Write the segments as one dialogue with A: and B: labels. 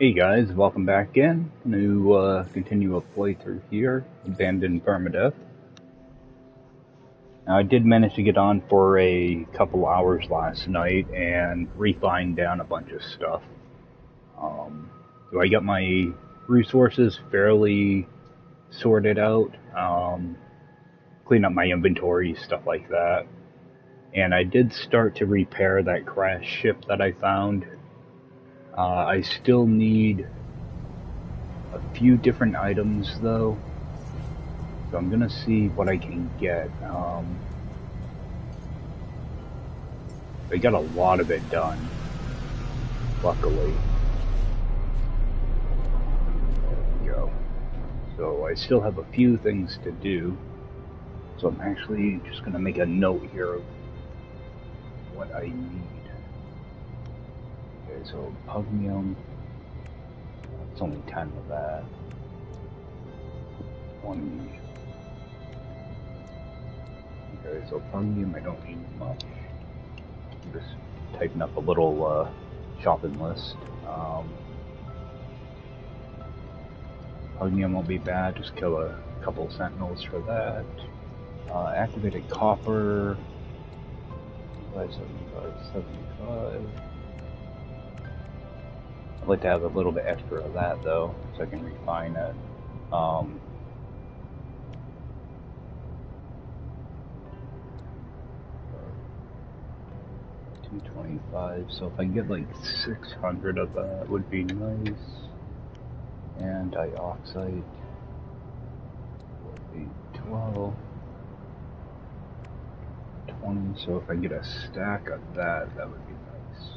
A: Hey guys, welcome back in to continue a playthrough here, Abandoned Permadeath. Now I did manage to get on for a couple hours last night and refine down a bunch of stuff. So I got my resources fairly sorted out, clean up my inventory, stuff like that. And I did start to repair that crashed ship that I found. I still need a few different items though. So I'm gonna see what I can get. I got a lot of it done, luckily. There we go. So I still have a few things to do. So I'm actually just gonna make a note here of what I need. Okay, so pugnium. It's only 10 of that. 20. Okay, so pugnium I don't need much. I'm just typing up a little shopping list. Pugnium won't be bad, just kill a couple sentinels for that. Activated copper, 75. I'd like to have a little bit extra of that though, so I can refine it. 225, so if I can get like 600 of that would be nice. And dioxide would be 12, 20, so if I get a stack of that, that would be nice.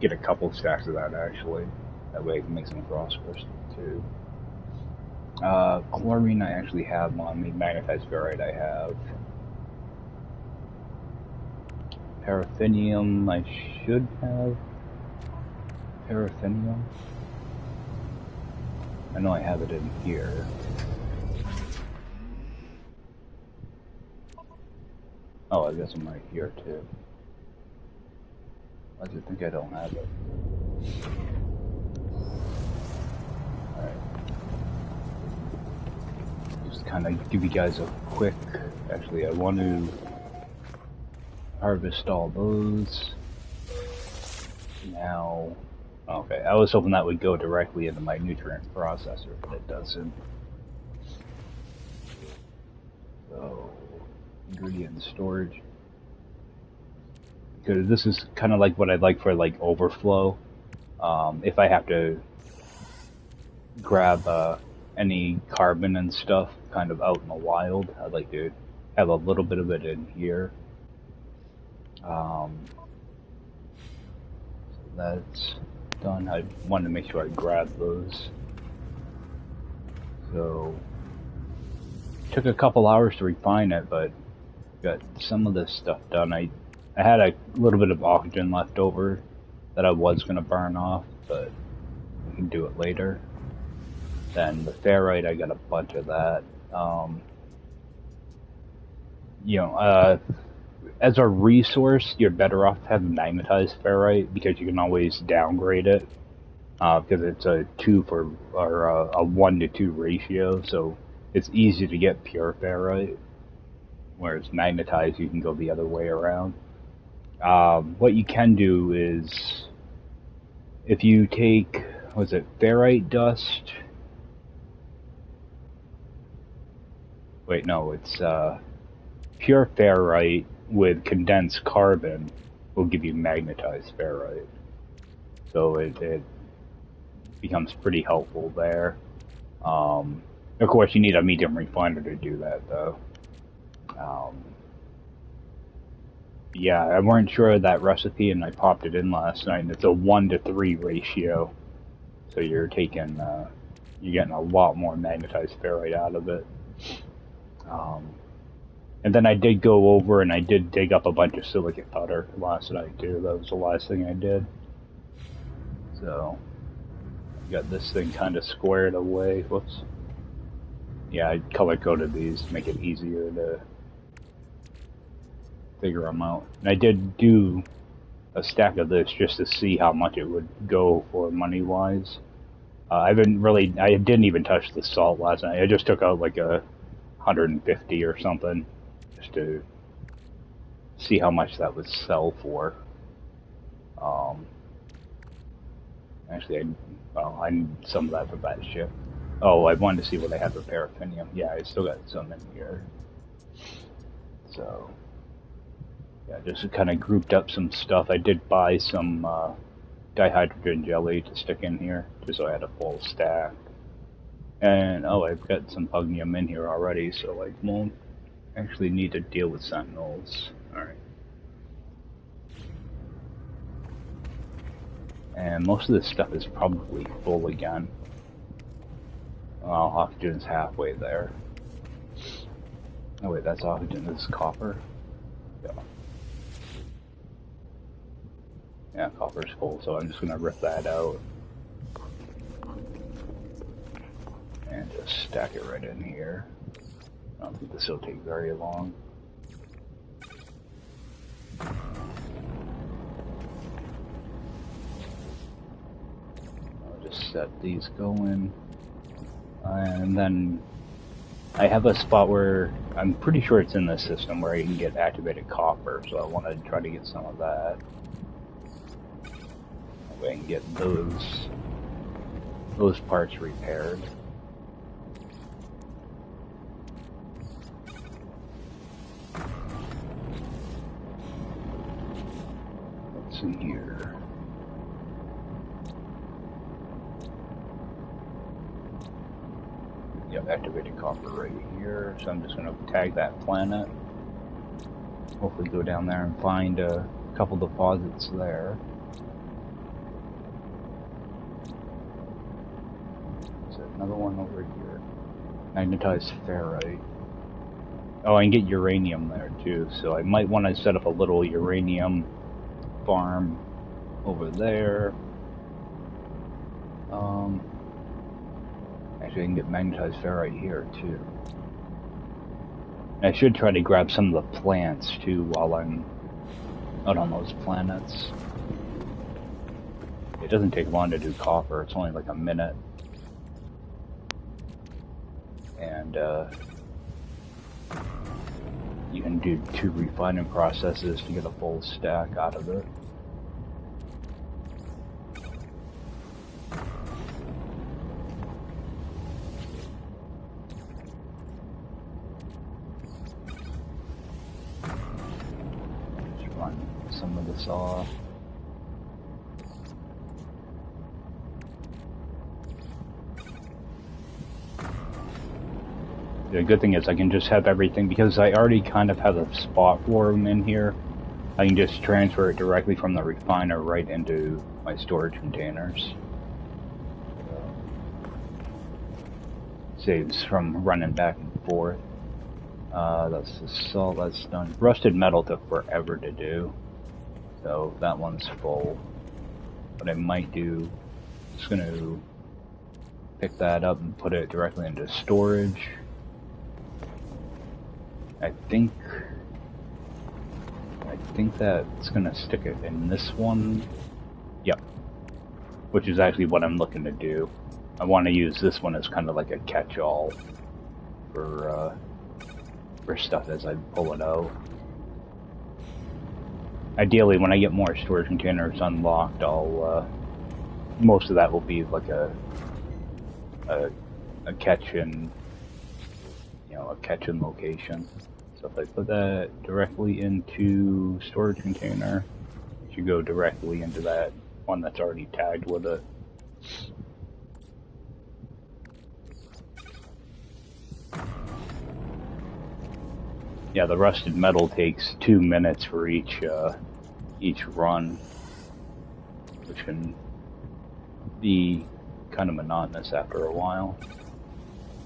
A: Get a couple stacks of that actually, that way I can make some cross crystal too. Chlorine I actually have on me, magnetized ferrite I have. Paraffinium, I should have paraffinium. I know I have it in here. Oh, I guess I'm right here too. Why do you think I don't have it? Alright. Just kind of give you guys a quick... Actually, I want to harvest all those. Now... Okay, I was hoping that would go directly into my nutrient processor, but it doesn't. So, ingredient storage. Because this is kind of like what I'd like for like overflow. If I have to grab any carbon and stuff kind of out in the wild, I'd like to have a little bit of it in here. So that's done. I wanted to make sure I grab those. So took a couple hours to refine it, but got some of this stuff done. I had a little bit of oxygen left over that I was going to burn off, but we can do it later. Then the ferrite, I got a bunch of that. As a resource, you're better off having magnetized ferrite because you can always downgrade it because it's a 1 to 2 ratio, so it's easy to get pure ferrite. Whereas magnetized, you can go the other way around. What you can do is, if you take, was it ferrite dust? Wait, no, it's pure ferrite with condensed carbon will give you magnetized ferrite. So it becomes pretty helpful there. Of course, you need a medium refiner to do that, though. Yeah, I weren't sure of that recipe, and I popped it in last night, and it's a 1 to 3 ratio. So you're getting a lot more magnetized ferrite out of it. And then I did go over and I did dig up a bunch of silicate powder last night too. That was the last thing I did. So, I got this thing kind of squared away. Whoops. Yeah, I color-coded these to make it easier to figure them out. And I did do a stack of this just to see how much it would go for money-wise. I didn't even touch the salt last night. I just took out like a 150 or something just to see how much that would sell for. Actually, I need some of that for that ship. Oh, I wanted to see what I had for paraffinium. Yeah, I still got some in here. So, yeah, just kind of grouped up some stuff. I did buy some dihydrogen jelly to stick in here, just so I had a full stack. And, oh, I've got some pugnium in here already, so I won't actually need to deal with sentinels. Alright. And most of this stuff is probably full again. Well, oxygen's halfway there. Oh wait, that's oxygen. This is copper. Yeah. Yeah, copper's full, so I'm just gonna rip that out. And just stack it right in here. I don't think this will take very long. I'll just set these going. And then I have a spot where I'm pretty sure it's in this system where you can get activated copper, so I want to try to get some of that. That way I can get those parts repaired. Let's see here. Yep, activated copper right here. So I'm just going to tag that planet. Hopefully go down there and find a couple deposits there. There's another one over here. Magnetized ferrite. Oh, I can get uranium there too, so I might want to set up a little uranium farm over there. Actually, I can get magnetized ferrite here too. I should try to grab some of the plants too while I'm out on those planets. It doesn't take long to do copper, it's only like a minute. And you can do 2 refining processes to get a full stack out of it. Just run some of this off. The good thing is I can just have everything, because I already kind of have a spot for them in here. I can just transfer it directly from the refiner right into my storage containers. Saves from running back and forth. That's the salt, that's done. Rusted metal took forever to do, so that one's full. What I might do, just gonna pick that up and put it directly into storage. I think that's gonna stick it in this one. Yep. Which is actually what I'm looking to do. I want to use this one as kind of like a catch-all for stuff as I pull it out. Ideally, when I get more storage containers unlocked, I'll most of that will be like a catch-in, a catch-in location. So if I put that directly into storage container, it should go directly into that one that's already tagged with it. Yeah, the rusted metal takes 2 minutes for each run, which can be kind of monotonous after a while.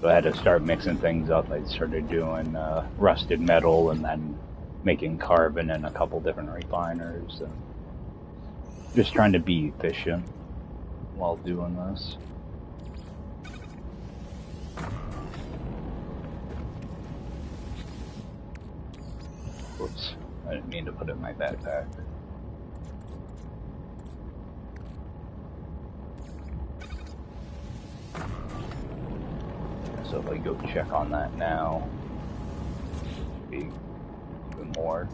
A: So I had to start mixing things up. I started doing rusted metal and then making carbon in a couple different refiners. And just trying to be efficient while doing this. Whoops, I didn't mean to put it in my backpack. probably go check on that now. Maybe even more.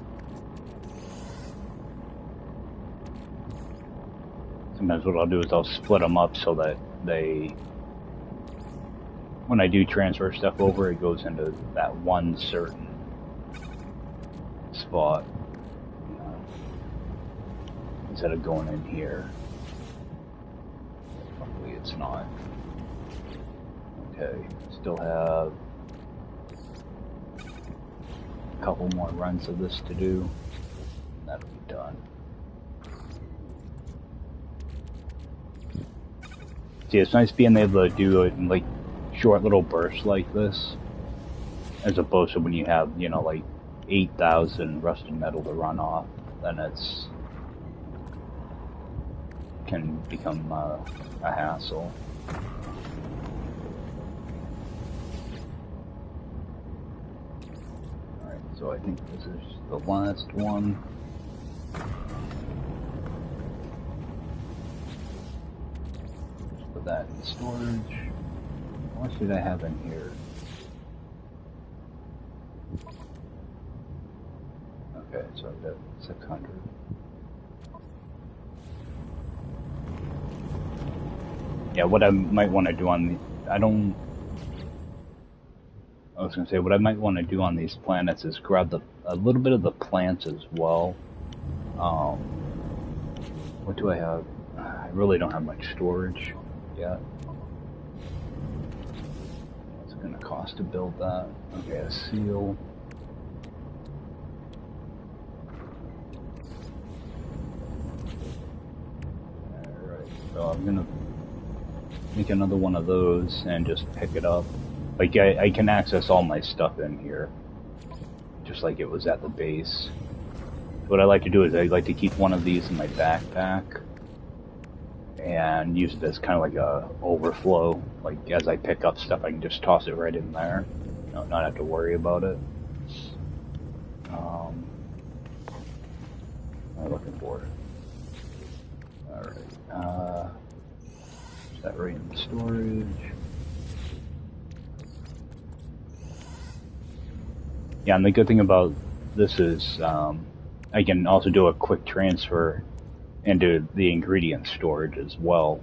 A: Sometimes what I'll do is I'll split them up so that when I do transfer stuff over, it goes into that one certain spot, you know, instead of going in here. Hopefully it's not. Okay, still have a couple more runs of this to do, and that'll be done. See, it's nice being able to do it in like short little bursts like this, as opposed to when you have, you know, like 8,000 rusted metal to run off, then it's can become a hassle. Alright, so I think this is the last one. Just put that in storage. What should I have in here? Okay, so I've got 600. Yeah, what I might want to do on the... I was going to say, what I might want to do on these planets is grab a little bit of the plants as well. What do I have? I really don't have much storage yet. What's it going to cost to build that? Okay, a seal. Alright, so I'm going to make another one of those and just pick it up. Like, I can access all my stuff in here, just like it was at the base. What I like to do is I like to keep one of these in my backpack and use it as kind of like a overflow. Like, as I pick up stuff, I can just toss it right in there, not have to worry about it. What am I looking for? Alright, that right in storage. Yeah, and the good thing about this is I can also do a quick transfer into the ingredient storage as well,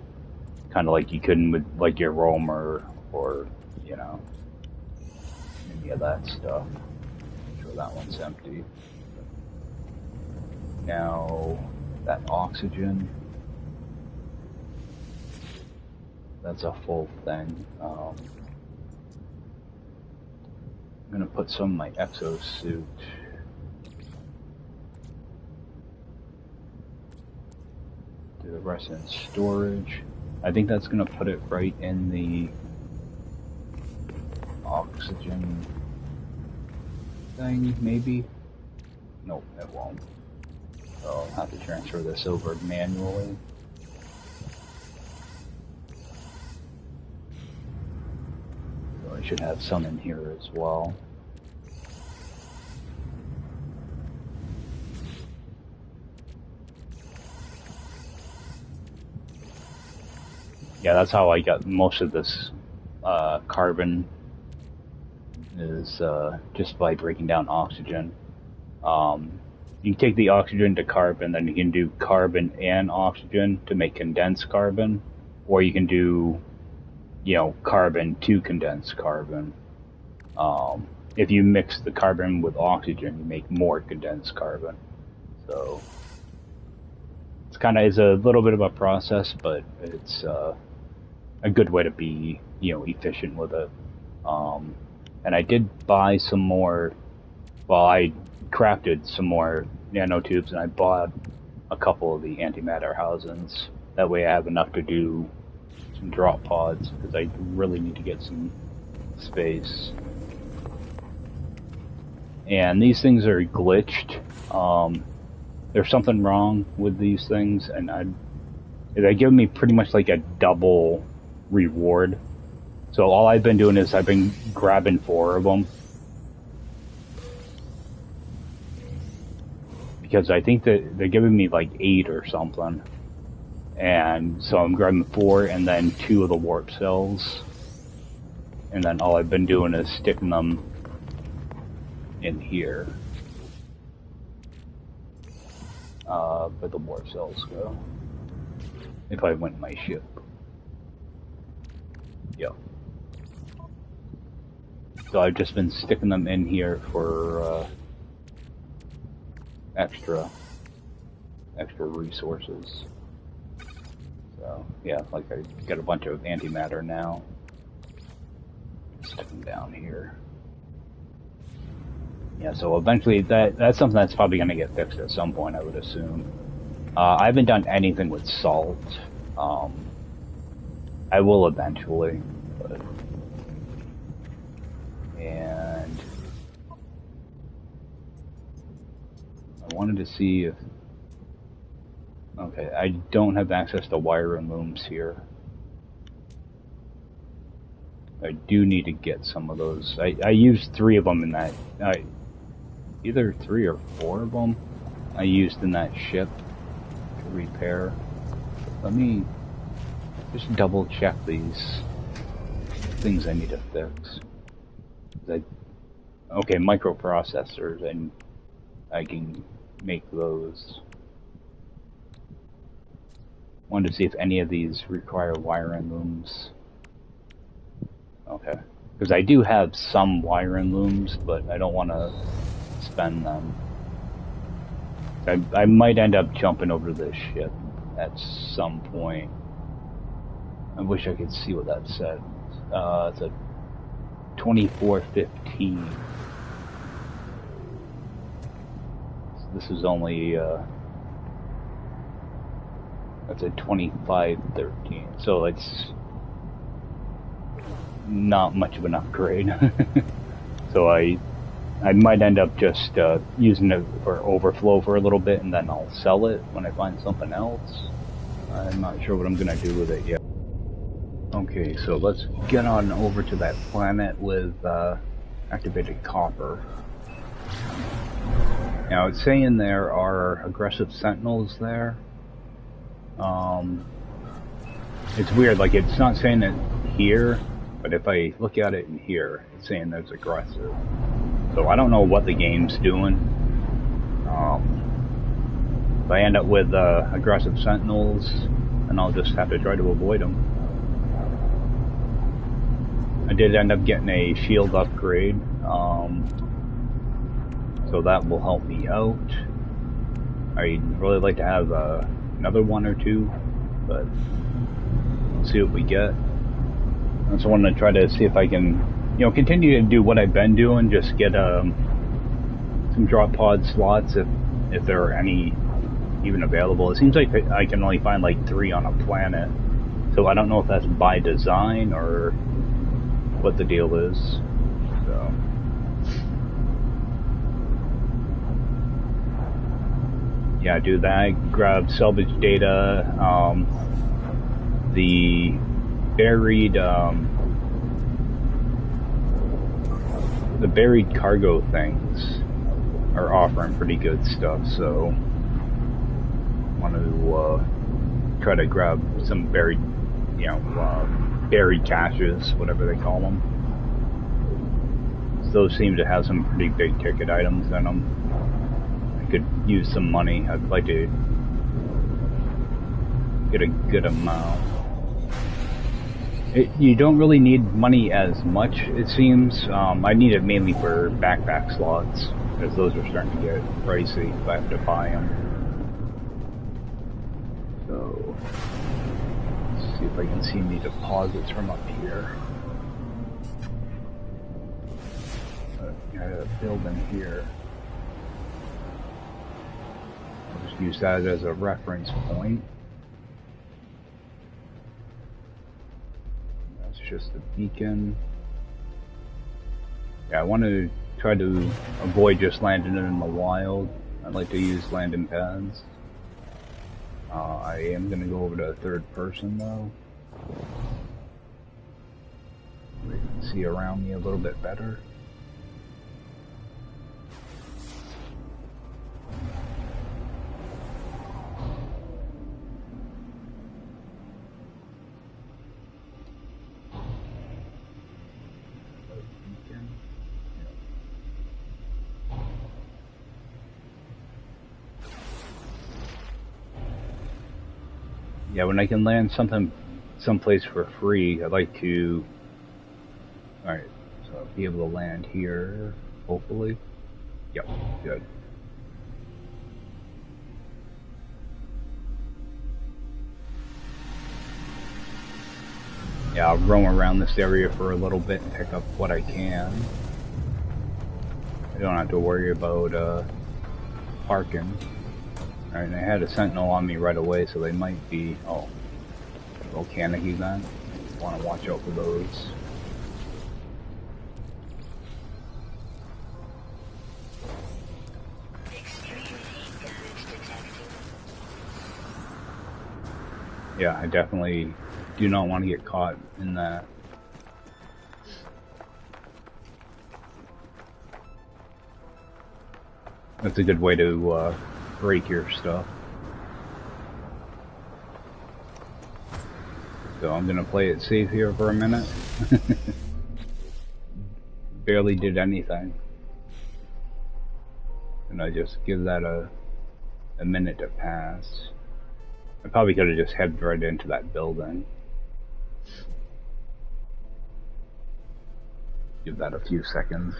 A: kind of like you couldn't with like your roamer or you know, any of that stuff. Make sure that one's empty. Now that oxygen, that's a full thing. I'm gonna put some of my exosuit. Do the rest in storage. I think that's gonna put it right in the oxygen thing, maybe? Nope, it won't. So I'll have to transfer this over manually. So I should have some in here as well. Yeah, that's how I got most of this carbon, is just by breaking down oxygen. You can take the oxygen to carbon, then you can do carbon and oxygen to make condensed carbon, or you can do, you know, carbon to condensed carbon. If you mix the carbon with oxygen, you make more condensed carbon. So it's a little bit of a process, but it's a good way to be, you know, efficient with it. And I did buy some more. Well, I crafted some more nanotubes, and I bought a couple of the antimatter housings. That way I have enough to do some drop pods, because I really need to get some space. And these things are glitched. There's something wrong with these things, and they give me pretty much like a double reward. So all I've been doing is I've been grabbing 4 of them, because I think that they're giving me like 8 or something, and so I'm grabbing 4 and then 2 of the warp cells. And then all I've been doing is sticking them in here. Where the war cells go. If I went my ship. Yep. So I've just been sticking them in here for extra resources. So yeah, like I got a bunch of antimatter now. Stick them down here. Yeah, so eventually that's something that's probably going to get fixed at some point, I would assume. I haven't done anything with salt. I will eventually, but... And I wanted to see if... Okay, I don't have access to wire and looms here. I do need to get some of those. I used 3 of them in that... either 3 or 4 of them I used in that ship to repair. Let me just double check these things I need to fix. Okay, microprocessors, and I can make those. Wanted to see if any of these require wire and looms. Okay, because I do have some wire and looms, but I don't want to spend them. I might end up jumping over this ship at some point. I wish I could see what that said. It's a 2415. This is only that's a 2513. So it's not much of an upgrade. So I might end up just using it for overflow for a little bit, and then I'll sell it when I find something else. I'm not sure what I'm gonna do with it yet. Okay, so let's get on over to that planet with activated copper. Now it's saying there are aggressive sentinels there. It's weird, like it's not saying it here, but if I look at it in here, it's saying there's aggressive. So I don't know what the game's doing. If I end up with aggressive sentinels, then I'll just have to try to avoid them. I did end up getting a shield upgrade, so that will help me out. I'd really like to have another 1 or 2, but we'll see what we get. I also want to try to see if I can, continue to do what I've been doing, just get some drop pod slots if there are any even available. It seems like I can only find like 3 on a planet, so I don't know if that's by design or what the deal is. So yeah, do that. Grab salvage data. The buried cargo things are offering pretty good stuff, so I want to try to grab some buried, buried caches, whatever they call them. Those seem to have some pretty big ticket items in them. I could use some money. I'd like to get a good amount. You don't really need money as much, it seems. I need it mainly for backpack slots, because those are starting to get pricey if I have to buy them. So, let's see if I can see any deposits from up here. I have a building here. I'll just use that as a reference point. Just a beacon. Yeah, I want to try to avoid just landing in the wild. I'd like to use landing pads. I am going to go over to third person though. So you can see around me a little bit better. Yeah, when I can land someplace for free, I'd like to. All right, so I'll be able to land here, hopefully. Yep, good. Yeah, I'll roam around this area for a little bit and pick up what I can. I don't have to worry about parking. Alright, I had a sentinel on me right away, so they might be... Oh, volcanic event. Want to watch out for those. Yeah, I definitely do not want to get caught in that. That's a good way to break your stuff. So I'm gonna play it safe here for a minute. Barely did anything. And I just give that a minute to pass. I probably could have just headed right into that building. Give that a few seconds.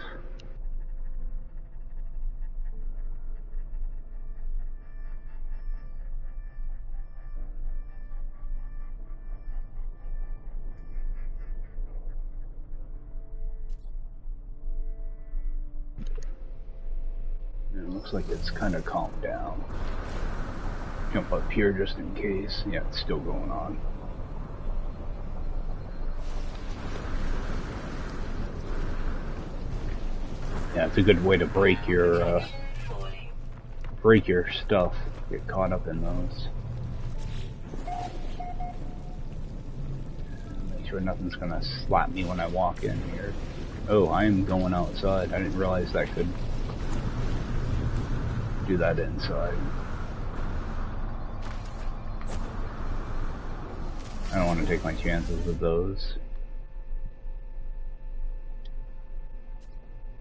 A: It looks like it's kind of calmed down. Jump up here just in case. Yeah, it's still going on. Yeah, it's a good way to break your stuff. Get caught up in those. Make sure nothing's gonna slap me when I walk in here. Oh, I'm going outside. I didn't realize that could do that inside. I don't want to take my chances with those.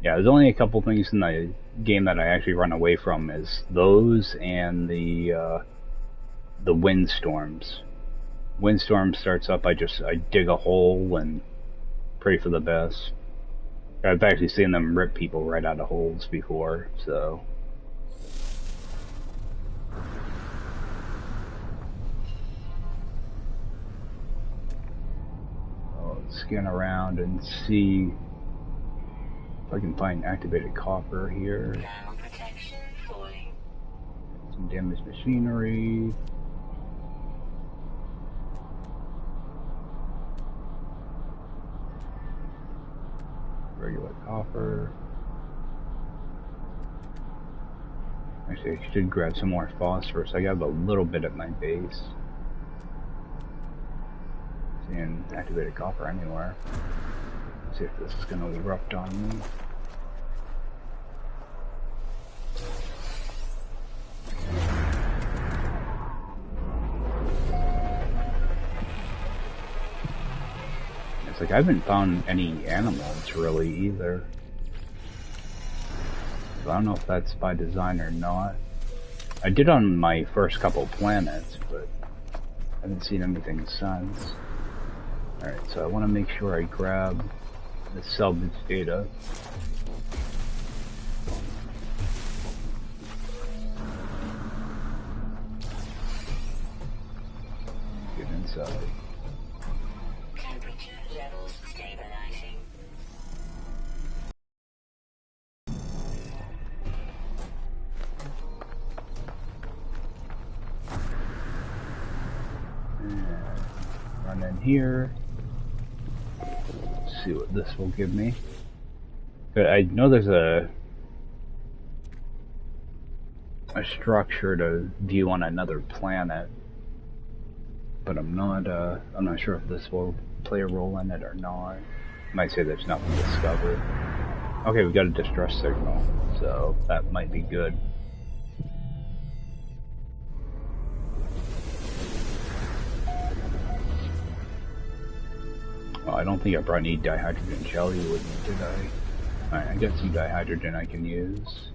A: Yeah, there's only a couple things in the game that I actually run away from, is those and the windstorms. Windstorm starts up, I dig a hole and pray for the best. I've actually seen them rip people right out of holes before, so. I'll scan around and see if I can find activated copper here. Some damaged machinery. Regular copper. Actually, I should grab some more phosphorus. I got a little bit at my base. Seeing activated copper anywhere. Let's see if this is going to erupt on me. It's like I haven't found any animals really either. So I don't know if that's by design or not. I did on my first couple planets, but I haven't seen anything since. Alright, so I want to make sure I grab the salvage data. Get inside.
B: Temperature levels stabilizing.
A: And run in here. See what this will give me. But I know there's a structure to view on another planet, but I'm not sure if this will play a role in it or not. Might say there's nothing discovered. Okay, we got a distress signal, so that might be good. Well, I don't think I brought any dihydrogen jelly with me, did I? Alright, I got some dihydrogen I can use.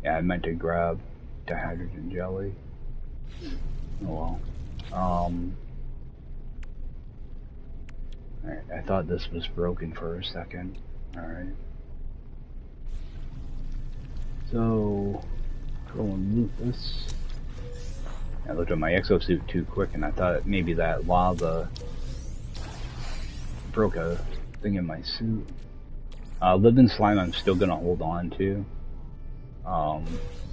A: Yeah, I meant to grab dihydrogen jelly. Oh well. Alright, I thought this was broken for a second. Alright. So, go and loot this. I looked at my exosuit too quick and I thought maybe that lava broke a thing in my suit. Living slime I'm still gonna hold on to.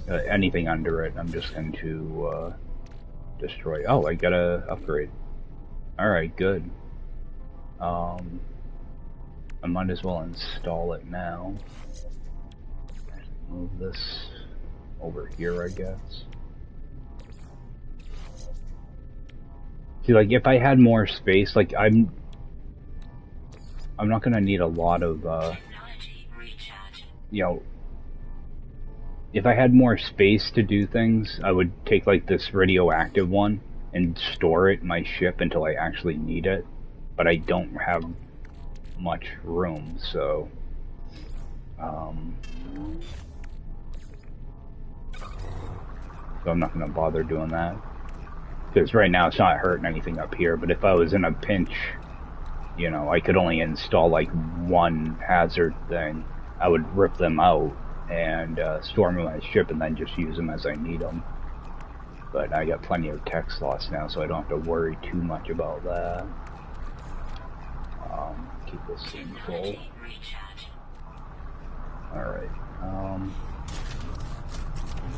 A: Anything under it I'm just going to destroy. Oh, I got a upgrade. Alright, good. I might as well install it now. Move this over here, I guess. See, like, if I had more space, like, I'm not gonna need a lot of, you know, if I had more space to do things, I would take, like, this radioactive one and store it in my ship until I actually need it. But I don't have much room, so, so I'm not gonna bother doing that. Because right now it's not hurting anything up here, but if I was in a pinch, you know, I could only install like one hazard thing. I would rip them out and store them in my ship and then just use them as I need them. But I got plenty of tech slots now, so I don't have to worry too much about that. Keep this thing full. Alright,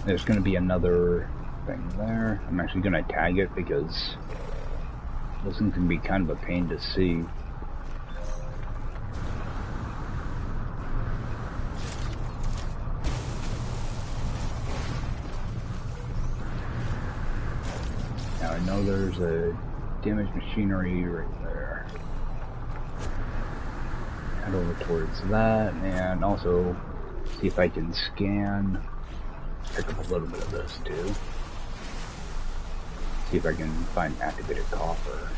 A: there's going to be another thing there. I'm actually going to tag it because this one can be kind of a pain to see. Now I know there's a damaged machinery right there. Head over towards that and also see if I can scan. Pick up a little bit of this too. See if I can find activated copper.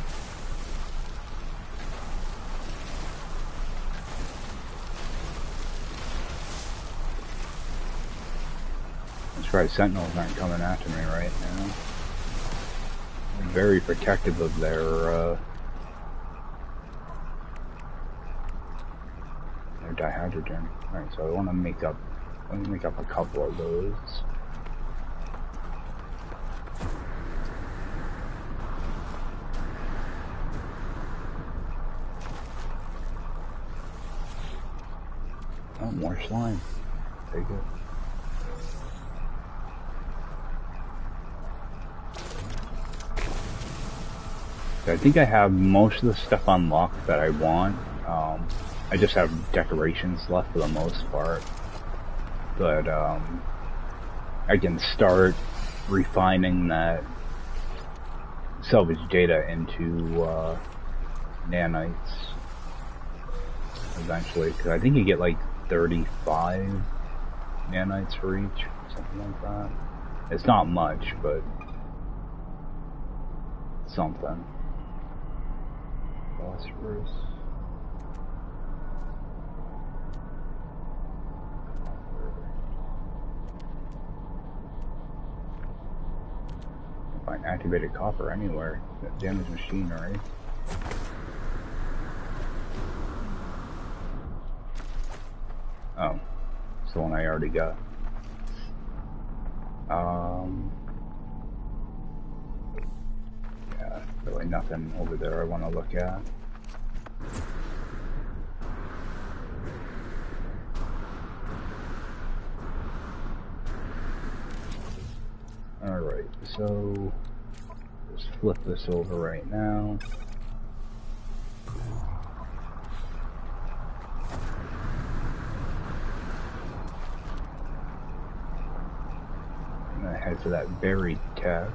A: That's right, sentinels aren't coming after me right now. I'm very protective of their dihydrogen. Alright, so I want to make up a couple of those. Oh, more slime. Very good. So I think I have most of the stuff unlocked that I want. I just have decorations left for the most part. But I can start refining that salvage data into nanites eventually, because I think you get like 35 nanites for each, something like that. It's not much, but something. Phosphorus. Find activated copper anywhere. Damaged machinery. Oh, it's the one I already got. Yeah, really nothing over there I want to look at. Alright, so just flip this over right now. I'm gonna head for that buried tech.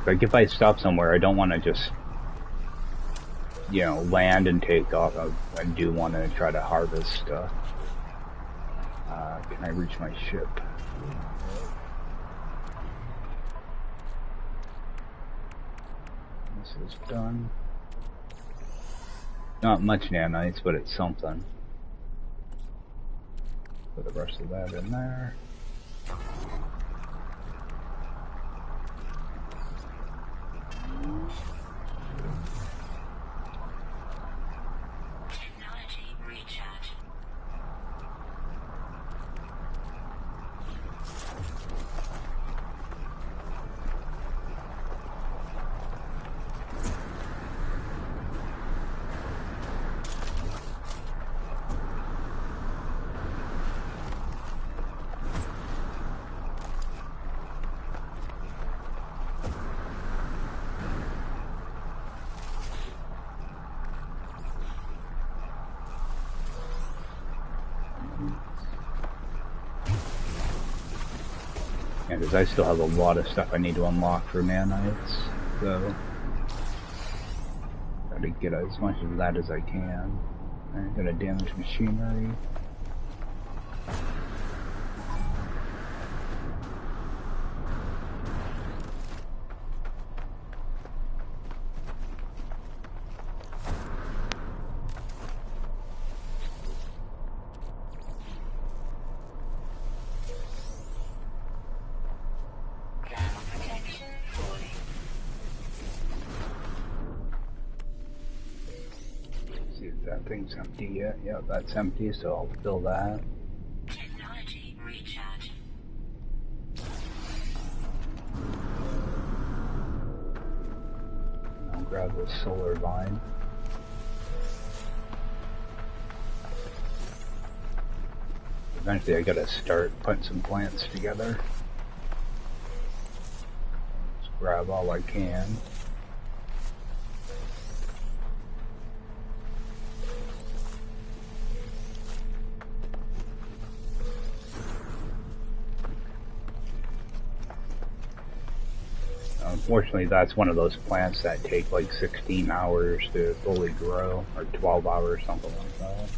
A: Like if I stop somewhere, I don't want to just, you know, land and take off. I do want to try to harvest stuff. Can I reach my ship? This is done. Not much nanites, but it's something. Put the rest of that in there.
B: Technology recharge.
A: Yeah, because I still have a lot of stuff I need to unlock for nanites, so gotta get as much of that as I can. I'm gonna damage machinery.
B: Thermal protection falling.
A: See if that thing's empty yet. Yeah, that's empty, so I'll fill that.
B: Technology recharge.
A: I'll grab the solar line. Eventually I gotta start putting some plants together. Just grab all I can. Unfortunately, that's one of those plants that take like 16 hours to fully grow, or 12 hours, something like that.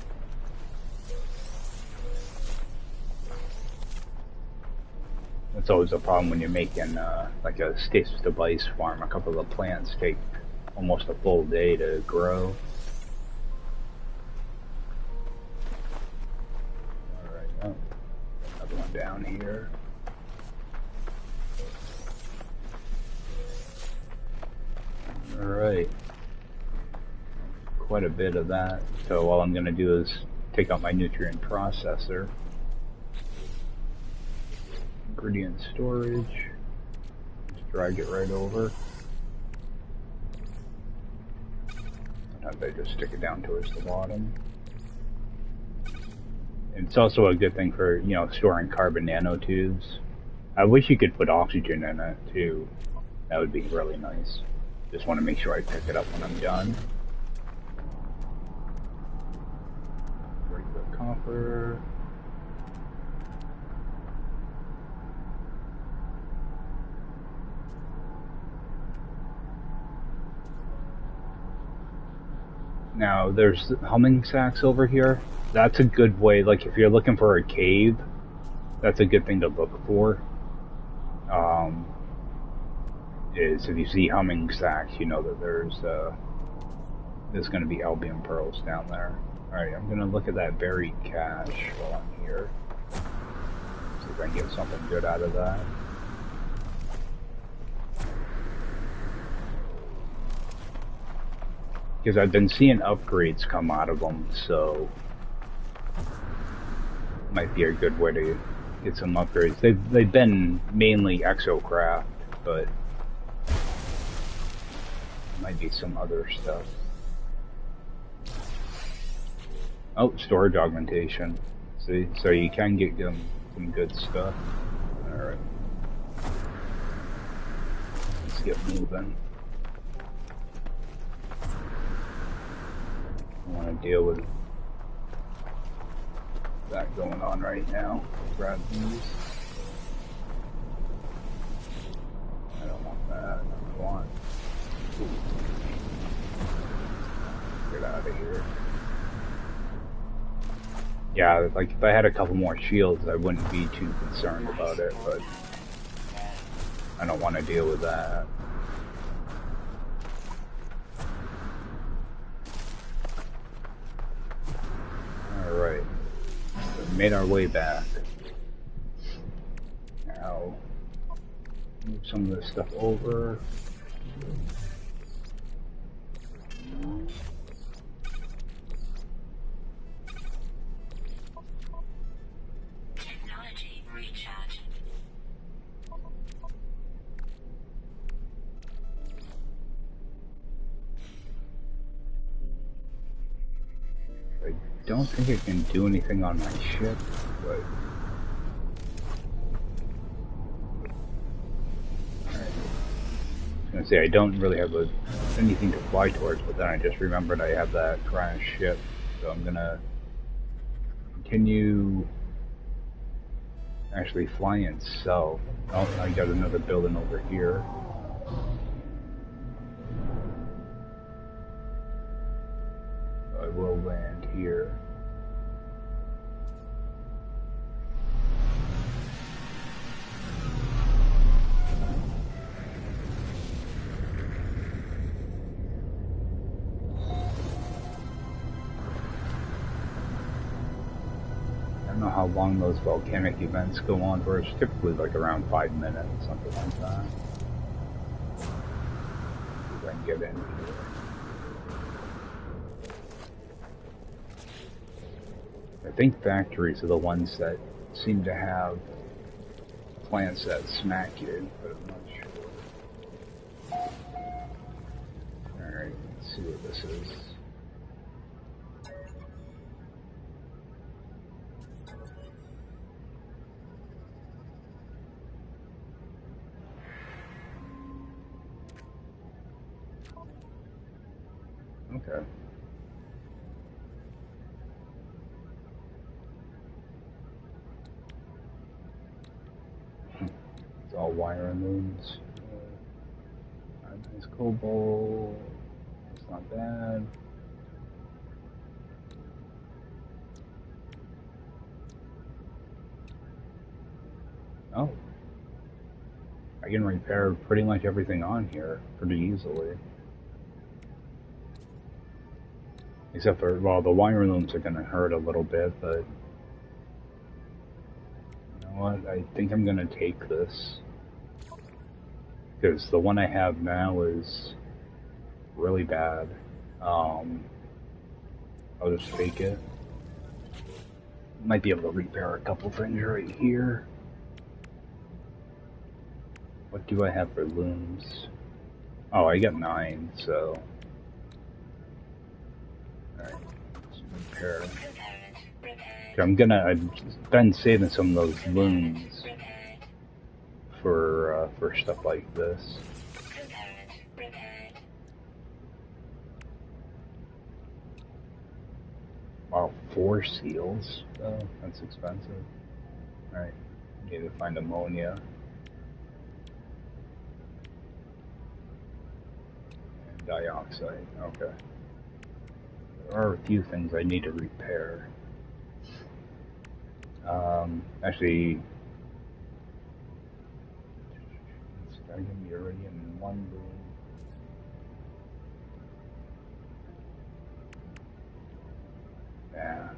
A: That's always a problem when you're making like a stasis device farm. A couple of the plants take almost a full day to grow. Alright, oh, another one down here. Alright. Quite a bit of that. So all I'm going to do is take out my nutrient processor. Ingredient storage. Just drag it right over. Sometimes I just stick it down towards the bottom. And it's also a good thing for, you know, storing carbon nanotubes. I wish you could put oxygen in it too. That would be really nice. Just want to make sure I pick it up when I'm done. Regular copper. Now, there's humming sacks over here. That's a good way, like if you're looking for a cave, that's a good thing to look for. Is if you see humming sacks, you know that there's going to be albion pearls down there. Alright, I'm going to look at that buried cache while I'm here. See if I can get something good out of that. Because I've been seeing upgrades come out of them, so might be a good way to get some upgrades. They've been mainly exocraft, but might be some other stuff. Oh, storage augmentation. See, so you can get some good stuff. Alright. Let's get moving. I want to deal with that going on right now. Grab these. I don't want that. I want. Ooh. Get out of here. Yeah, like if I had a couple more shields, I wouldn't be too concerned about it, but I don't want to deal with that. Alright. We made our way back. I'll move some of this stuff over.
B: Technology recharge.
A: I don't think I can do anything on my ship, but I was gonna say I don't really have anything to fly towards, but then I just remembered I have that crashed ship, so I'm gonna continue actually flying south. Oh, I got another building over here. I will land here. I don't know how long those volcanic events go on for. It's typically like around 5 minutes, something like that. See if I can get in here. I think factories are the ones that seem to have plants that smack you, but I'm not sure. Alright, let's see what this is. Okay. It's all wire and looms. Nice cobalt. That's not bad. Oh. I can repair pretty much everything on here pretty easily. Except for, well, the wire looms are going to hurt a little bit, but you know what? I think I'm going to take this. Because the one I have now is really bad. I'll just take it. Might be able to repair a couple things right here. What do I have for looms? Oh, I got 9, so... Alright, let's repair. I've been saving some of those looms for stuff like this. Wow, 4 seals? Oh, that's expensive. Alright, need to find ammonia. And dioxide, okay. There are a few things I need to repair. Actually, I can be already in one room. Yeah.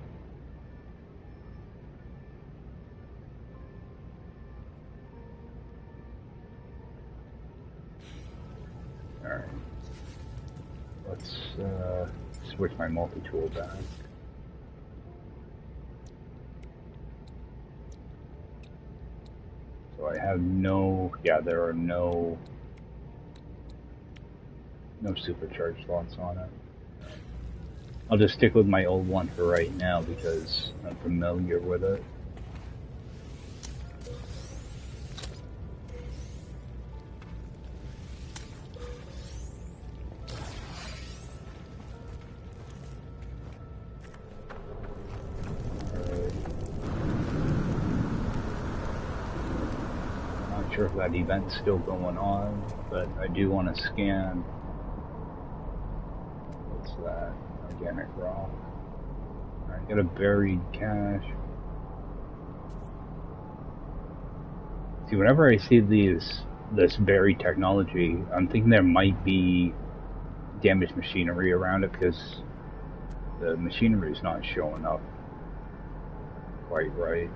A: Alright. Let's switch my multi-tool back. So I have there are no supercharged slots on it. I'll just stick with my old one for right now because I'm familiar with it. Not sure if that event's still going on, but I do want to scan. What's that? Organic rock. Alright, got a buried cache. See, whenever I see this buried technology, I'm thinking there might be damaged machinery around it because the machinery is not showing up quite right.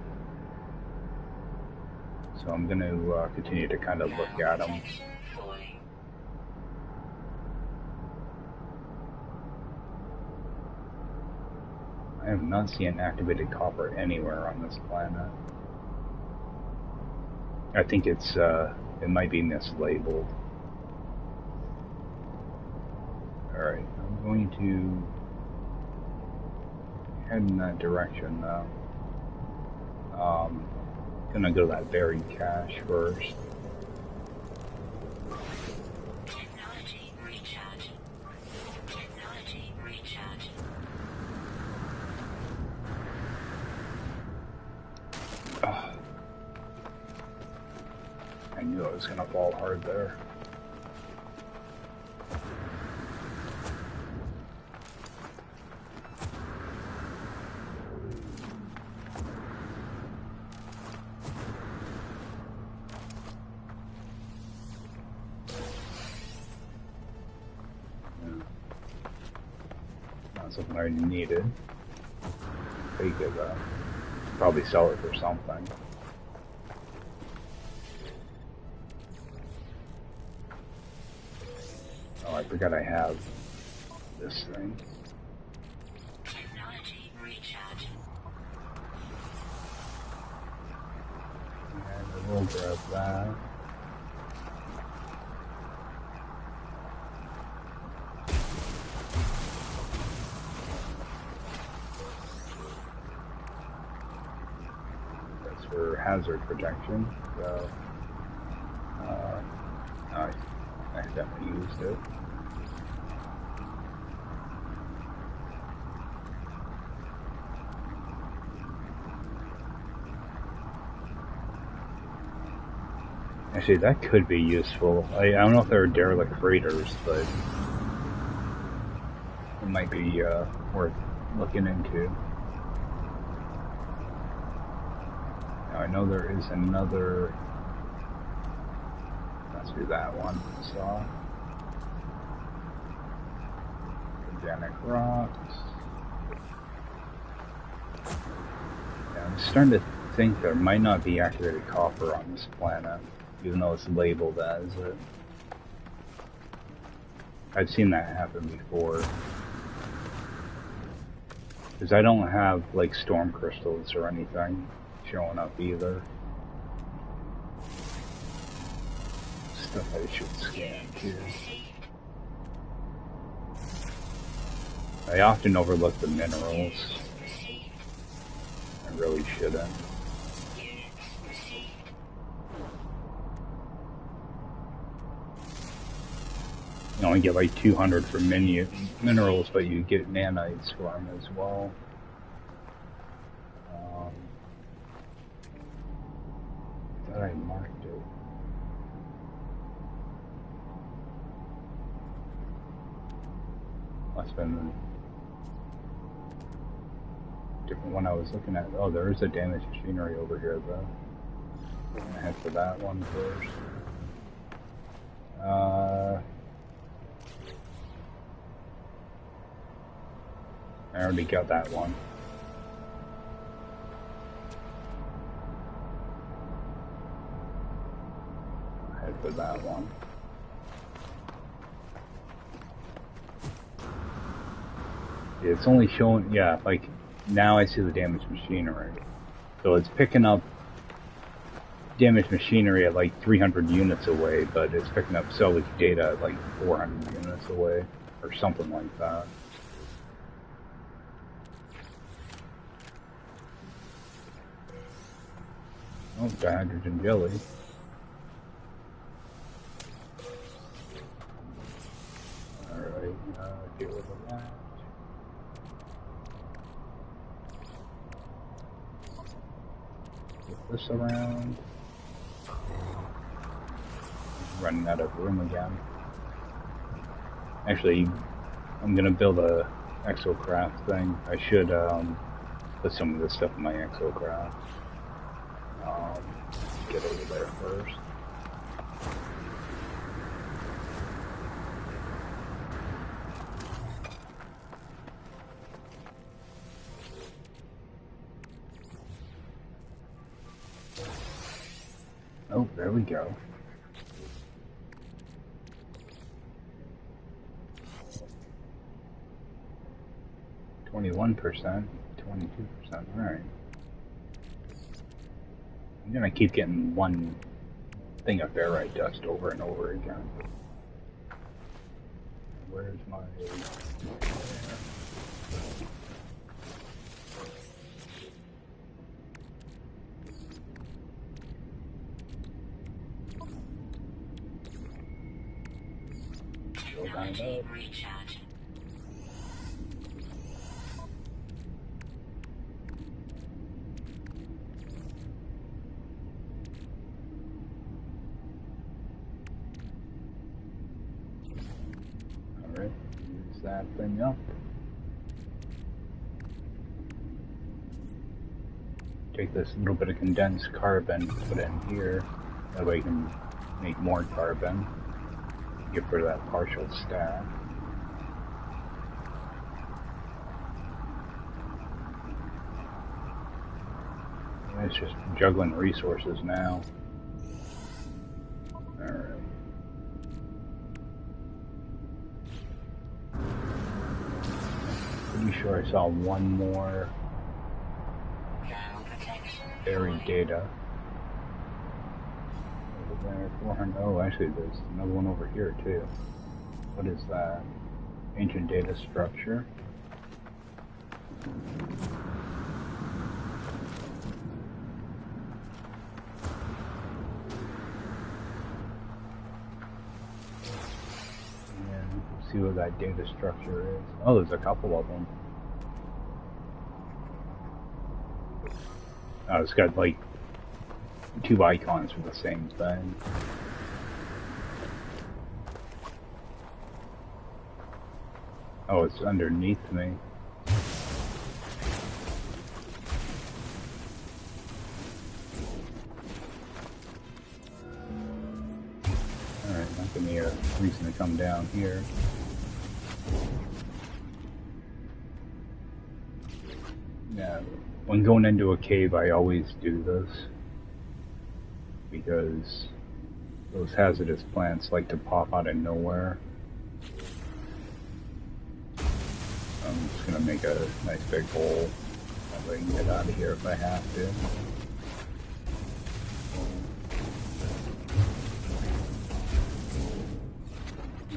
A: So I'm going to continue to kind of look at them.
B: Protection falling.
A: I have not seen activated copper anywhere on this planet. I think it might be mislabeled. Alright, I'm going to head in that direction though. Gonna go to that buried cache first.
B: Technology recharge. Technology recharge.
A: Ugh. I knew I was gonna fall hard there. Not something I needed. Take it though. Probably sell it for something. Oh, I forgot I have this thing.
B: Technology recharge.
A: And I will grab that. That's for hazard protection. So, I accidentally used it. Actually, that could be useful. I don't know if they're derelict freighters, but it might be worth looking into. Now, I know there is another. Let's do that one. So, organic rocks. Yeah, I'm starting to think there might not be activated copper on this planet, even though it's labeled as it. I've seen that happen before. Because I don't have, like, storm crystals or anything showing up either. Stuff I should scan, too. I often overlook the minerals. I really shouldn't. You only get like 200 for minerals, but you get nanites for them as well. I thought I marked it. Must have been a different one I was looking at. Oh, there is a damaged machinery over here, though. I'm gonna head for that one first. I already got that one. I'll head for that one. It's only showing, yeah, like, now I see the damaged machinery. So it's picking up damaged machinery at like 300 units away, but it's picking up salvage data at like 400 units away, or something like that. Oh, dihydrogen jelly. Alright, get rid of that. Flip this around. Running out of room again. Actually, I'm gonna build a exocraft thing. I should put some of this stuff in my exocraft. Get over there first. Oh, there we go. %, 22%. Alright. I'm gonna keep getting one thing of ferrite dust over and over again. Where's my...
B: Technology recharge.
A: Alright, use that thing up. Take this little bit of condensed carbon, put it in here. That way you can make more carbon. Get rid of that partial stack. And it's just juggling resources now. Alright. Pretty sure I saw one more buried data. Over there, 400. Oh, actually, there's another one over here too. What is that? Ancient data structure. And see what that data structure is. Oh, there's a couple of them. Oh, it's got like 2 icons for the same thing. Oh, it's underneath me. Alright, not giving me a reason to come down here. Yeah, when going into a cave, I always do this. Because those hazardous plants like to pop out of nowhere. I'm just gonna make a nice big hole. That way I can get out of here if I have to.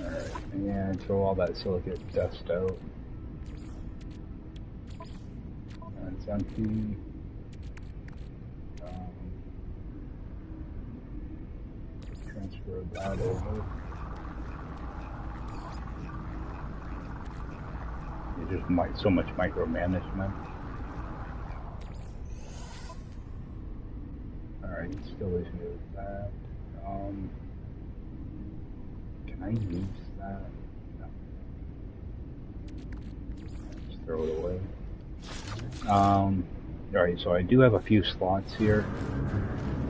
A: Alright, and throw all that silicate dust out. It's empty. Transfer that over. It just so much micromanagement. Alright, still issues that. Can I use that? No. Just throw it away. Alright, so I do have a few slots here.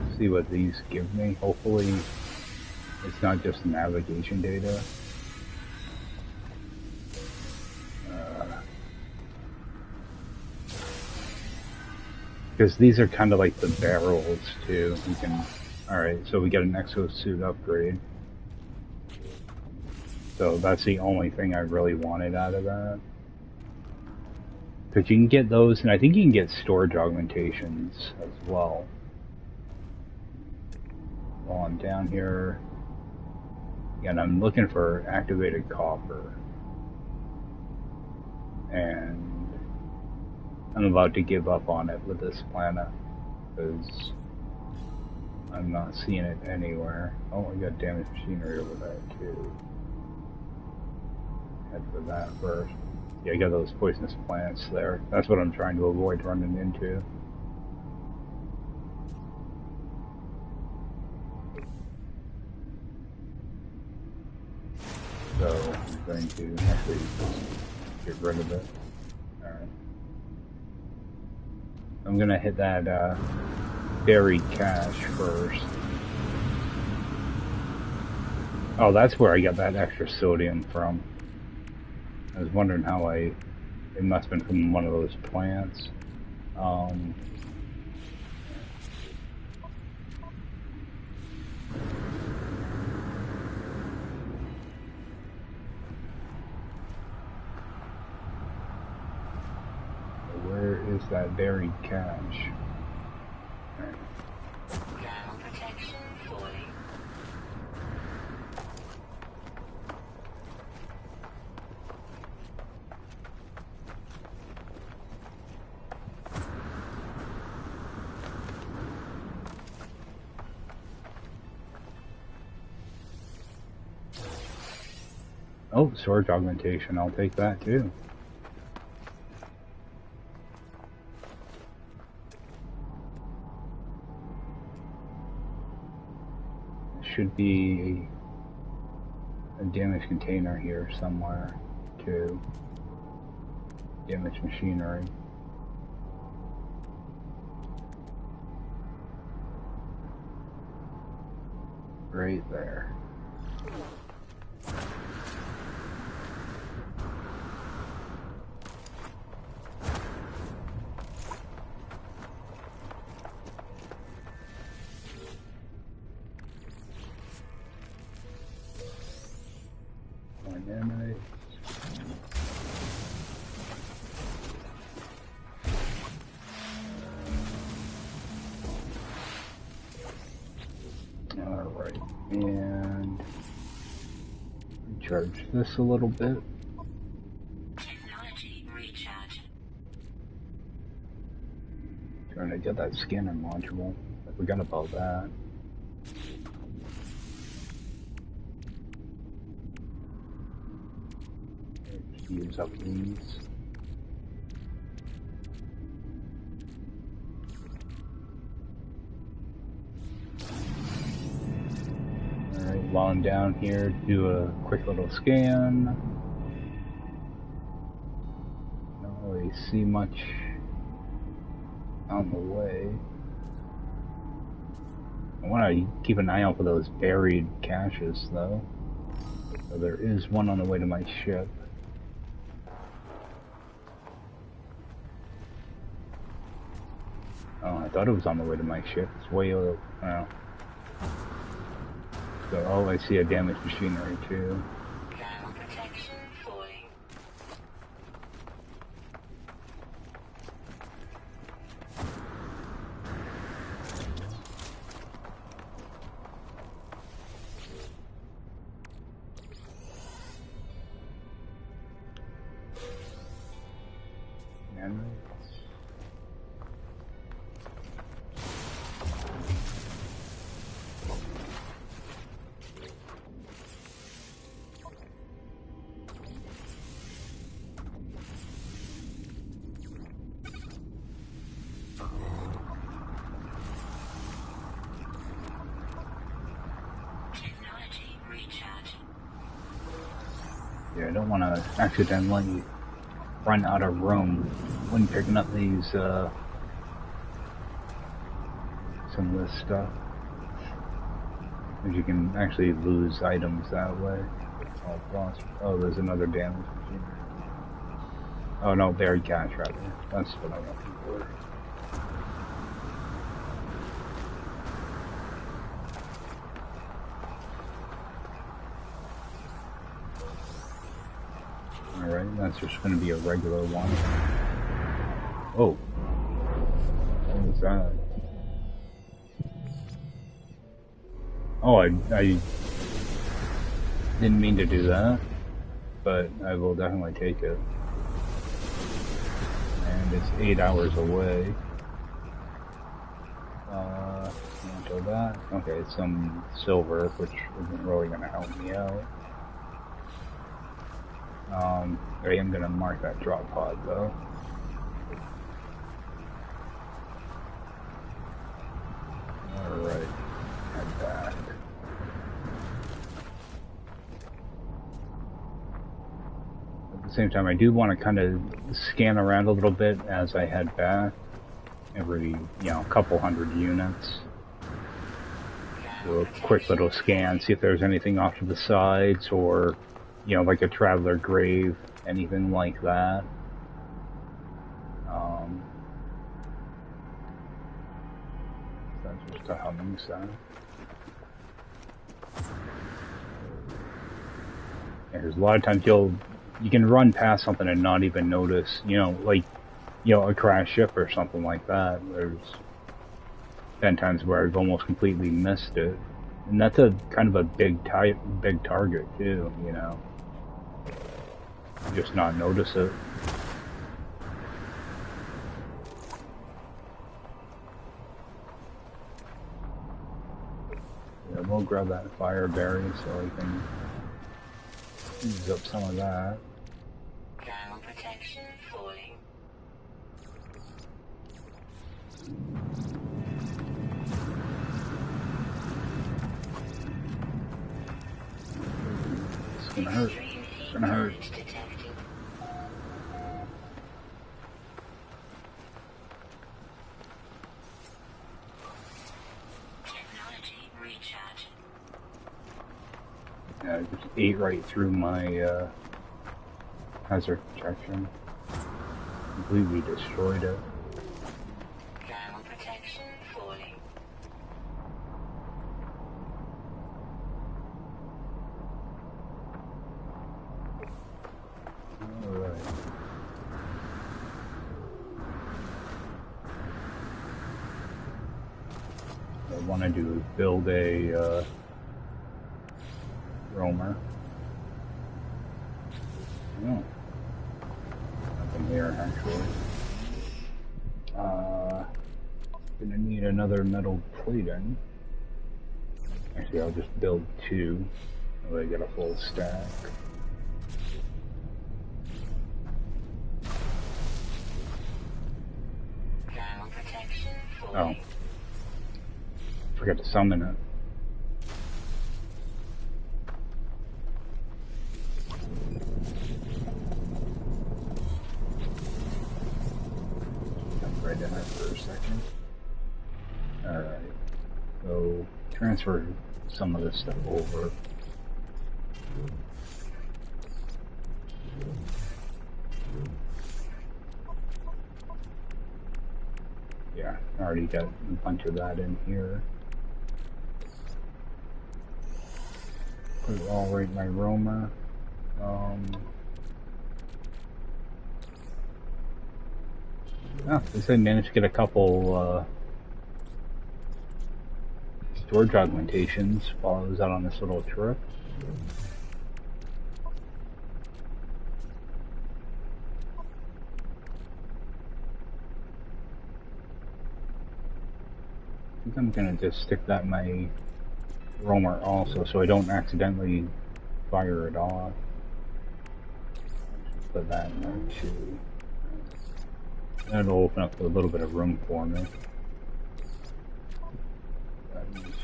A: Let's see what these give me. Hopefully it's not just navigation data. Because these are kind of like the barrels too. You can. Alright, so we get an exosuit upgrade. So that's the only thing I really wanted out of that. Because you can get those, and I think you can get storage augmentations as well. While I'm down here, and I'm looking for activated copper. And I'm about to give up on it with this planet, because I'm not seeing it anywhere. Oh, I got damaged machinery over there too. Head for that first. Yeah, I got those poisonous plants there. That's what I'm trying to avoid running into. So I'm going to actually get rid of it. Alright. I'm gonna hit that buried cache first. Oh, that's where I got that extra sodium from. I was wondering how it must have been from one of those plants. that buried cache.
B: Ground protection falling.
A: Oh, storage augmentation. I'll take that too. Should be a damaged container here somewhere too. Damaged machinery. Right there. Dynamite. Alright, and recharge this a little bit.
B: Technology recharge.
A: Trying to get that scanner module. I forgot about that. Just use up these. Alright, while I'm down here, do a quick little scan. Don't really see much on the way. I want to keep an eye out for those buried caches, though. So there is one on the way to my ship. Oh, I thought it was on the way to my ship. It's way over. Oh. So, oh, I see a damaged machinery, too.
B: Ground protection falling.
A: And
B: Technology recharge.
A: yeah, I don't want to accidentally run out of room when picking up these, some of this stuff. Because you can actually lose items that way. Oh, lost. Oh, there's another damage machine. Oh no, buried cache rather. That's what I'm looking for. Alright, that's just going to be a regular one. Oh. What was that? Oh, I didn't mean to do that, but I will definitely take it. And it's 8 hours away. Cancel that. Okay, some silver, which isn't really going to help me out. I am going to mark that drop pod though. Alright, head back. At the same time, I do want to kind of scan around a little bit as I head back. Every, couple hundred units. Do a quick little scan, see if there's anything off to the sides or, like a traveler grave, anything like that. That's just a humming sound. Yeah, 'cause a lot of times you can run past something and not even notice, like a crash ship or something like that. There's been times where I've almost completely missed it, and that's a kind of a big target too. Just not notice it. Yeah, we'll grab that fire berry so I can use up some of that.
B: Ground protection falling.
A: It's gonna hurt. It's gonna hurt.
B: Detected. Technology recharge.
A: Yeah, it just ate right through my hazard protection. Completely destroyed it.
B: Ground protection falling.
A: Alright. What I want to do is build a roamer. Oh. Nothing here, actually. Gonna need another metal plating. Actually, I'll just build two. So I get a full stack.
B: Ground protection
A: Oh.
B: falling.
A: Forgot to summon it. Jump right in there for a second. Alright. So, transfer some of this stuff over. Yeah, I already got a bunch of that in here. Put it all right in my roamer. At least I managed to get a couple storage augmentations while I was out on this little trip. I think I'm gonna just stick that in my roamer also so I don't accidentally fire it off. Put that in there too. That'll open up a little bit of room for me.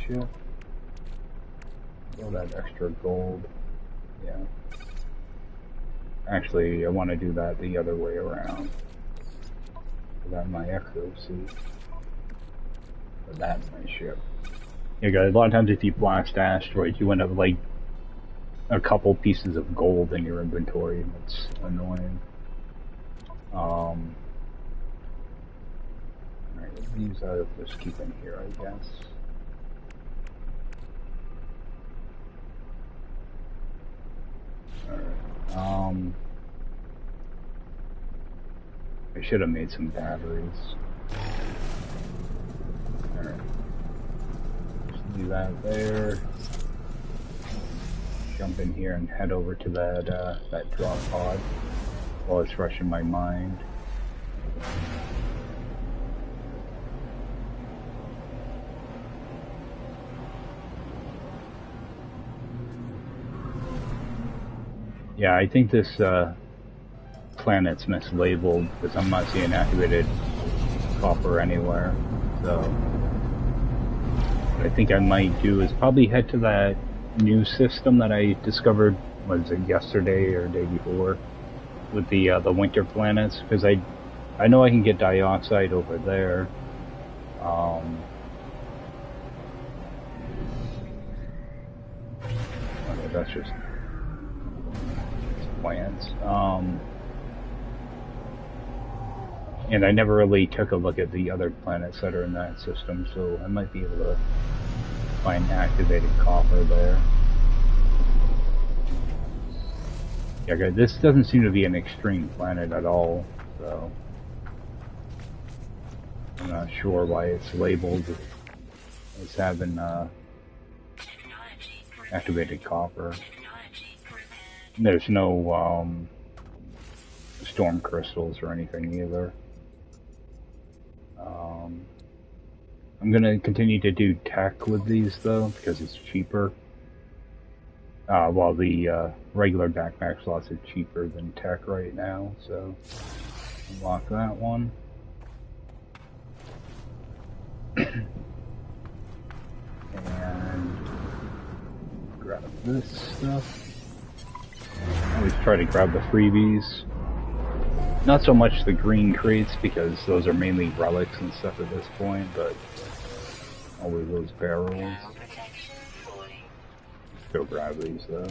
A: Ship. All that extra gold. Yeah. Actually, I want to do that the other way around. Put that in my exo suit. Put that in my ship. Yeah, guys, a lot of times if you blast asteroids, you end up like a couple pieces of gold in your inventory, and it's annoying. Alright, these I'll just keep in here, I guess. Alright, I should have made some batteries. Alright. Just leave that there. Jump in here and head over to that drop pod while it's fresh in my mind. Yeah, I think this planet's mislabeled because I'm not seeing activated copper anywhere. So what I think I might do is probably head to that new system that I discovered, was it yesterday or day before, with the winter planets, because I know I can get dioxide over there. Okay, that's just plants. And I never really took a look at the other planets that are in that system, so I might be able to find activated copper there. Yeah, guys, this doesn't seem to be an extreme planet at all, so I'm not sure why it's labeled as having
B: Technology
A: activated copper.
B: Technology prepared.
A: There's no storm crystals or anything either. I'm gonna continue to do tech with these though because it's cheaper. While the regular backpack slots are cheaper than tech right now, so unlock that one. And grab this stuff. I always try to grab the freebies. Not so much the green crates because those are mainly relics and stuff at this point, but always those barrels.
B: Thermal protection falling.
A: Still grab these though.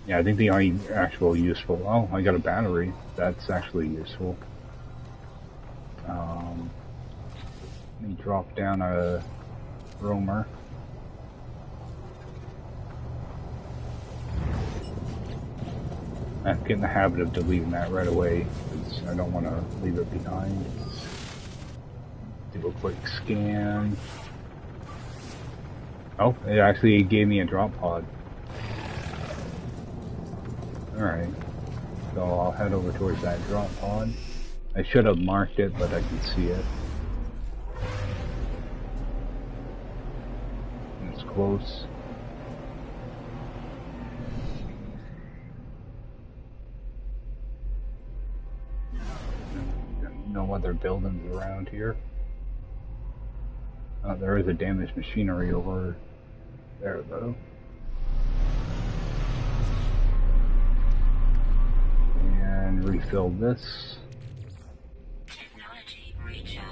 A: Yeah, I think the only actual useful... Oh, I got a battery. That's actually useful. Let me drop down a roamer. I get in the habit of deleting that right away because I don't want to leave it behind. Do a quick scan. Oh, it actually gave me a drop pod. Alright, so I'll head over towards that drop pod. I should have marked it, but I can see it. It's close. No other buildings around here. There is a damaged machinery over there, though. And refill this.
B: Technology recharge.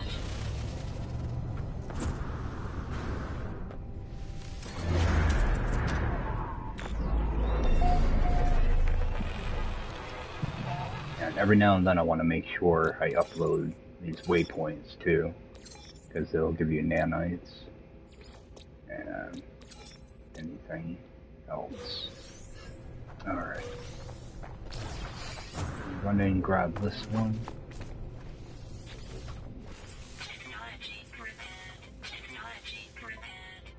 A: And every now and then I want to make sure I upload these waypoints too, because they'll give you nanites and anything else. Alright. Run in and grab this one.
B: Technology prepared. Technology prepared.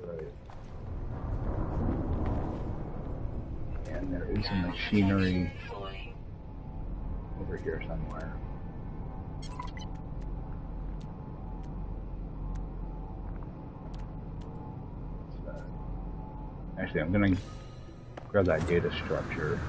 A: Right. And there is a machinery
B: Falling.
A: over here somewhere. Actually, I'm gonna grab that data structure.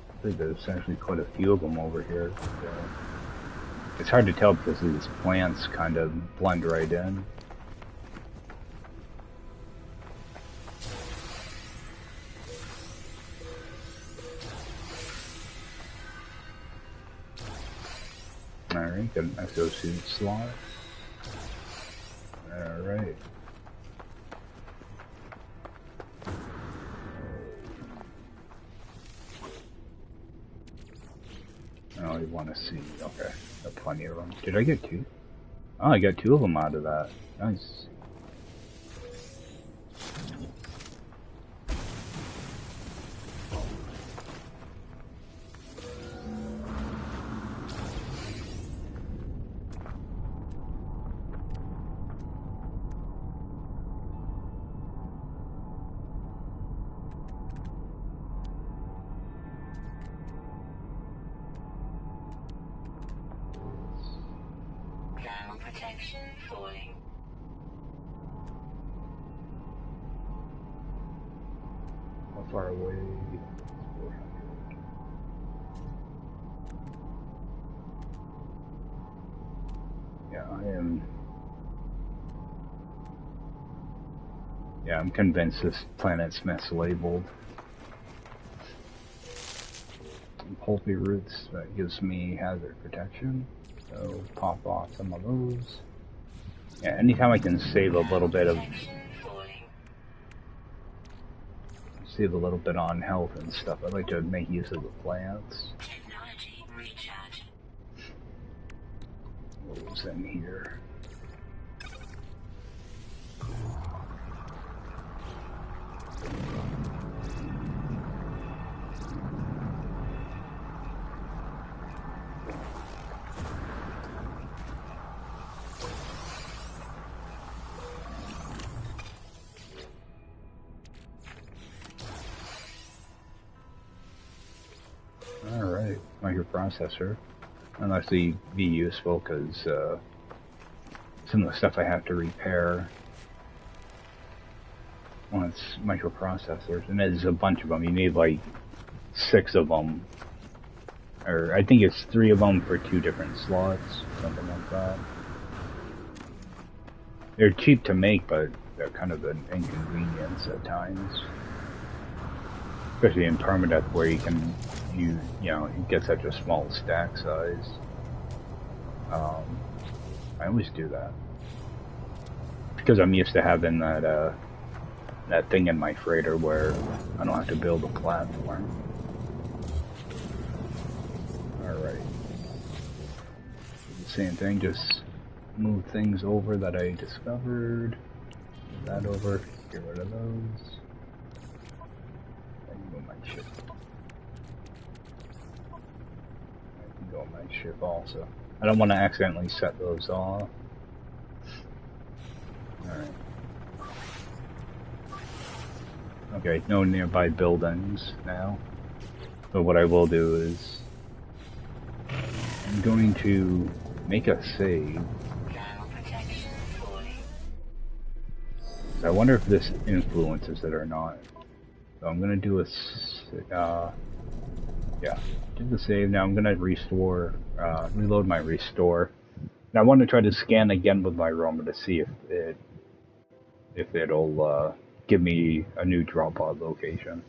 A: I think there's actually quite a few of them over here. So it's hard to tell because these plants kind of blend right in. Alright, got an exosuit slot. Alright. Oh, you want to see. Okay, got plenty of them. Did I get two? Oh, I got two of them out of that. Nice.
B: Thermal protection falling.
A: How far away? 400. Yeah, I am. Yeah, I'm convinced this planet's mislabeled. Pulpy roots, that gives me hazard protection. So pop off some of those. Yeah, anytime I can save a little bit of on health and stuff, I like to make use of the plants.
B: Technology recharge.
A: What was in here? Alright, microprocessor. Unless they be useful, because some of the stuff I have to repair wants microprocessors, and there's a bunch of them. You need like 6 of them, or I think it's 3 of them for 2 different slots, something like that. They're cheap to make, but they're kind of an inconvenience at times, especially in permadeath where you get such a small stack size. I always do that because I'm used to having that thing in my freighter where I don't have to build a platform. Alright. Same thing, just move things over that I discovered. Move that over, get rid of those. I can go my ship. I can go my ship also. I don't want to accidentally set those off. Alright. Okay, no nearby buildings now. But what I will do is I'm going to make a save. I wonder if this influences it or not. So I'm gonna do yeah, do the save. Now I'm gonna restore, reload my restore. Now I want to try to scan again with my roamer to see if it'll give me a new drop pod location.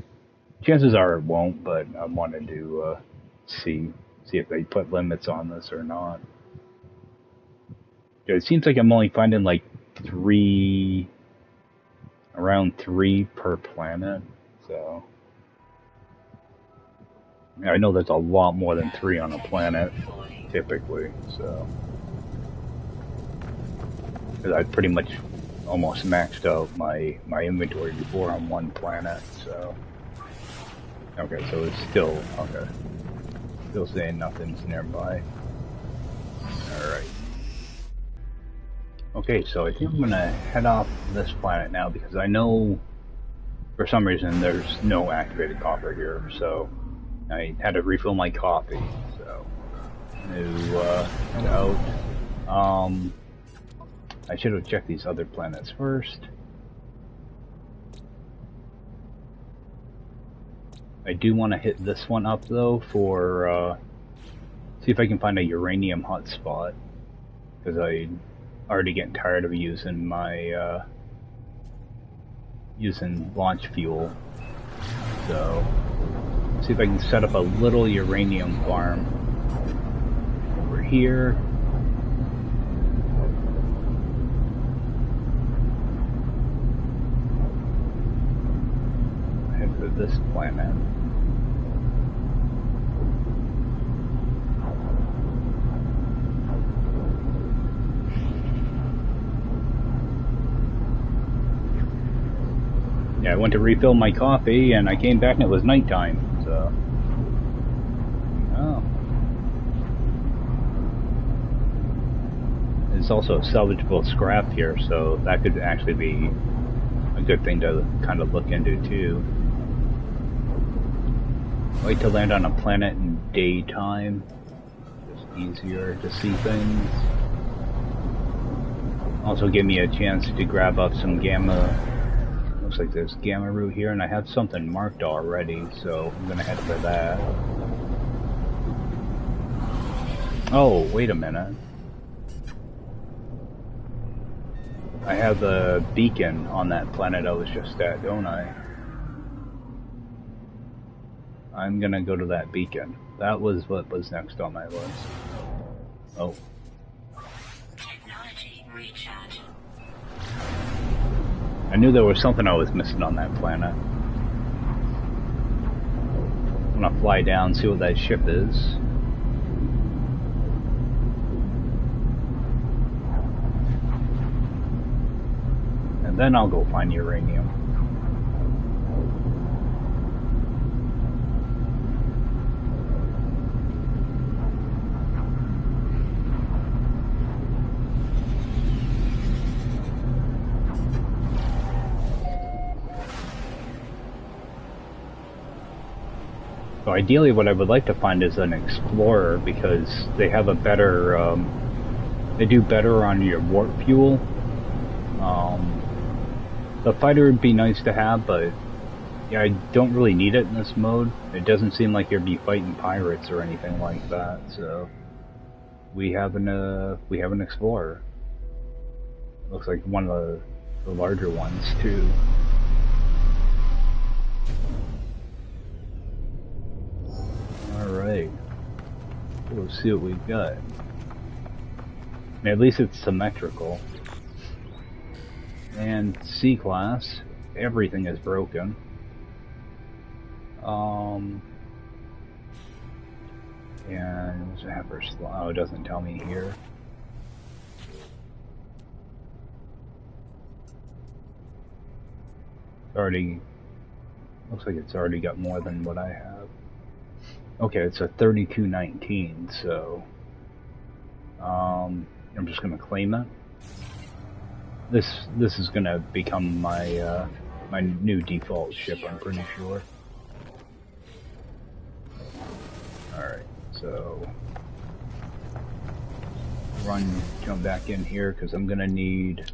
A: Chances are it won't, but I wanted to see if they put limits on this or not. It seems like I'm only finding like around 3 per planet, so I know there's a lot more than 3 on a planet, typically, so because I pretty much almost maxed out my inventory before on 1 planet, so okay, so it's still, okay, still saying nothing's nearby. Alright. Okay, so I think I'm gonna head off this planet now because I know for some reason there's no activated copper here, so I had to refill my coffee, so I'm gonna head out. I should have checked these other planets first. I do want to hit this one up though for see if I can find a uranium hotspot, because I'm already getting tired of using my using launch fuel. So see if I can set up a little uranium farm over here. Head for this planet. Yeah, I went to refill my coffee and I came back and it was nighttime, so. Oh. There's also salvageable scrap here, so that could actually be a good thing to kind of look into too. Wait to land on a planet in daytime. Just easier to see things. Also give me a chance to grab up some gamma. Looks like there's gamma root here, and I have something marked already, so I'm gonna head for that. Oh, wait a minute. I have the beacon on that planet I was just at, don't I? I'm gonna go to that beacon. That was what was next on my list. Oh.
B: Technology recharge.
A: I knew there was something I was missing on that planet. I'm gonna fly down, see what that ship is. And then I'll go find uranium. So ideally what I would like to find is an explorer, because they have a better, they do better on your warp fuel. The fighter would be nice to have, but yeah, I don't really need it in this mode. It doesn't seem like you'd be fighting pirates or anything like that, so we have an explorer. Looks like one of the larger ones too. Alright. We'll see what we got. I mean, at least it's symmetrical. And C-Class, everything is broken. And Zapper Slow, it doesn't tell me here. It's already, looks like it's already got more than what I have. Okay, it's a 3219, so I'm just gonna claim it. This is gonna become my my new default ship, I'm pretty sure. Alright, so jump back in here because I'm gonna need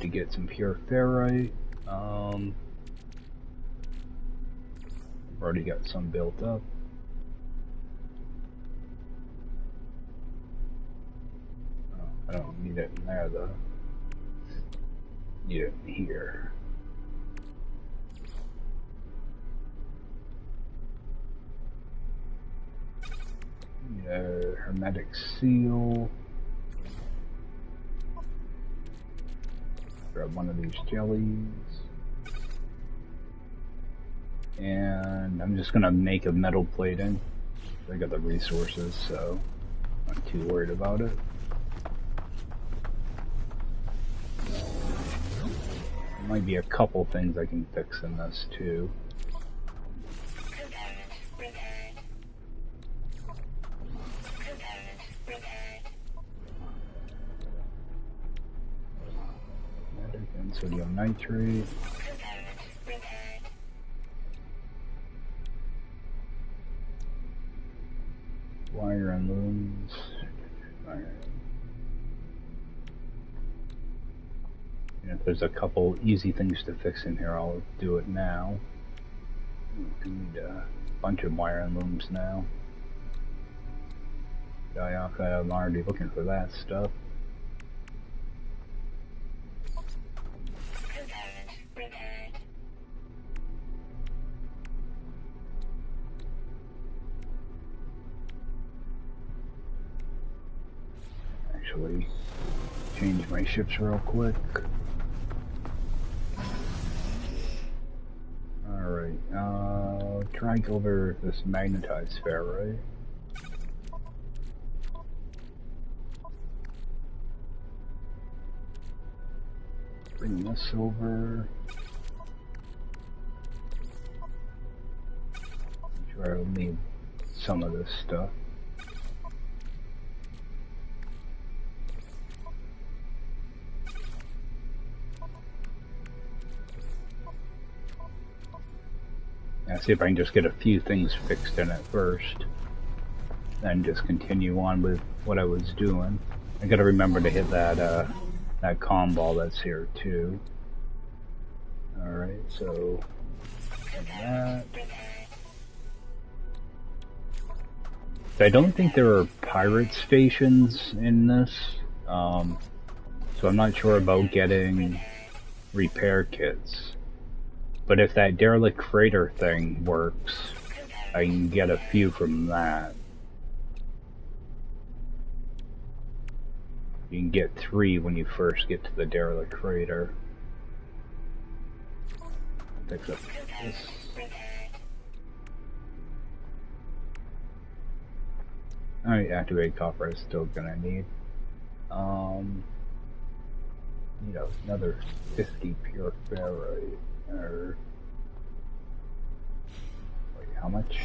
A: to get some pure ferrite. I've already got some built up. I don't need it in there though. Need it in here. Need a hermetic seal. Grab one of these jellies. And I'm just gonna make a metal plating. I got the resources, so I'm not too worried about it. There might be a couple things I can fix in this too. And sodium nitrate. Wire and looms. And if there's a couple easy things to fix in here, I'll do it now. We need a bunch of wire and looms now. Dioxide, I'm already looking for that stuff. Actually, change my ships real quick. Alright, try over this magnetized ferrite. Bring this over. I'm sure I'll need some of this stuff. See if I can just get a few things fixed in it first, then just continue on with what I was doing. I gotta remember to hit that that comm ball that's here too. Alright, so that. So I don't think there are pirate stations in this, so I'm not sure about getting repair kits. But if that derelict freighter thing works, I can get a few from that. You can get 3 when you first get to the derelict crater. Fix up this. Alright, activate copper is still gonna need. You know, another 50 pure ferrite. Or wait, how much?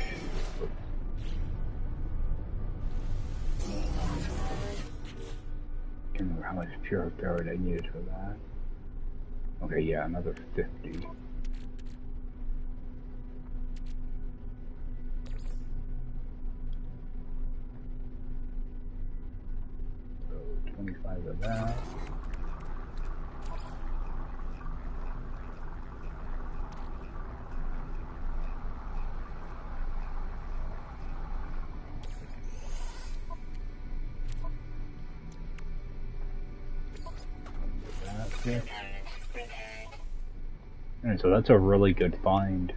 A: I can't remember how much pure ferrite I needed for that. Okay, yeah, another 50. So 25 of that. And so that's a really good find.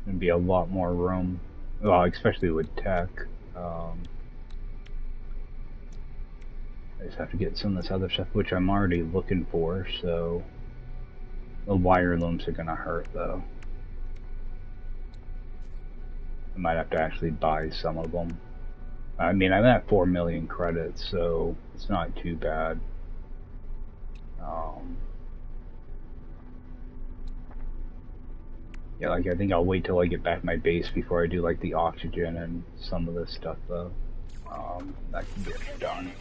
A: There'd be a lot more room, well, especially with tech. I just have to get some of this other stuff, which I'm already looking for, so the wire looms are gonna hurt, though. I might have to actually buy some of them. I mean, I'm at 4 million credits, so it's not too bad. Yeah, like, I think I'll wait till I get back to my base before I do, like, the oxygen and some of this stuff, though. That can get done.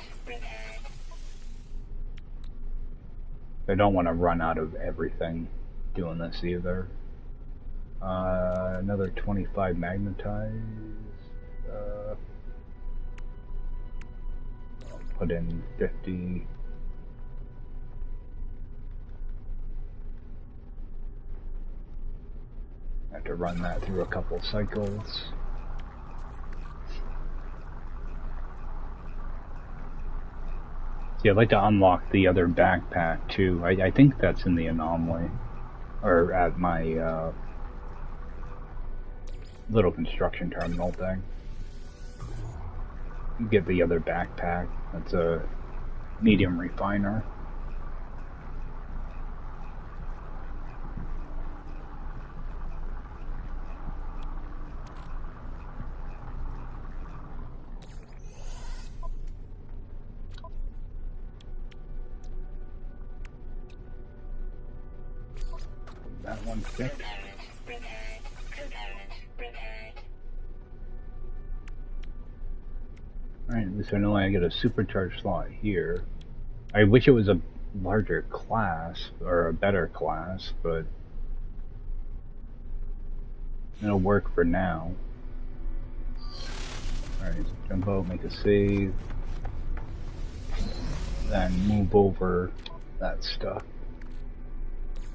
A: I don't want to run out of everything doing this, either. Another 25 magnetized. I'll put in 50. I have to run that through a couple cycles. See, I'd like to unlock the other backpack too. I think that's in the anomaly. Or at my little construction terminal thing. Get the other backpack. That's a medium refiner. That one's fixed. Alright, at least I know I get a supercharged slot here. I wish it was a larger class, or a better class, but it'll work for now. Alright, so jump out, make a save, then move over that stuff.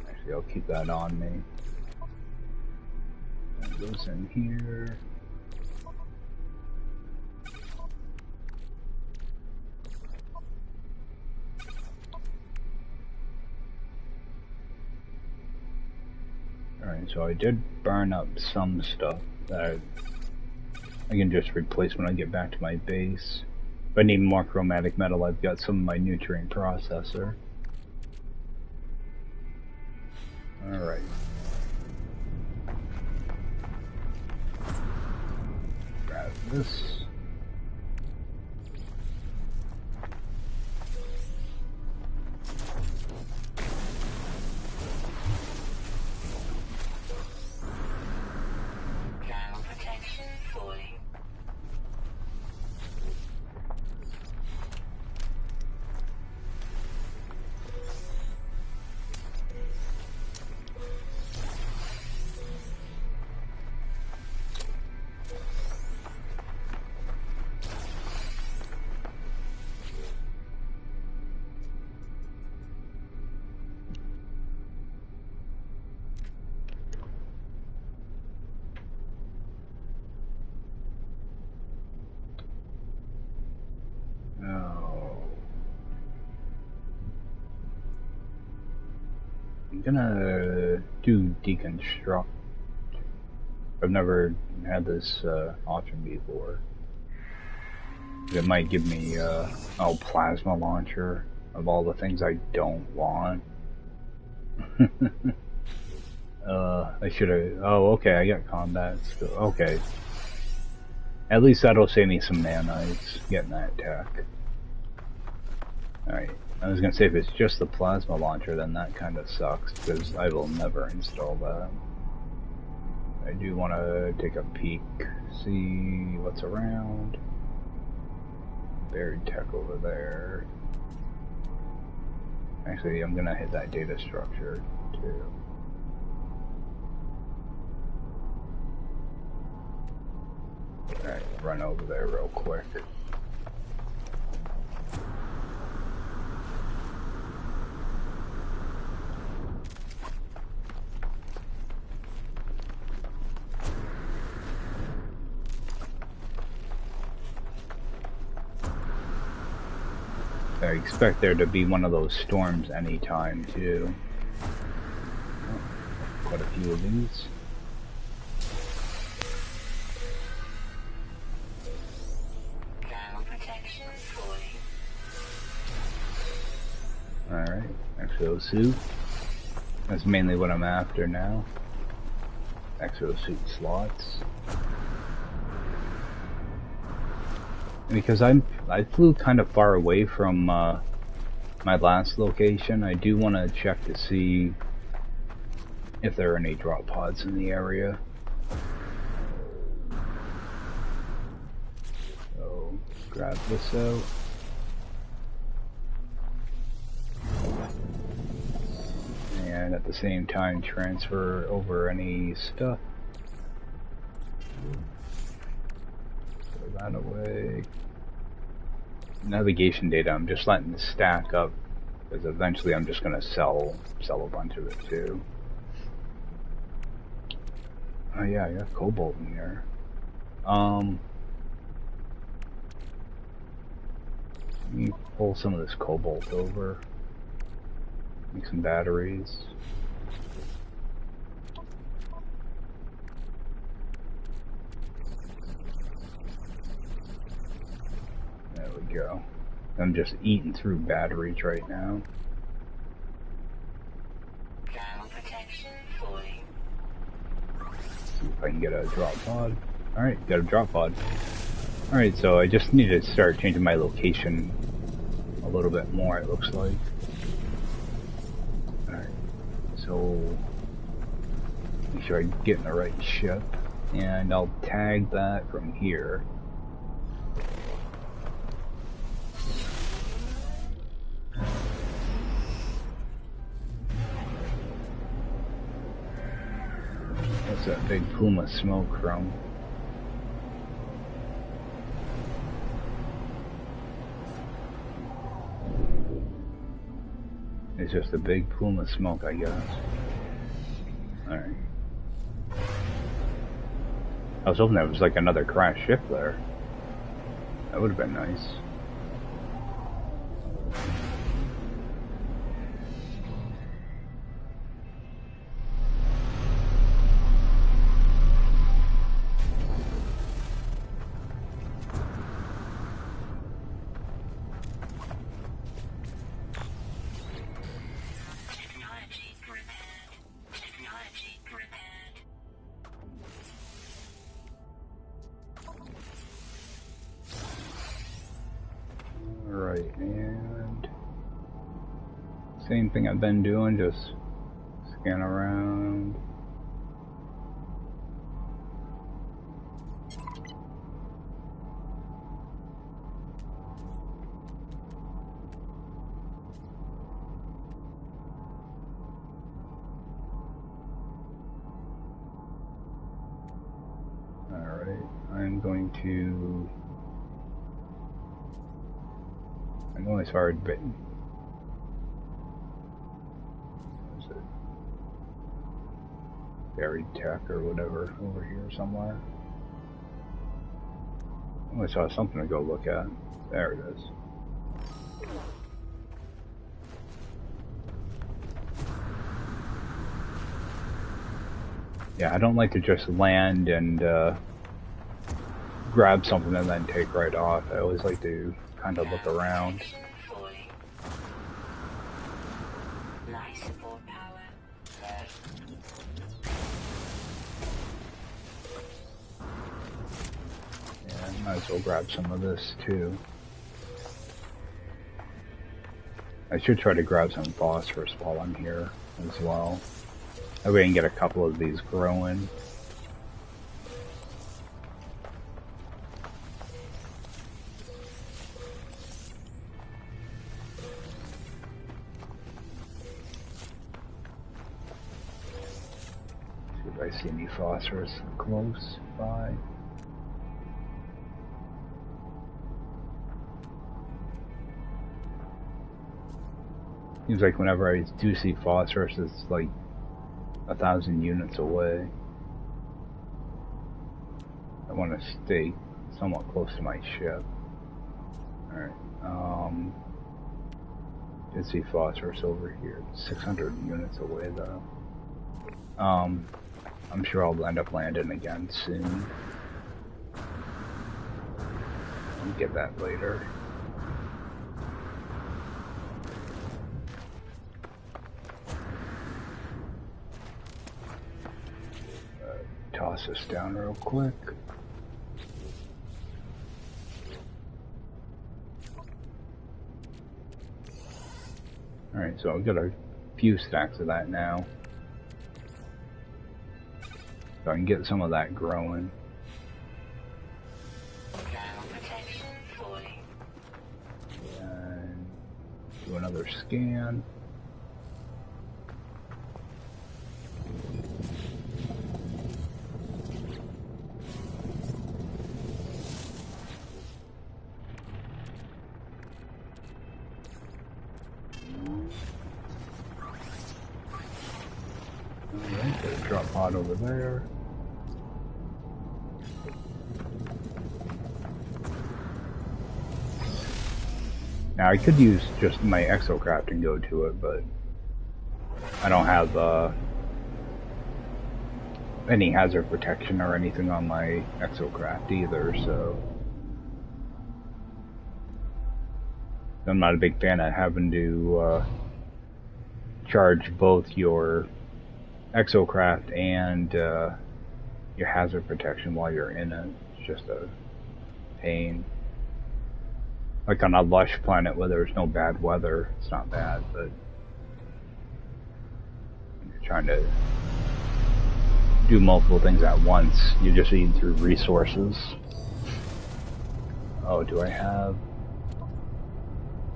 A: Actually, I'll keep that on me. That goes in here. Alright, so I did burn up some stuff that I can just replace when I get back to my base. If I need more chromatic metal, I've got some of my nutrient processor. Alright. Grab this. I'm gonna do deconstruct. I've never had this option before. It might give me, oh, plasma launcher of all the things I don't want. I should have, oh, okay, I got combat skill. Okay. At least that'll save me some nanites getting that tech. Alright. I was gonna say, if it's just the plasma launcher, then that kind of sucks, because I will never install that. I do want to take a peek, see what's around. Buried tech over there. Actually, I'm gonna hit that data structure, too. Alright, run over there real quick. I expect there to be one of those storms anytime, too. Oh, quite a few of these. Alright, exosuit. That's mainly what I'm after now. Exosuit slots. Because I flew kind of far away from my last location, I do want to check to see if there are any drop pods in the area. So, grab this out. And at the same time transfer over any stuff. Throw that away. Navigation data, I'm just letting this stack up, because eventually I'm just going to sell a bunch of it too. Oh yeah, I got cobalt in here. Let me pull some of this cobalt over. Make some batteries. There we go. I'm just eating through batteries right now. See if I can get a drop pod. Alright, got a drop pod. Alright, so I just need to start changing my location a little bit more, it looks like. Alright, so make sure I get in the right ship, and I'll tag that from here. What's that big Puma smoke from? It's just a big Puma smoke, I guess. Alright. I was hoping there was like another crashed ship there. That would have been nice. Same thing I've been doing, just scan around. Alright, I'm going as far as buried tech or whatever over here somewhere. Oh, I saw something to go look at. There it is. Yeah, I don't like to just land and grab something and then take right off. I always like to kind of look around.
B: Protection falling. Life support power low.
A: Yeah, might as well grab some of this too. I should try to grab some phosphorus while I'm here as well. That way I can get a couple of these growing. See if I see any phosphorus close by. Seems like whenever I do see phosphorus, it's like 1,000 units away. I want to stay somewhat close to my ship. Alright, did see phosphorus over here. 600 units away though. I'm sure I'll end up landing again soon. I'll get that later. Toss this down real quick. Alright, so I've got a few stacks of that now. So I can get some of that growing.
B: Protection falling.
A: And do another scan. Alright, got a drop pod over there. Now I could use just my exocraft and go to it, but I don't have any hazard protection or anything on my exocraft either, so I'm not a big fan of having to charge both your exocraft and your hazard protection while you're in it. It's just a pain. Like on a lush planet where there's no bad weather, it's not bad, but when you're trying to do multiple things at once, you're just eating through resources. Oh, do I have...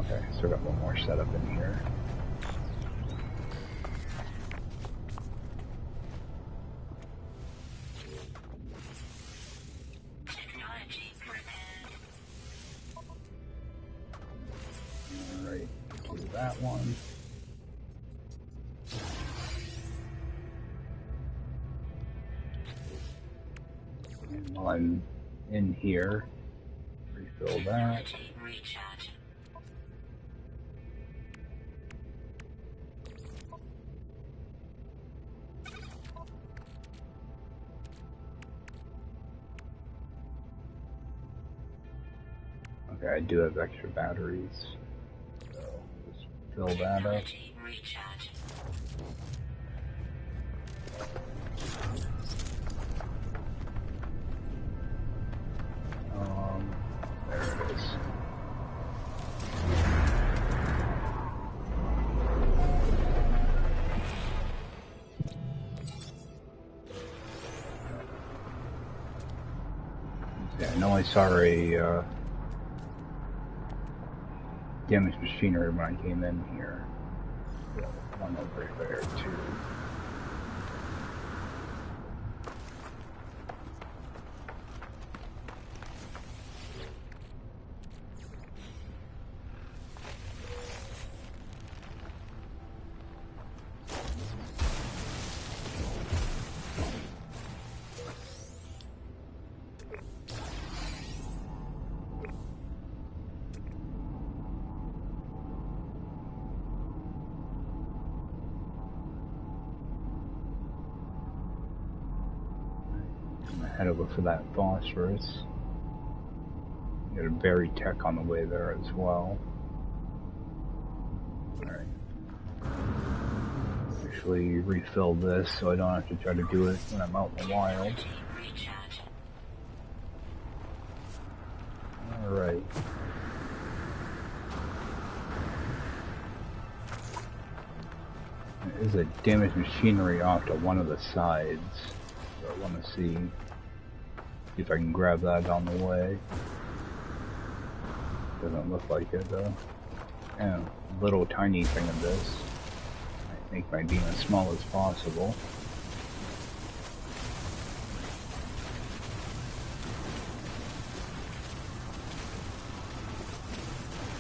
A: Okay, still got one more setup in here.
B: Technology prepared.
A: Alright, do that one. And while I'm in here, refill that.
B: Technology recharge.
A: Okay, I do have extra batteries, so just fill that up.
B: Technology recharge.
A: There it is. Yeah, I know I saw a damaged machinery when I came in here. So, one over there too. Head over for that phosphorus. Get a berry tech on the way there as well. Alright. Actually refill this so I don't have to try to do it when I'm out in the wild. Alright. There is a damaged machinery off to one of the sides. So I want to see if I can grab that on the way. Doesn't look like it though. And a little tiny thing of this. I make my beam as small as possible.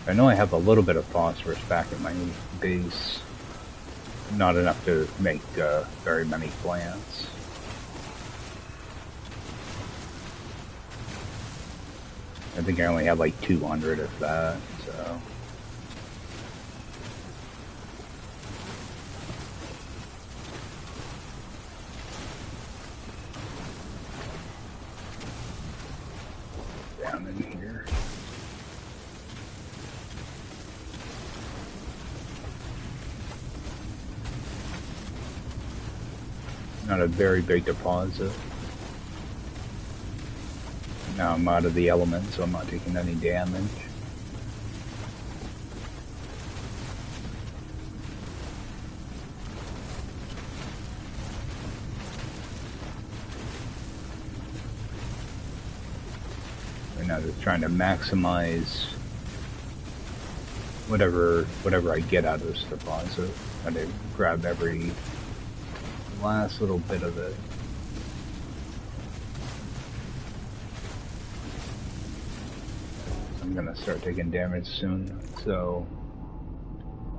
A: I know I have a little bit of phosphorus back at my base. Not enough to make very many plants. I think I only have like 200 if that, so. Down in here. Not a very big deposit. Now I'm out of the element, so I'm not taking any damage. Right now just trying to maximize whatever I get out of this deposit. Try to grab every last little bit of it. I'm gonna start taking damage soon, so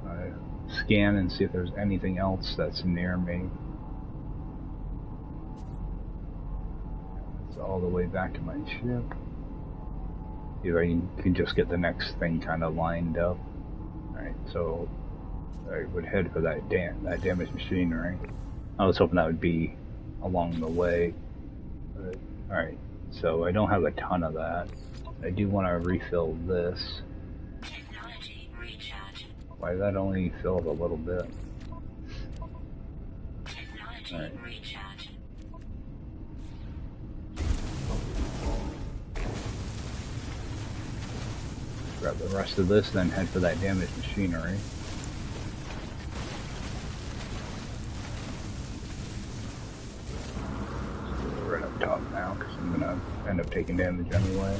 A: I scan and see if there's anything else that's near me. It's all the way back to my ship. If I can just get the next thing kind of lined up. Alright, so I would head for that damaged machinery. I was hoping that would be along the way. Alright, so I don't have a ton of that. I do want to refill this. Why did that only fill up a little bit? Alright. Grab the rest of this, then head for that damaged machinery. Right up top now, because I'm going to end up taking damage anyway.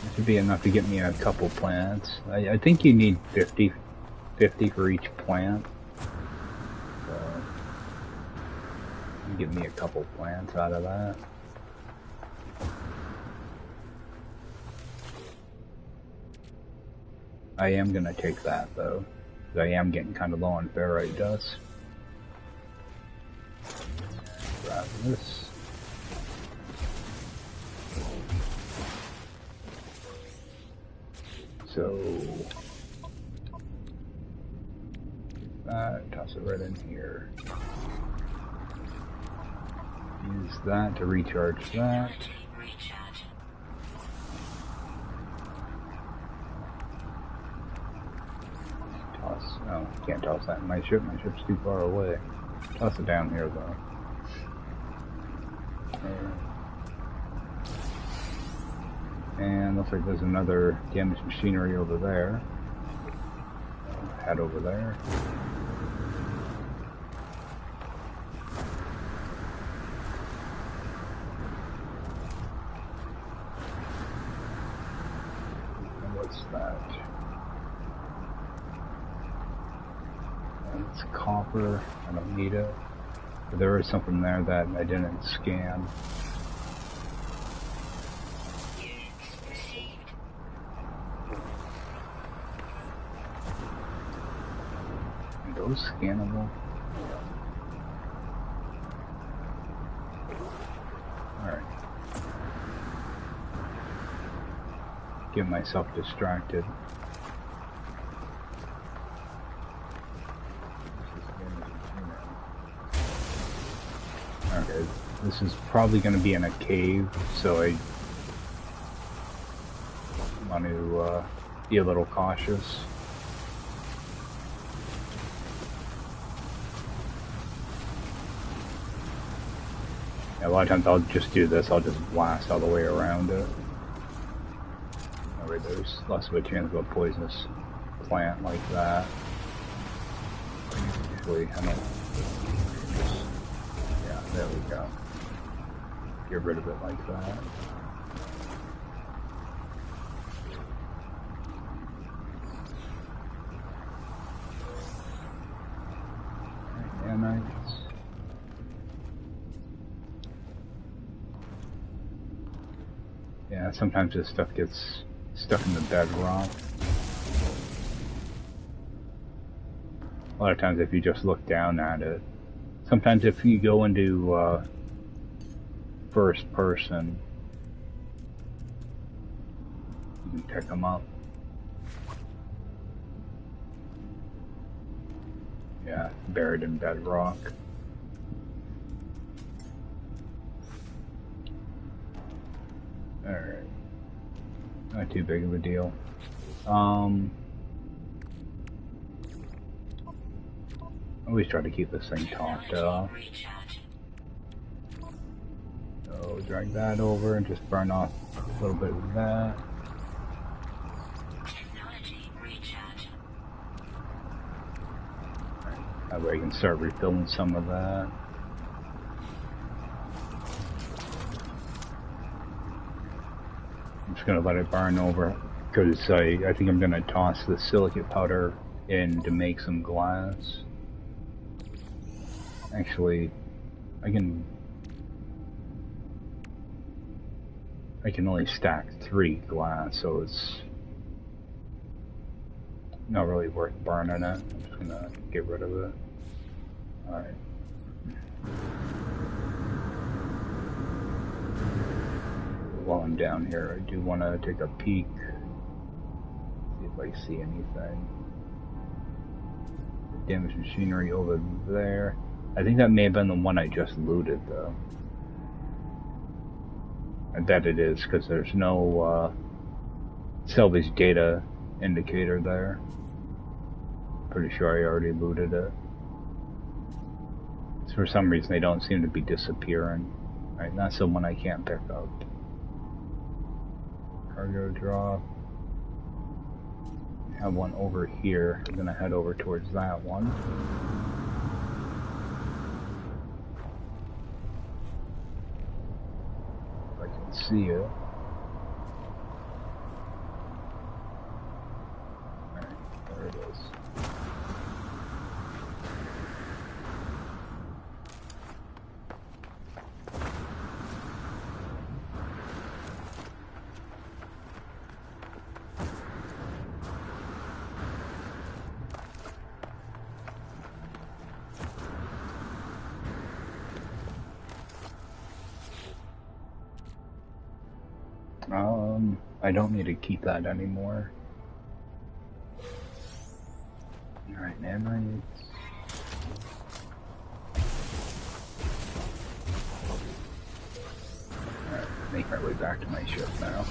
A: This should be enough to get me a couple plants. I think you need 50 for each plant. So, give me a couple plants out of that. I am gonna take that though, because I am getting kind of low on ferrite dust. Grab this. So, toss it right in here. Use that to recharge that. Oh, can't toss that in my ship. My ship's too far away. Toss it down here, though. And looks like there's another damaged machinery over there. Head over there. And what's that? It's copper. I don't need it. But there is something there that I didn't scan. Are those scannable? Alright. Get myself distracted. Okay, this is probably going to be in a cave, so I want to be a little cautious. Yeah, a lot of times I'll just do this, I'll just blast all the way around it. That way there's less of a chance of a poisonous plant like that. Usually, I don't... Yeah, there we go. Get rid of it like that. Yeah, nice. Yeah, sometimes this stuff gets stuck in the bedrock. A lot of times if you just look down at it. Sometimes if you go into first person, you can pick them up. Yeah, buried in bedrock. Alright. Not too big of a deal. Always try to keep this thing topped off. So drag that over and just burn off a little bit of that. That way I can start refilling some of that. I'm just going to let it burn over because I think I'm going to toss the silicate powder in to make some glass. Actually, I can only stack 3 glass, so it's not really worth burning it. I'm just gonna get rid of it. Alright. While I'm down here, I do want to take a peek, see if I see anything. Damaged machinery over there. I think that may have been the one I just looted, though. I bet it is, because there's no salvage data indicator there. Pretty sure I already looted it. For some reason, they don't seem to be disappearing. Right, that's the one I can't pick up. Cargo drop. I have one over here. I'm gonna head over towards that one. If I can see it. Alright, there it is. I don't need to keep that anymore. Alright, nanites. Alright, make my way back to my ship now.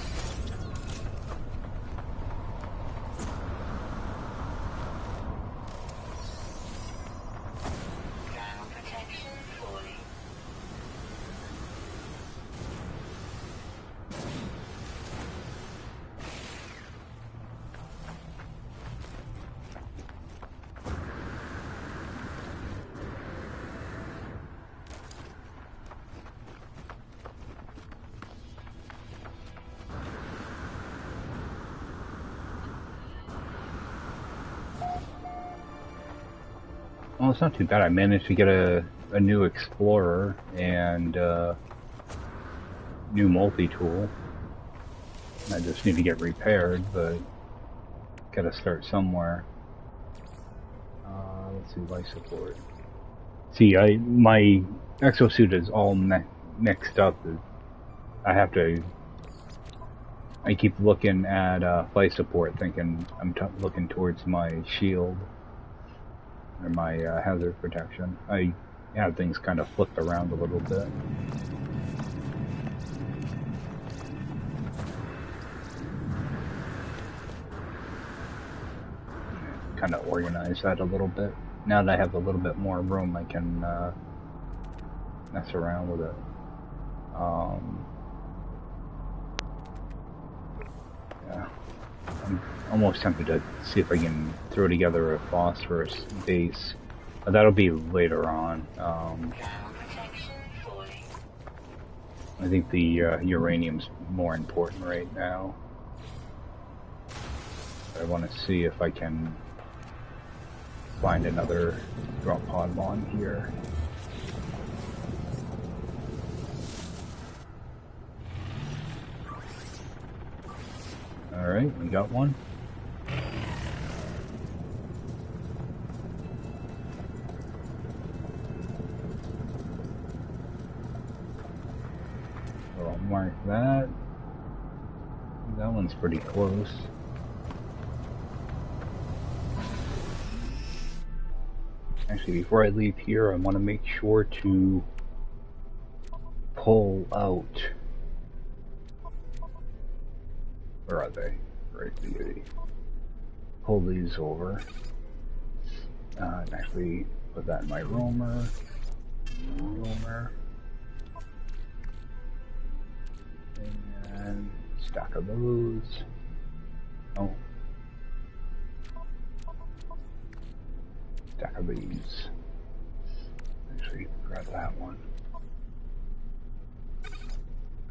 A: Well, it's not too bad. I managed to get a new Explorer and new multi-tool. I just need to get repaired, but gotta start somewhere. Let's see, life support. See, my exosuit is all mixed up. I keep looking at life support, thinking I'm looking towards my shield. Or my hazard protection. I Yeah, things kind of flipped around a little bit. Kind of organize that a little bit. Now that I have a little bit more room, I can mess around with it. Yeah, I'm almost tempted to see if I can throw together a phosphorus base. But that'll be later on. I think the uranium's more important right now. I want to see if I can find another drop pod on here. Alright, we got one. So I'll mark that. That one's pretty close. Actually, before I leave here, I want to make sure to pull out. Where are they? Right here. Pull these over. And actually put that in my roamer. And stack of those. Oh. Stack of these. Actually, grab that one.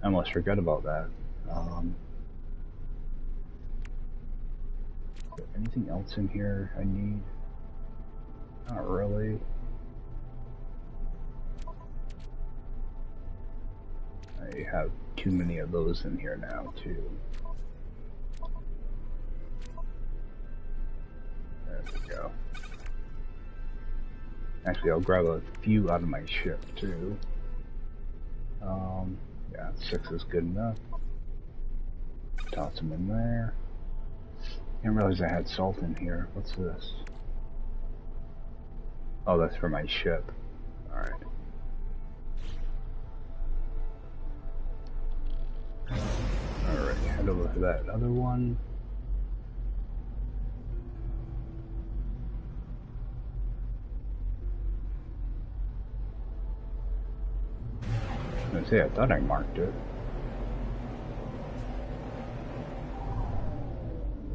A: I almost forgot about that. Anything else in here I need? Not really. I have too many of those in here now, too. There we go. Actually, I'll grab a few out of my ship, too. Yeah, 6 is good enough. Toss them in there. Didn't realize I had salt in here. What's this? Oh, that's for my ship. Alright. Alright, head over to that other one. I was gonna say, I thought I marked it.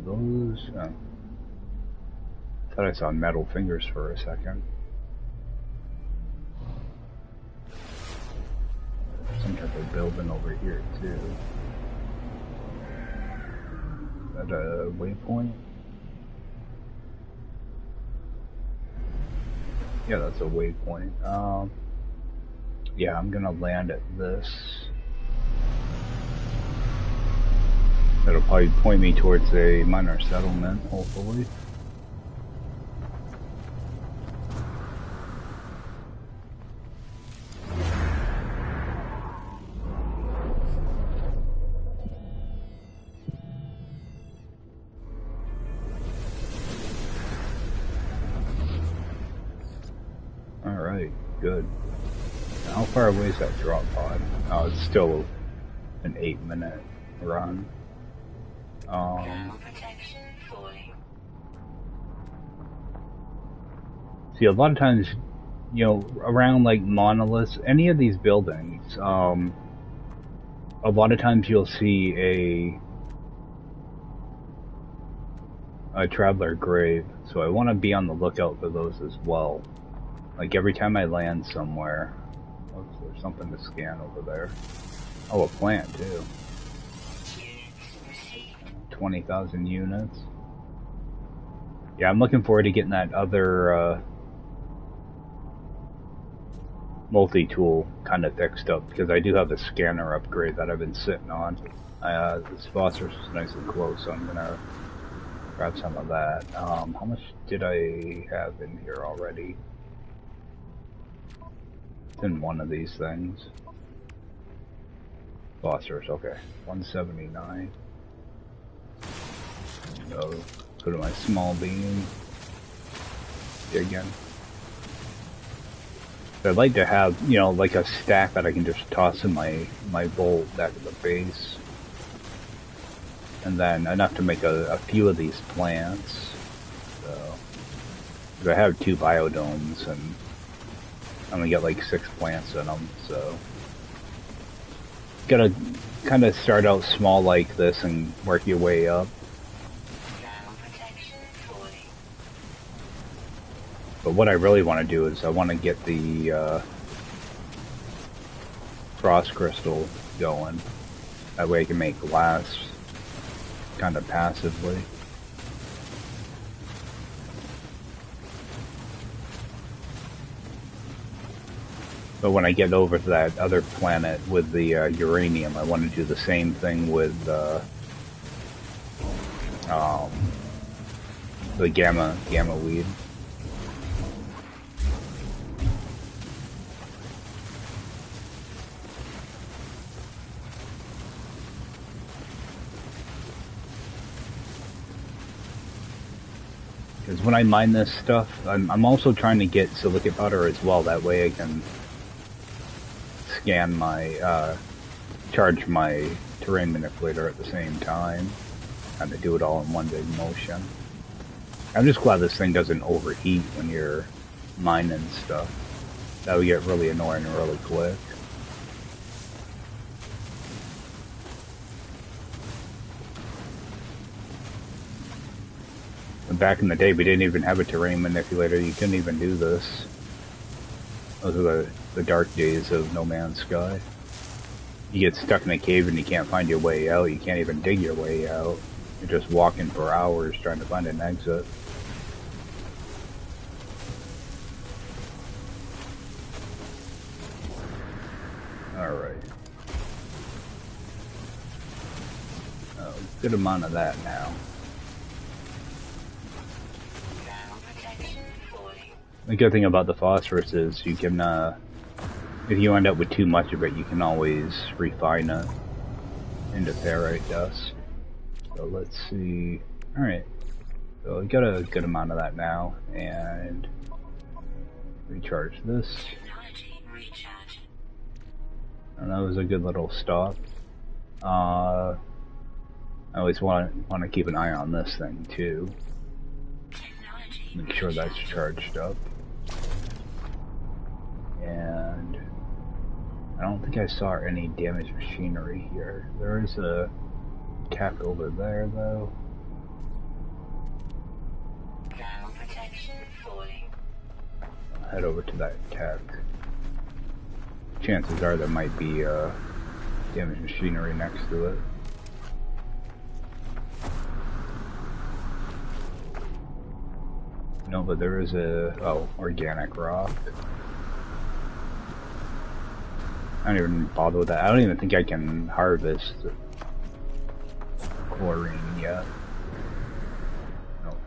A: Those, I thought I saw metal fingers for a second. Some type of building over here too. Is that a waypoint? Yeah, that's a waypoint. Yeah, I'm gonna land at this. That'll probably point me towards a minor settlement, hopefully. Alright, good. How far away is that drop pod? Oh, it's still an 8-minute run. See, a lot of times, you know, around like monoliths, any of these buildings, a lot of times you'll see a traveler grave. So I want to be on the lookout for those as well. Like every time I land somewhere, oops, there's something to scan over there. Oh, a plant too. 20,000 units. Yeah, I'm looking forward to getting that other multi-tool kind of fixed up, because I do have a scanner upgrade that I've been sitting on. This phosphorus is nice and close, so I'm gonna grab some of that. How much did I have in here already? It's in one of these things. Phosphorus, okay. 179. So, go to my small beam. Dig in. I'd like to have, you know, like a stack that I can just toss in my bowl back at the base. And then enough to make a few of these plants. So, 'cause I have 2 biodomes and I'm gonna get like 6 plants in them, so. Gotta kind of start out small like this and work your way up. But what I really want to do is I want to get the frost crystal going. That way I can make glass kind of passively. But when I get over to that other planet with the uranium, I want to do the same thing with the gamma weed. Because when I mine this stuff, I'm also trying to get silicate butter as well. That way I can scan my, charge my terrain manipulator at the same time. Kind of do it all in one big motion. I'm just glad this thing doesn't overheat when you're mining stuff. That would get really annoying really quick. Back in the day, we didn't even have a terrain manipulator. You couldn't even do this. Those are the dark days of No Man's Sky. You get stuck in a cave and you can't find your way out. You can't even dig your way out. You're just walking for hours trying to find an exit. Alright. Oh, good amount of that now. The good thing about the phosphorus is you can, if you end up with too much of it, you can always refine it into ferrite dust. So let's see. Alright. So we got a good amount of that now, and recharge this. And that was a good little stop. I always want to keep an eye on this thing too. Make sure that's charged up. And I don't think I saw any damaged machinery here. There is a tech over there though. I'll head over to that tech. Chances are there might be damaged machinery next to it. No, but there is organic rock. I don't even bother with that. I don't even think I can harvest chlorine yet. No.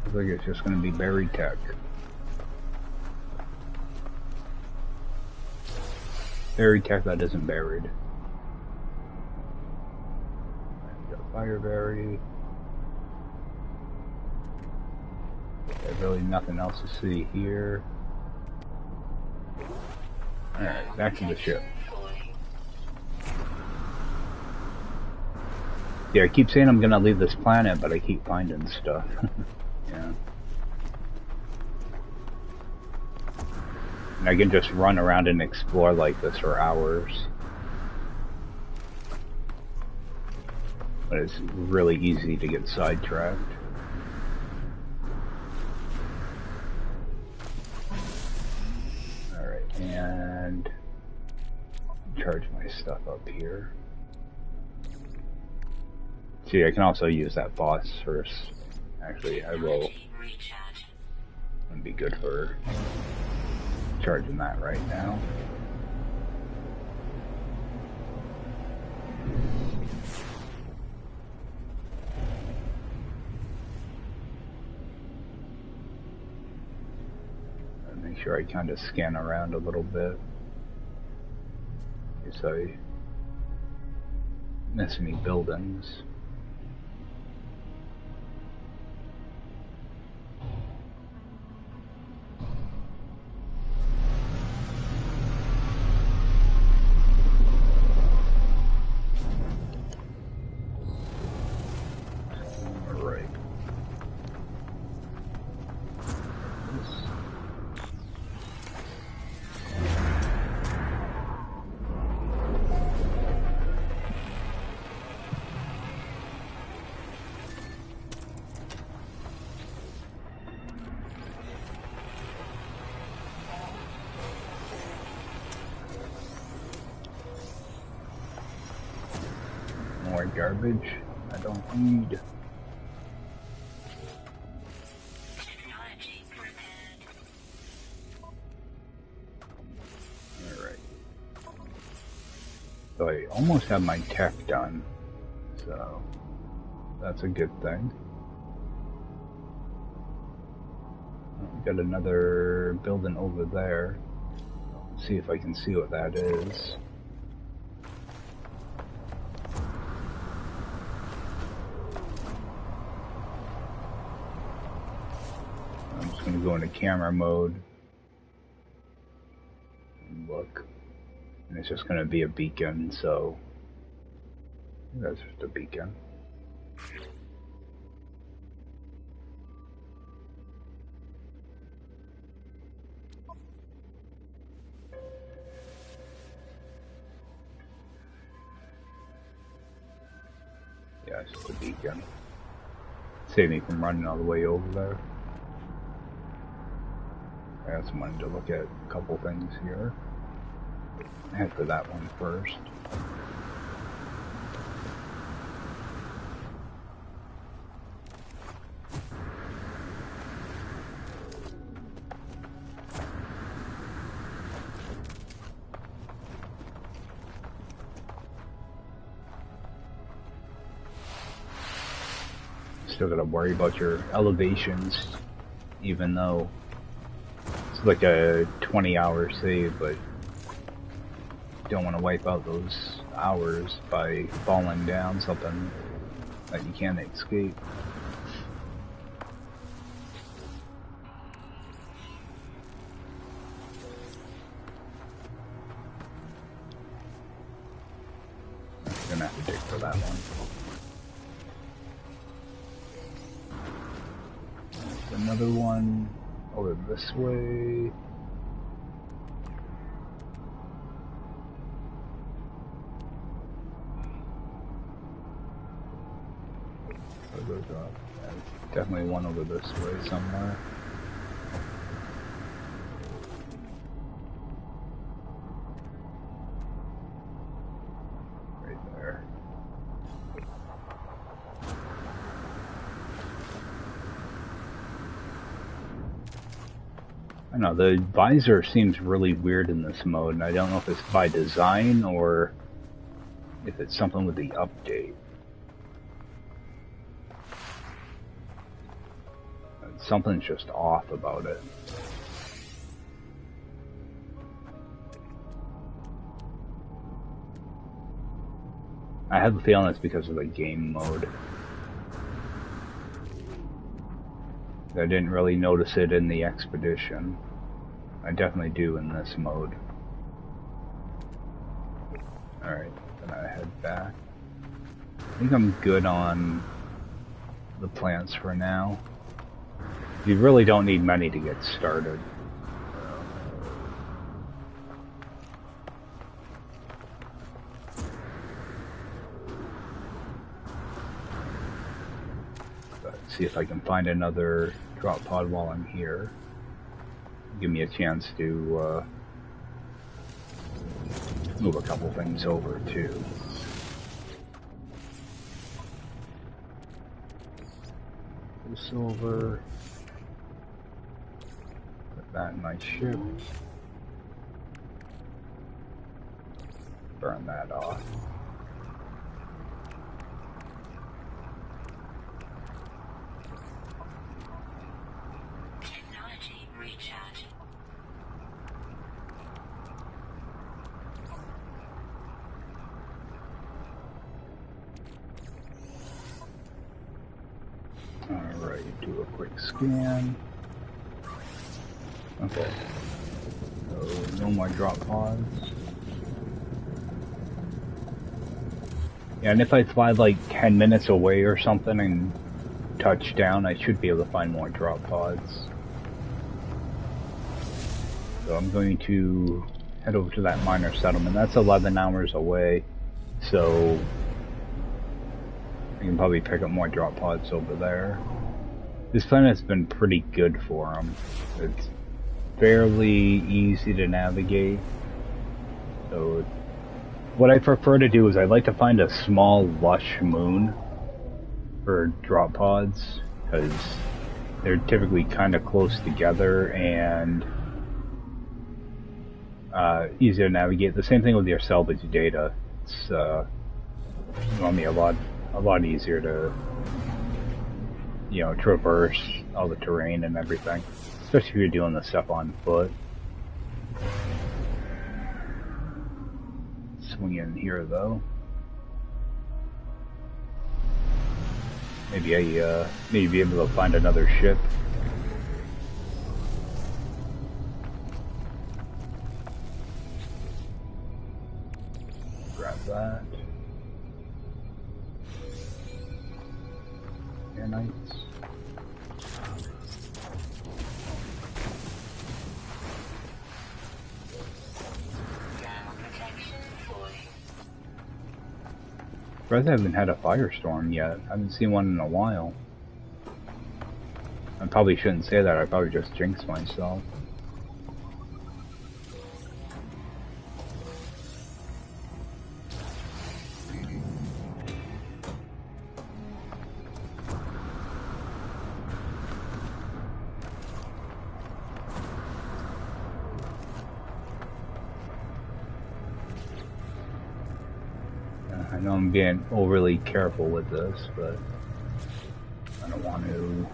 A: Looks like it's just gonna be buried tech. Buried tech that isn't buried. Got fireberry. There's really nothing else to see here. Alright, back to the ship. Yeah, I keep saying I'm gonna leave this planet, but I keep finding stuff. Yeah. And I can just run around and explore like this for hours. But it's really easy to get sidetracked. And charge my stuff up here. See, I can also use that phosphorus. Actually, I will. It'd be good for charging that right now. Make sure I kind of scan around a little bit. In case I miss any buildings. more garbage I don't need.
B: Technology prepared.
A: Alright. So I almost have my tech done. So that's a good thing. We got another building over there. Let's see if I can see what that is. I'm just going to go into camera mode and look. And it's just going to be a beacon, so that's just a beacon. Yeah, it's just a beacon. Save me from running all the way over there. I just wanted to look at a couple things here. Head for that one first. Still gotta worry about your elevations, even though it's like a 20-hour save, but you don't want to wipe out those hours by falling down something that you can't escape. I'm gonna have to dig for that one. Another one over this way. Definitely one over this way somewhere. Right there. I don't know, the visor seems really weird in this mode, and I don't know if it's by design or if it's something with the update. Something's just off about it. I have a feeling it's because of the game mode. I didn't really notice it in the expedition. I definitely do in this mode. Alright, then I head back. I think I'm good on the plants for now. You really don't need many to get started. Let's see if I can find another drop pod while I'm here. Give me a chance to move a couple things over too. Silver. Put that in my ship. Burn that off.
B: Technology recharging.
A: Alright, do a quick scan. Okay. So, no more drop pods. Yeah, and if I fly like 10 minutes away or something and touch down, I should be able to find more drop pods. So I'm going to head over to that miner settlement. That's 11 hours away, so I can probably pick up more drop pods over there. This planet's been pretty good for them. It's fairly easy to navigate, so what I prefer to do is I like to find a small, lush moon for drop pods, because they're typically kind of close together and easier to navigate. The same thing with your salvage data. It's on me a lot easier to traverse all the terrain and everything, especially if you're doing the stuff on foot. Swing in here though. Maybe be able to find another ship. Grab that. Air Knights. I haven't had a firestorm yet. I haven't seen one in a while. I probably shouldn't say that. I probably just jinxed myself. I know I'm being overly careful with this, but I don't want to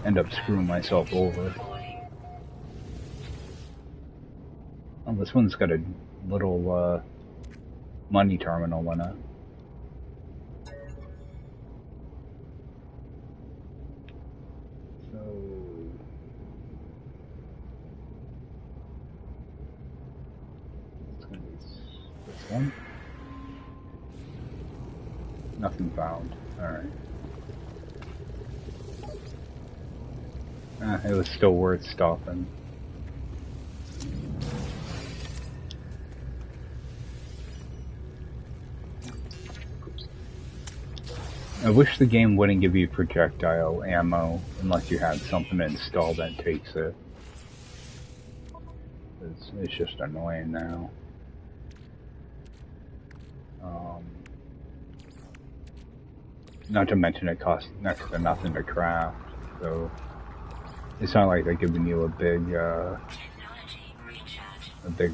A: end up screwing myself over. Oh, this one's got a little money terminal in it. So it's gonna be this one. Nothing found. Alright. It was still worth stopping. I wish the game wouldn't give you projectile ammo unless you had something installed that takes it. It's just annoying now. Not to mention it costs next to nothing to craft, so it's not like they're giving you a big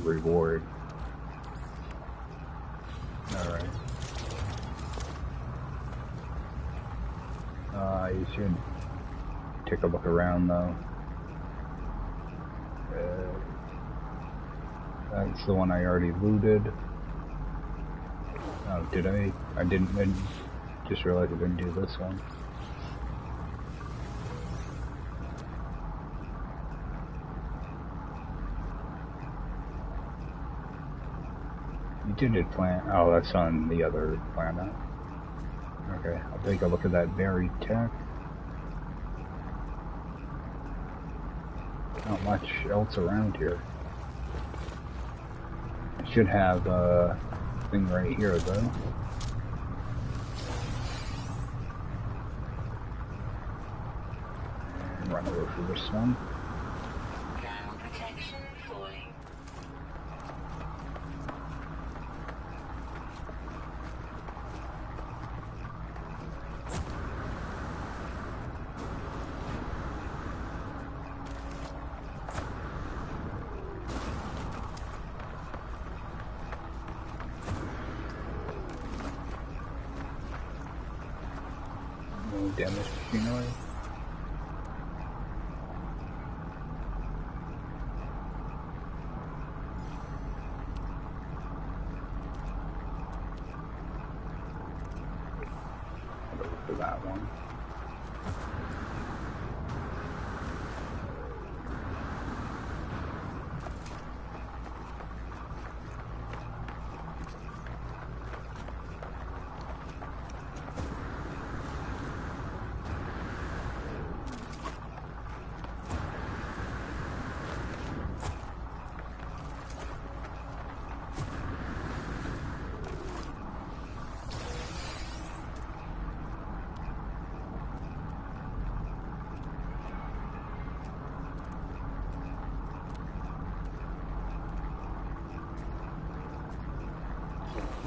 A: reward. Alright. You should take a look around though. That's the one I already looted. Oh, did I? I just realized I didn't do this one. You did plant. Oh, that's on the other planet. Okay, I'll take a look at that buried tech. Not much else around here. I should have a thing right here though. And run over for this one. Damage machinery. I'll go for that one.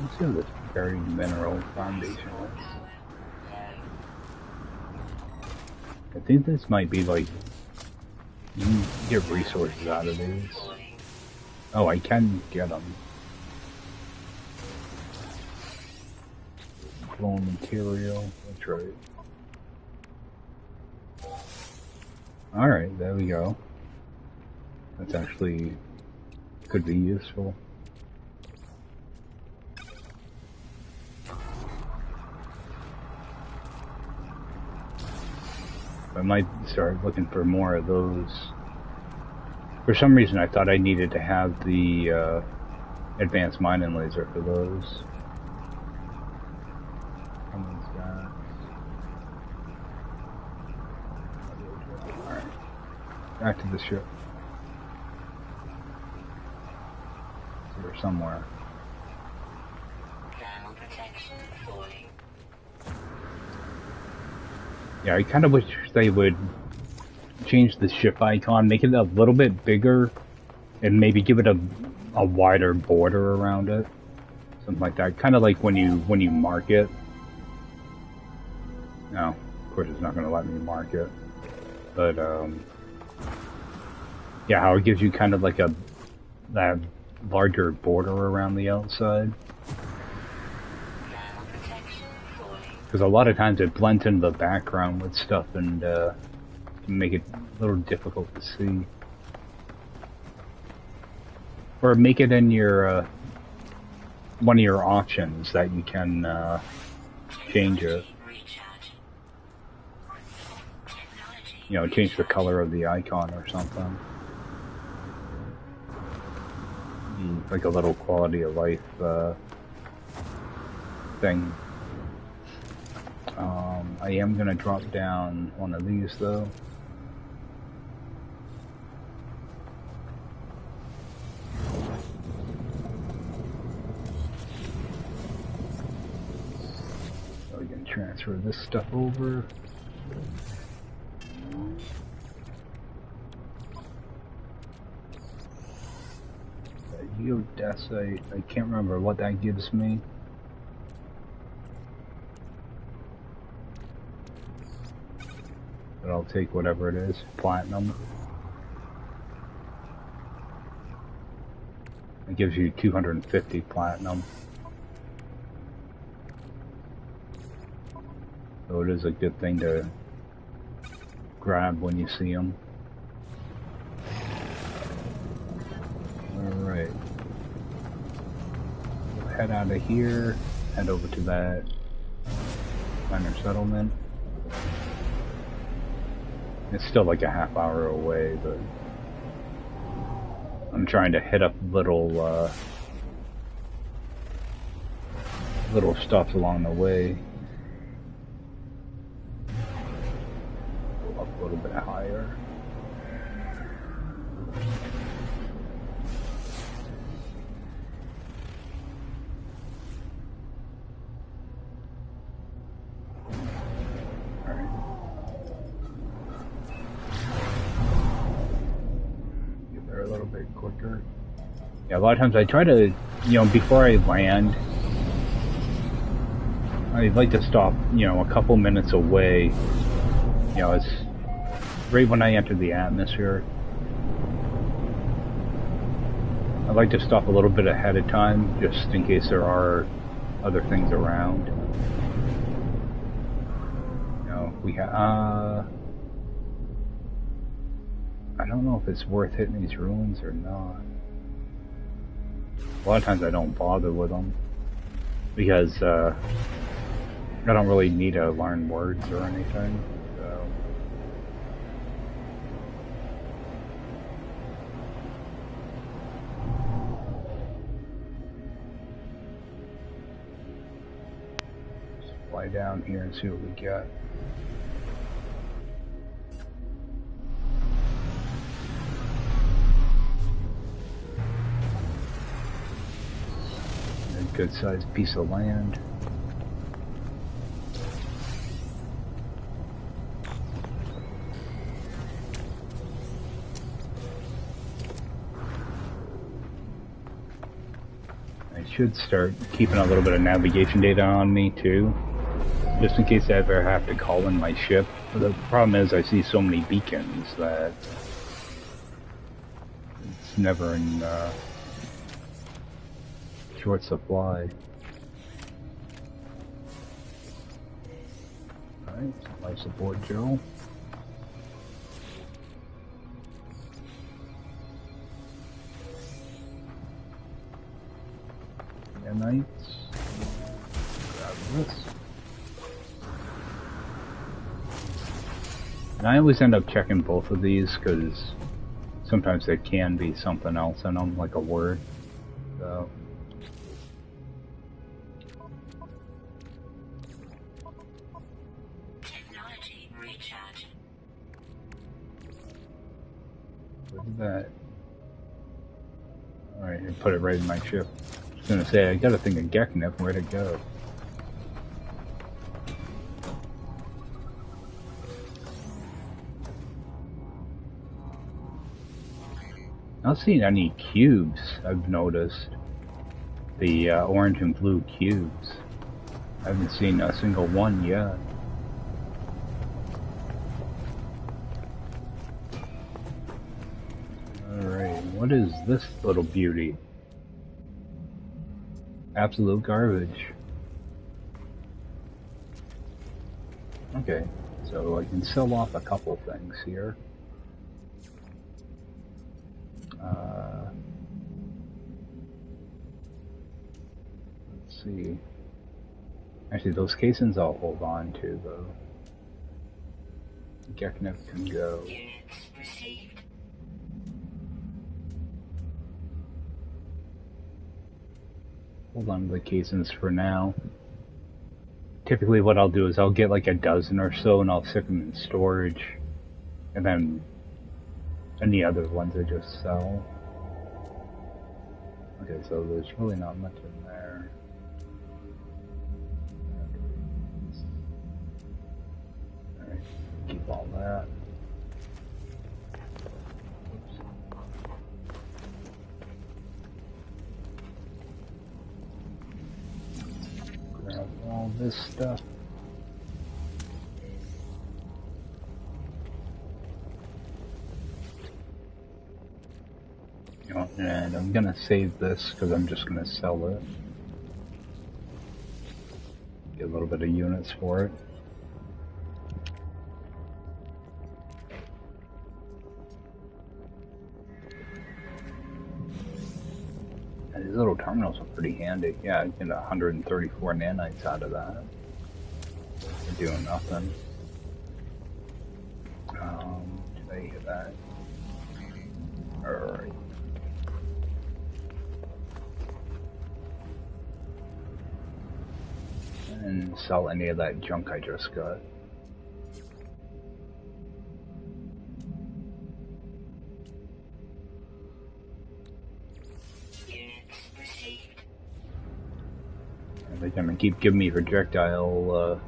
A: Let's see what this buried mineral foundation is. I think this might be like, you can get resources out of these. Oh, I can get them. Clone material, that's right. Alright, there we go. That's actually, could be useful. I might start looking for more of those. For some reason I thought I needed to have the advanced mining laser for those. Alright, back to the ship. It's here somewhere. Yeah, I kind of wish they would change the ship icon, make it a little bit bigger, and maybe give it a wider border around it, something like that. Kind of like when you mark it. No, of course it's not going to let me mark it, but yeah, how it gives you kind of like that larger border around the outside. Because a lot of times it blends into the background with stuff and can make it a little difficult to see. Or make it in your one of your options that you can change it. You know, change the color of the icon or something. Like a little quality of life thing. I am gonna drop down one of these though. So we can transfer this stuff over. Geodesite, I can't remember what that gives me. But I'll take whatever it is. Platinum. It gives you 250 platinum. So it is a good thing to grab when you see them. Alright. We'll head out of here, head over to that miner settlement. It's still like a half hour away, but I'm trying to hit up little little stops along the way. Go up a little bit higher. Quicker. Yeah, a lot of times I try to, you know, before I land, I'd like to stop, you know, a couple minutes away. You know, it's right when I enter the atmosphere. I like to stop a little bit ahead of time, just in case there are other things around. You know, we have, I don't know if it's worth hitting these ruins or not. A lot of times I don't bother with them because I don't really need to learn words or anything. So. Just fly down here and see what we got. Good sized piece of land. I should start keeping a little bit of navigation data on me too, just in case I ever have to call in my ship. But the problem is I see so many beacons that it's never in short supply. Alright, supply support Joe. Nanites. Grab this. And I always end up checking both of these because sometimes there can be something else in them, like a word. So.
B: Technology recharge.
A: What is that? Alright, I put it right in my ship. I was gonna say, I got a thing of Geknip, where'd it go? Not seeing any cubes, I've noticed. The orange and blue cubes. I haven't seen a single one yet. Alright, what is this little beauty? Absolute garbage. Okay, so I can sell off a couple things here. Let's see. Actually, those casings I'll hold on to, though. Geknip can go.
B: Units received.
A: Hold on to the casings for now. Typically what I'll do is I'll get like a dozen or so and I'll stick them in storage. And then any other ones I just sell. Okay, so there's really not much in there. Alright, keep all that. Oops. Grab all this stuff. And I'm gonna save this because I'm just gonna sell it. Get a little bit of units for it. And these little terminals are pretty handy. Yeah, I get 134 nanites out of that. They're doing nothing. Did I hit that? Alright. And sell any of that junk I just got.
B: Units received.
A: If they're gonna keep giving me projectile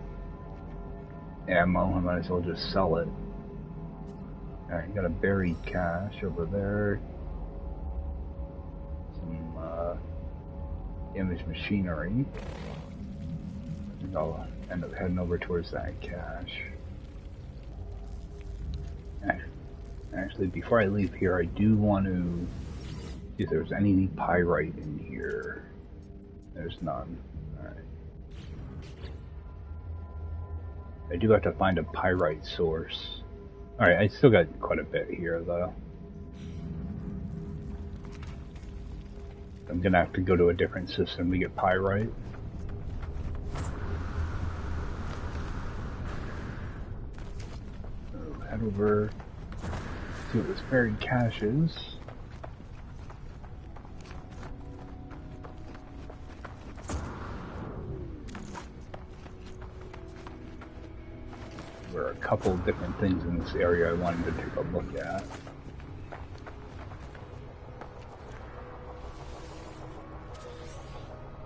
A: ammo, I might as well just sell it. Alright, got a buried cache over there. Some image machinery. I think I'll end up heading over towards that cache. Actually, before I leave here, I do want to see if there's any pyrite in here. There's none. Alright. I do have to find a pyrite source. Alright, I still got quite a bit here, though. I'm gonna have to go to a different system to get pyrite. So head over, see what this buried cache is. There are a couple different things in this area I wanted to take a look at.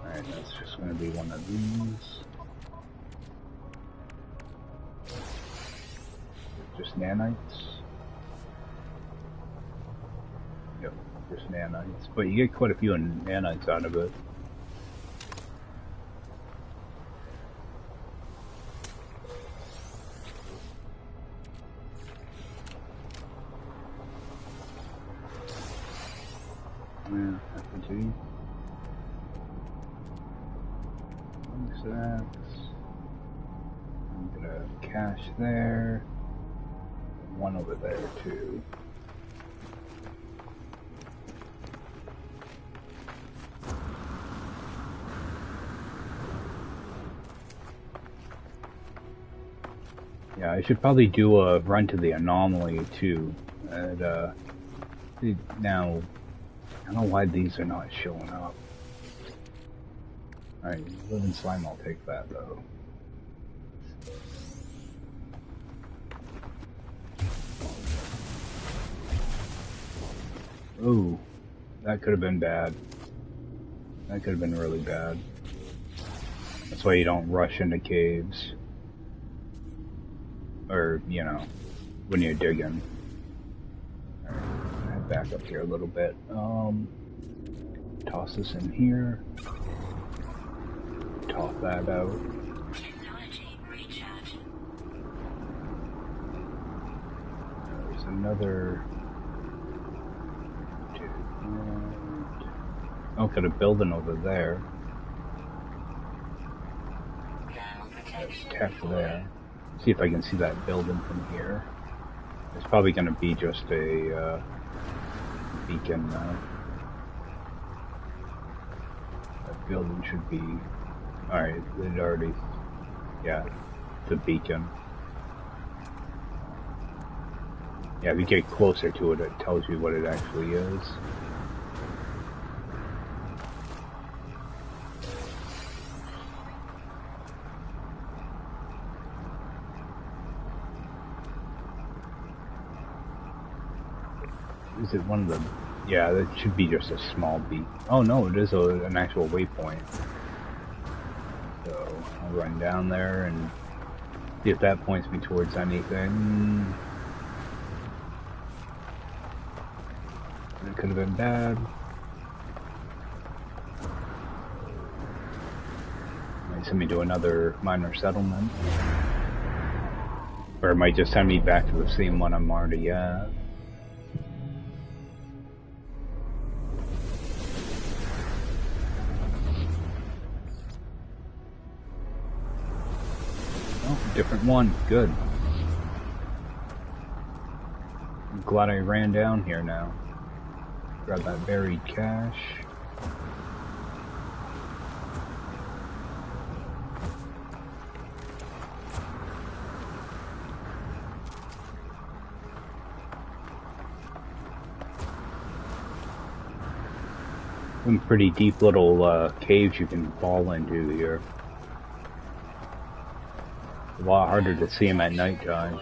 A: Alright, that's just going to be one of these. Just nanites. Yep, just nanites. But you get quite a few nanites out of it. Effigy. Sacks. I'm gonna cache there. One over there too. Yeah, I should probably do a run to the anomaly too. And now I don't know why these are not showing up. Alright, living slime, I'll take that though. Ooh, that could have been bad. That could have been really bad. That's why you don't rush into caves. Or, you know, when you're digging. Alright, head back up here a little bit. Toss this in here. Toss that out.
B: Technology recharge.
A: There's another... Oh, got a building over there. Tap there. See if I can see that building from here. It's probably going to be just a beacon now. That building should be... Alright, it already... Yeah, it's a beacon. Yeah, if you get closer to it, it tells you what it actually is. Is it one of them? Yeah, that should be just a small beat. Oh no, it is an actual waypoint. So I'll run down there and see if that points me towards anything. It could have been bad. Might send me to another minor settlement. Or it might just send me back to the same one I'm already at. Different one. Good. I'm glad I ran down here now. Grab that buried cache. Some pretty deep little caves you can fall into here. A lot harder to see them at night time.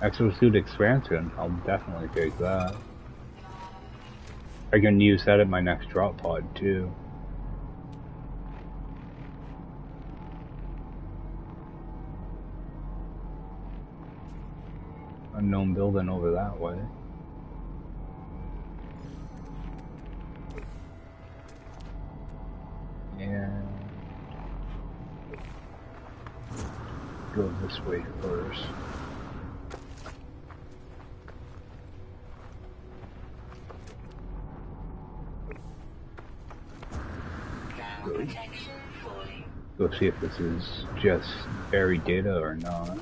A: Exosuit expansion, I'll definitely take that. I can use that at my next drop pod too. Unknown building over that way. And go this way first. Go see if this is just buried data or not.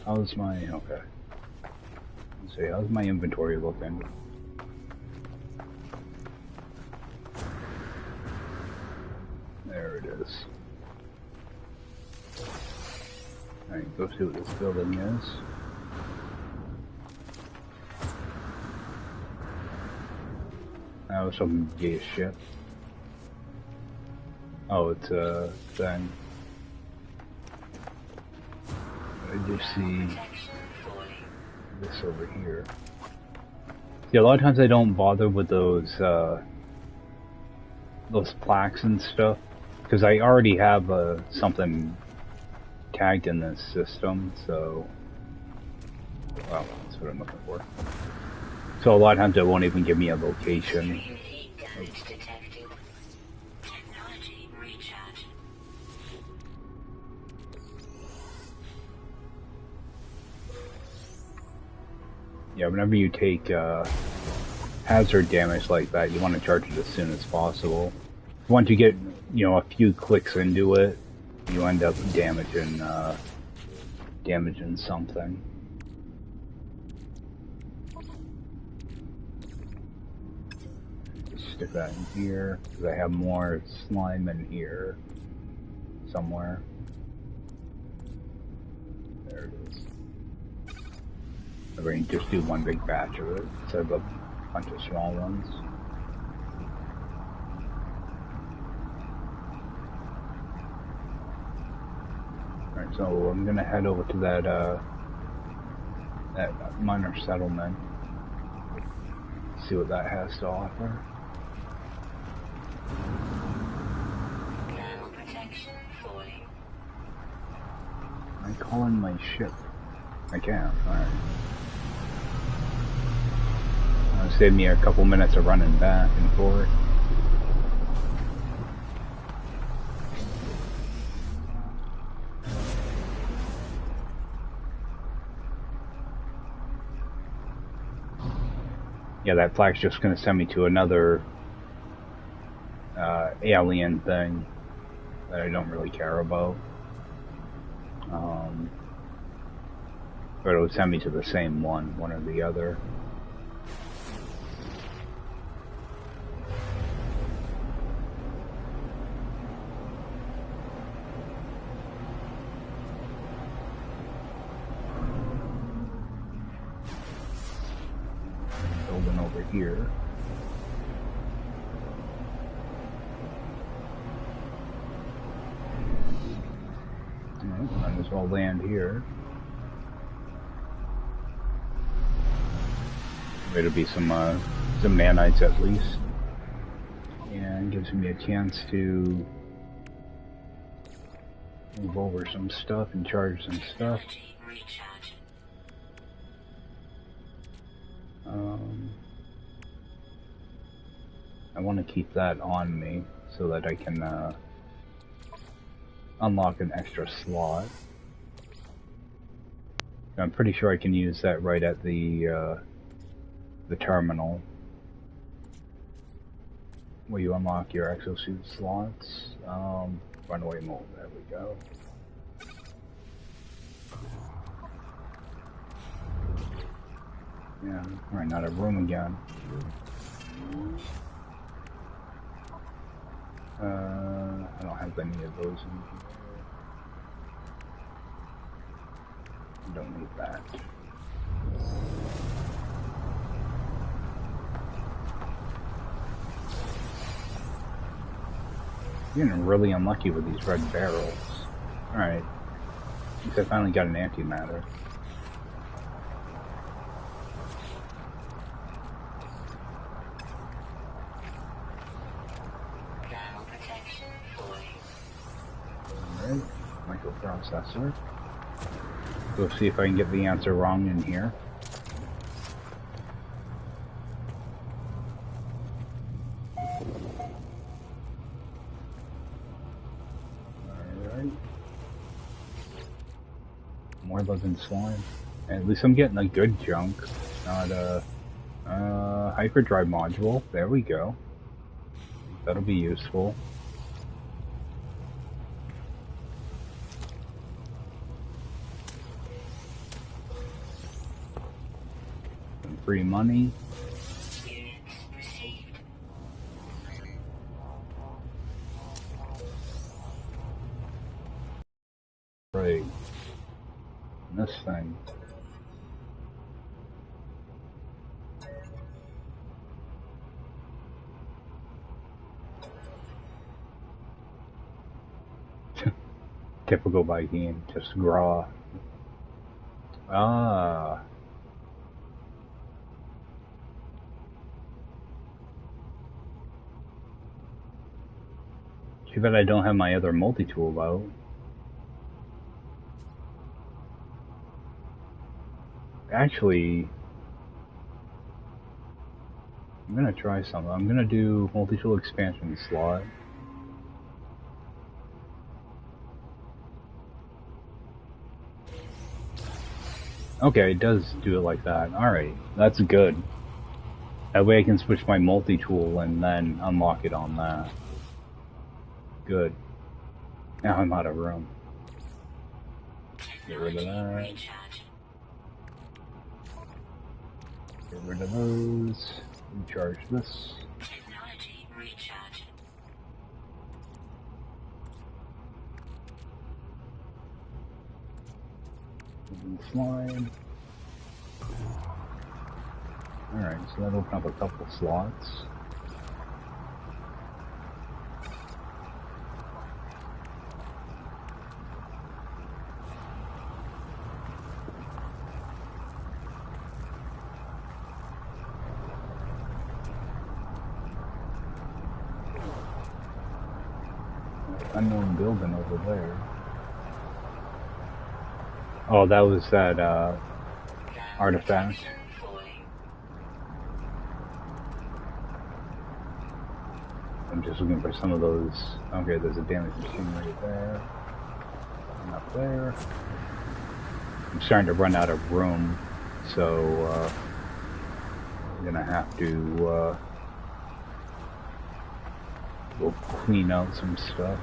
A: How's my... okay. Let's see, how's my inventory looking? There it is. Alright, go see what this building is. That was some gay as shit. Oh, it's a thing. I just see this over here. Yeah, a lot of times I don't bother with those plaques and stuff because I already have something tagged in this system. So, well, that's what I'm looking for. So a lot of times it won't even give me a location. Yeah, whenever you take hazard damage like that, you want to charge it as soon as possible. Once you get, a few clicks into it, you end up damaging something. Just stick that in here, because I have more slime in here somewhere. There it is. We're going to just do one big batch of it instead of a bunch of small ones. Alright, so I'm going to head over to that minor settlement. See what that has to offer.
B: Thermal protection falling.
A: Can I call in my ship? I can, alright. It'll save me a couple minutes of running back and forth. Yeah, that flag's just going to send me to another alien thing that I don't really care about. But it'll send me to the same one or the other. Building over here. Alright, might as well land here. It'll be some nanites at least, and gives me a chance to move over some stuff and charge some stuff.
B: Energy recharge.
A: I want to keep that on me so that I can unlock an extra slot. I'm pretty sure I can use that right at the terminal where you unlock your exosuit slots. Runaway mode, there we go. Yeah, running out of room again. I don't have any of those in here. I don't need that. Getting really unlucky with these red barrels. Alright. At least I finally got an antimatter.
B: Thermal protection falling.
A: Alright. Microprocessor. We'll see if I can get the answer wrong in here. More living slime. At least I'm getting a good junk, not a hyperdrive module. There we go. That'll be useful. Some free money.
B: Units received.
A: Right. This thing. Typical Viking, just graw. Ah. Too bad I don't have my other multi-tool out. Actually, I'm gonna try something. I'm gonna do multi-tool expansion slot. Okay, it does do it like that. Alright, that's good. That way I can switch my multi-tool and then unlock it on that. Good. Now I'm out of room. Get rid of that.
B: Recharge.
A: Get rid of those. Recharge this.
B: Technology recharge.
A: And slime. Alright, so that'll open up a couple slots. Unknown building over there. Oh, that was that artifact.
B: Falling.
A: I'm just looking for some of those. Okay, there's a damage machine right there. And up there. I'm starting to run out of room, so I'm gonna have to go clean out some stuff.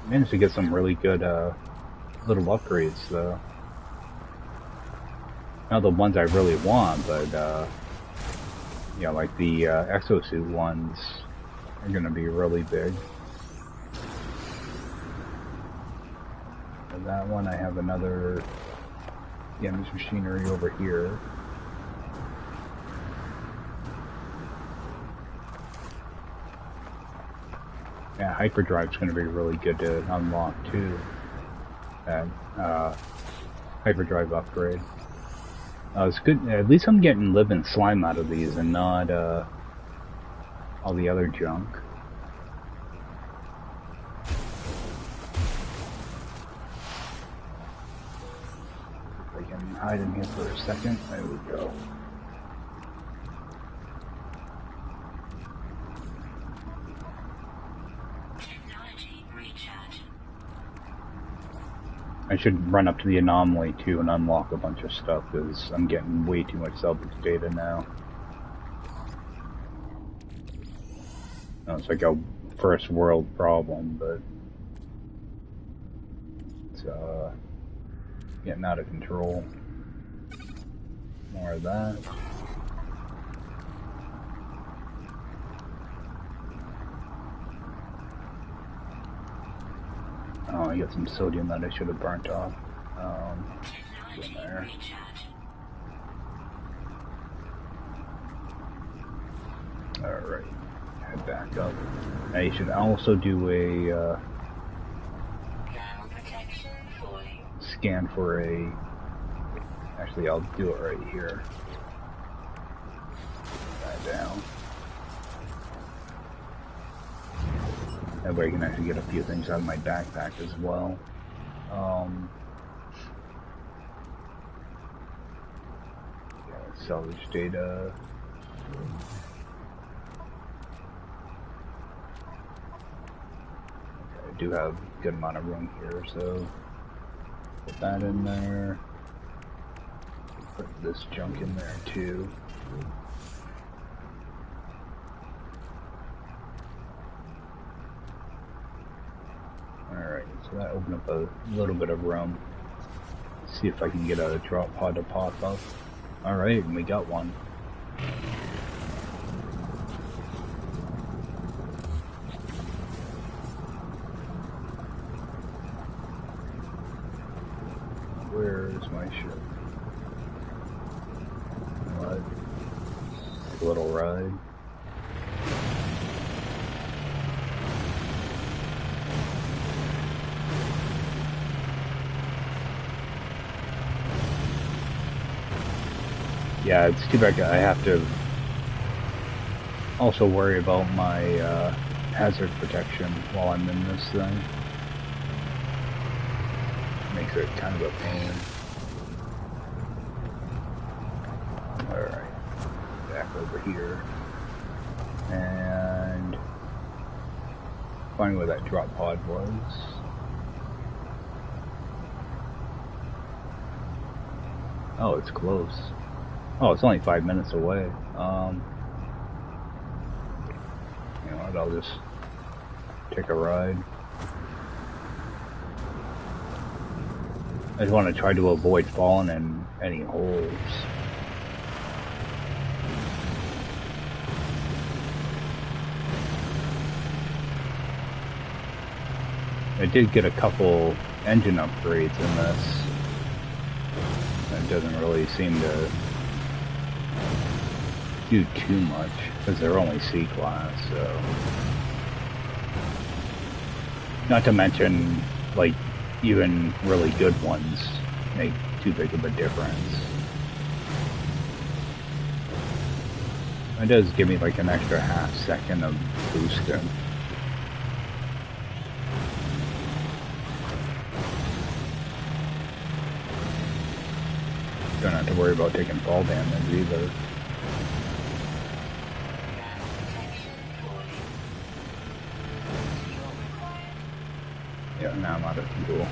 A: Managed to get some really good little upgrades though. Not the ones I really want, but yeah, like the exosuit ones are gonna be really big. And that one, I have another damage machinery over here. Yeah, hyperdrive's going to be really good to unlock too. That hyperdrive upgrade. It's good. At least I'm getting living slime out of these and not all the other junk. If I can hide in here for a second. There we go. I should run up to the anomaly too and unlock a bunch of stuff because I'm getting way too much salvage data now. It's like a first world problem, but it's getting out of control. More of that. Oh, I got some sodium that I should have burnt off. In there. Alright, head back up. I should also do a scan for a... Actually, I'll do it right here. Put that down. That way I can actually get a few things out of my backpack as well. Yeah, salvage data. Okay, I do have a good amount of room here, so put that in there. Put this junk in there too. Alright, so that opened up a little bit of room. See if I can get a drop pod to pop up. Alright, and we got one. Where's my ship? What? A little ride. Yeah, it's too bad I have to also worry about my hazard protection while I'm in this thing. Makes it kind of a pain. Alright, back over here. And find where that drop pod was. Oh, it's close. Oh, it's only 5 minutes away. You know what, I'll just take a ride. I just want to try to avoid falling in any holes. I did get a couple engine upgrades in this. It doesn't really seem to do too much because they're only C-class, so. Not to mention, like, even really good ones make too big of a difference. It does give me like an extra half second of boosting. Don't have to worry about taking fall damage either. Yeah, now I'm out of fuel.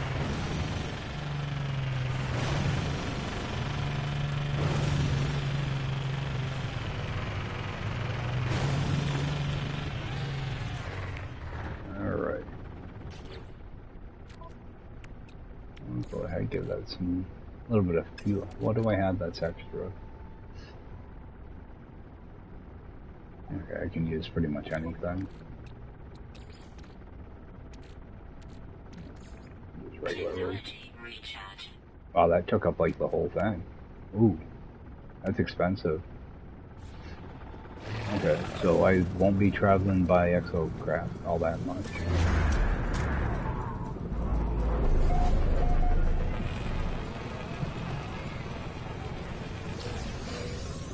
A: Alright. I'll go ahead and give that some little bit of fuel. What do I have that's extra? Okay, I can use pretty much anything. Just regularly. Wow, that took up like the whole thing. Ooh, that's expensive. Okay, so I won't be traveling by exocraft all that much.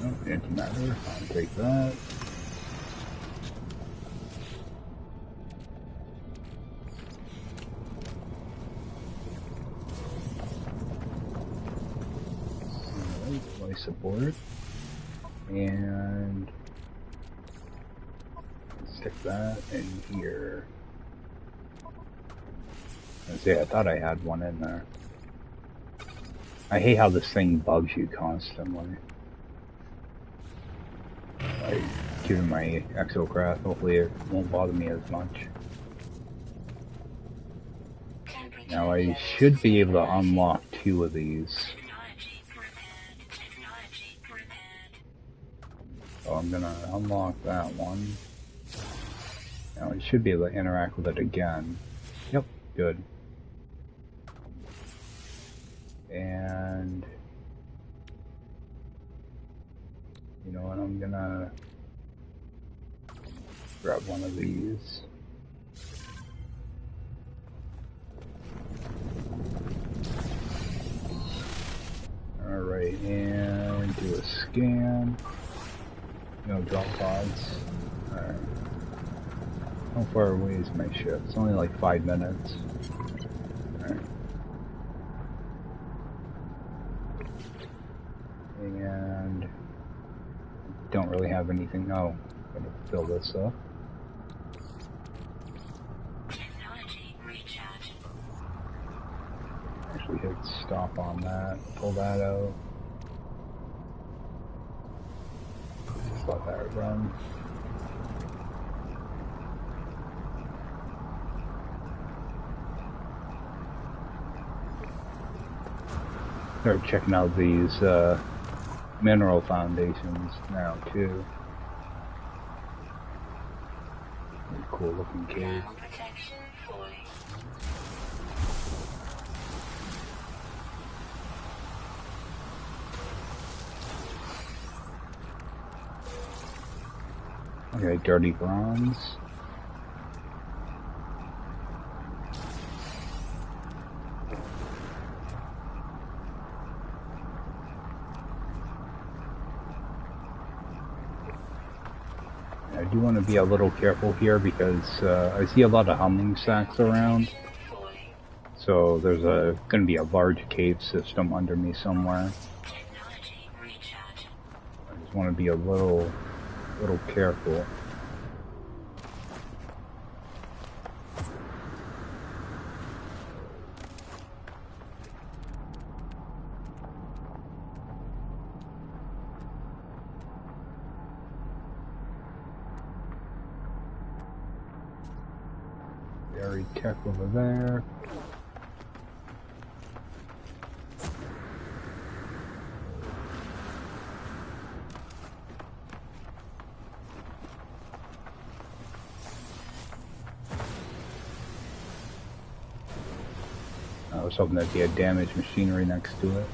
A: Oh, antimatter, I'll take that. Alright, life support. And stick that in here. See, I thought I had one in there. I hate how this thing bugs you constantly. Like, given my exocraft, hopefully it won't bother me as much. Now I should be able to unlock 2 of these. So I'm gonna unlock that one. Now I should be able to interact with it again. Yep, good. And you know what, I'm gonna grab one of these. Alright, and do a scan. No drop pods. Alright. How far away is my ship? It's only like 5 minutes. Alright. And don't really have anything. Oh, I'm gonna fill this up. Actually hit stop on that. Pull that out. Just let that run. Start checking out these mineral foundations now too. Really cool looking cave. Okay, dirty bronze. I do want to be a little careful here because I see a lot of humming sacks around. So there's going to be a large cave system under me somewhere. I just want to be a little careful. Buried tech over there. I was hoping that he had damaged machinery next to it.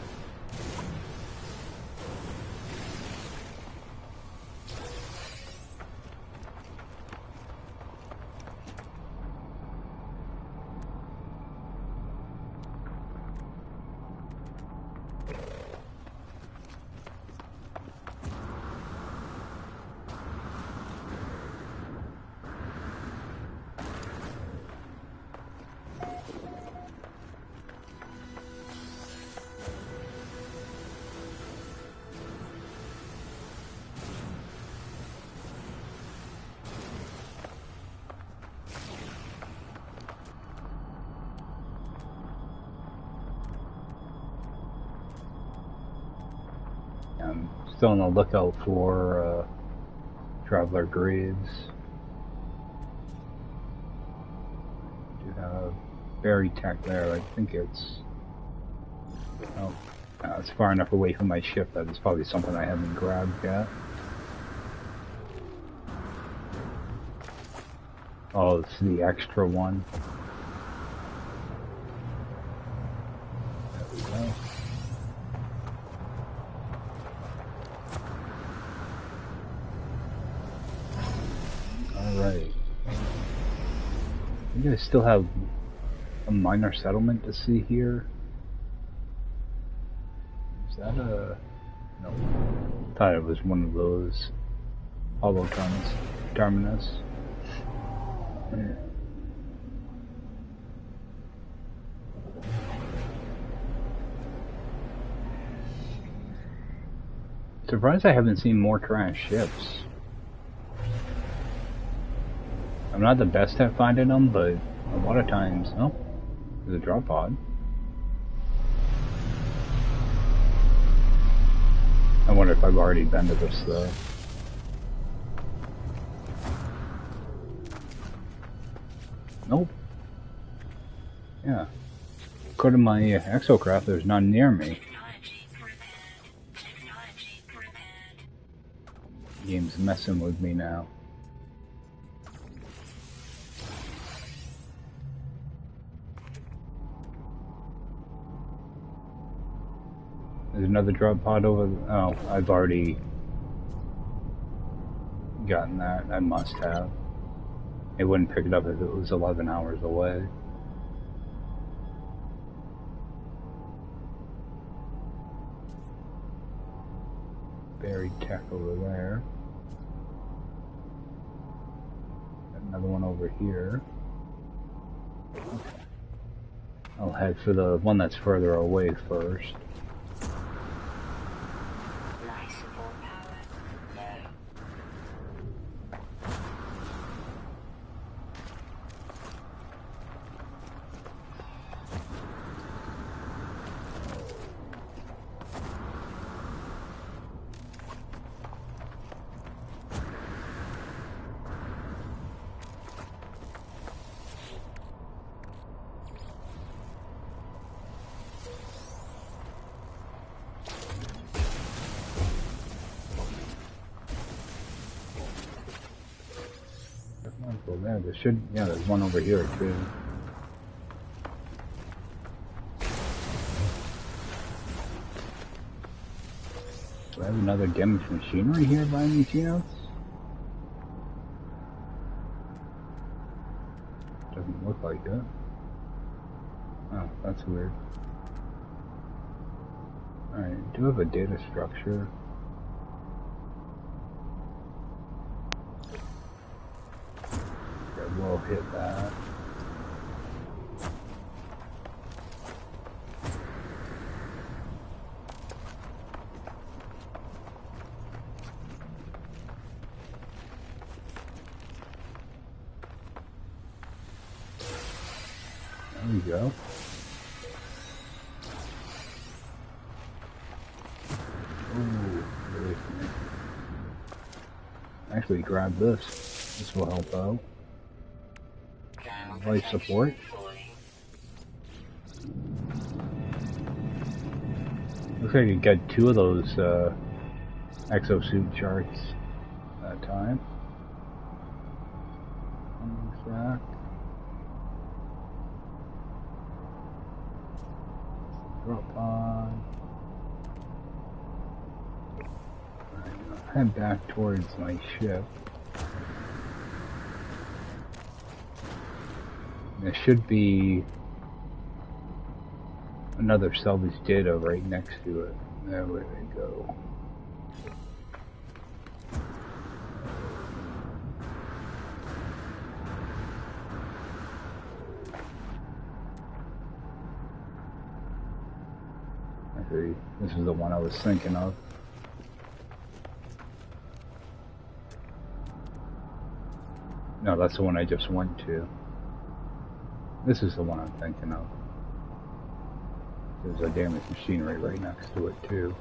A: I'm still on the lookout for traveler graves. Do have buried tech there. I think it's it's far enough away from my ship that it's probably something I haven't grabbed yet. Oh, it's the extra one. There we go. Alright. You guys still have a minor settlement to see here? Is that a... No. Thought it was one of those holotons terminus. Yeah. Surprised I haven't seen more trash ships. I'm not the best at finding them, but a lot of times... Oh, there's a drop pod. I wonder if I've already been to this, though. Nope. Yeah. Go to my exocraft, there's none near me. The game's messing with me now. There's another drop pod over there. Oh, I've already gotten that. I must have. It wouldn't pick it up if it was 11 hours away. Buried tech over there. Another one over here. Okay. I'll head for the one that's further away first. There should, yeah, there's one over here too. Do I have another damaged machinery here by any chance? Doesn't look like it. Oh, that's weird. Alright, do have a data structure. We'll hit that. There we go. Ooh, really funny. Actually, grab this. This will help out. Life support. Looks like you got 2 of those exosuit charts that time. That. Drop on. I'll head back towards my ship. There should be another salvage data right next to it. There we go. Okay, this is the one I was thinking of. No, that's the one I just went to. This is the one I'm thinking of. There's a damaged machinery right next to it too.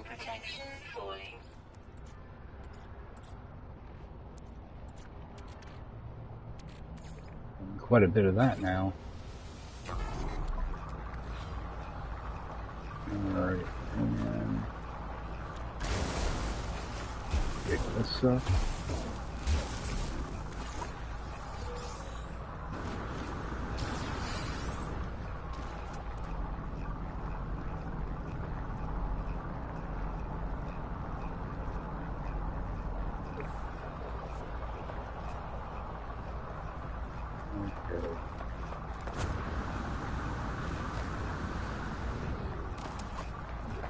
B: Protection falling.
A: Quite a bit of that now. Alright, and pick this up.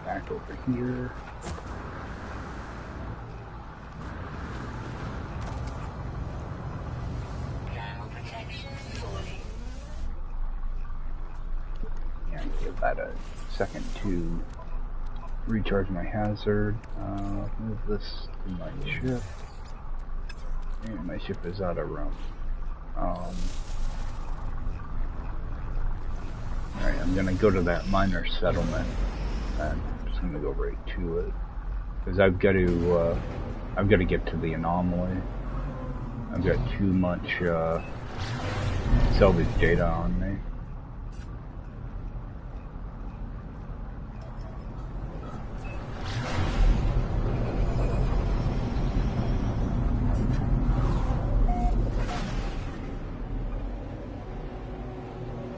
A: Back over here.
B: Thermal protection falling.
A: Yeah, give that a second to recharge my hazard. Move this to my ship. And my ship is out of room. Alright, I'm gonna go to that miner settlement. And I'm just gonna go right to it. Because I've got to get to the anomaly. I've got too much salvage data on me.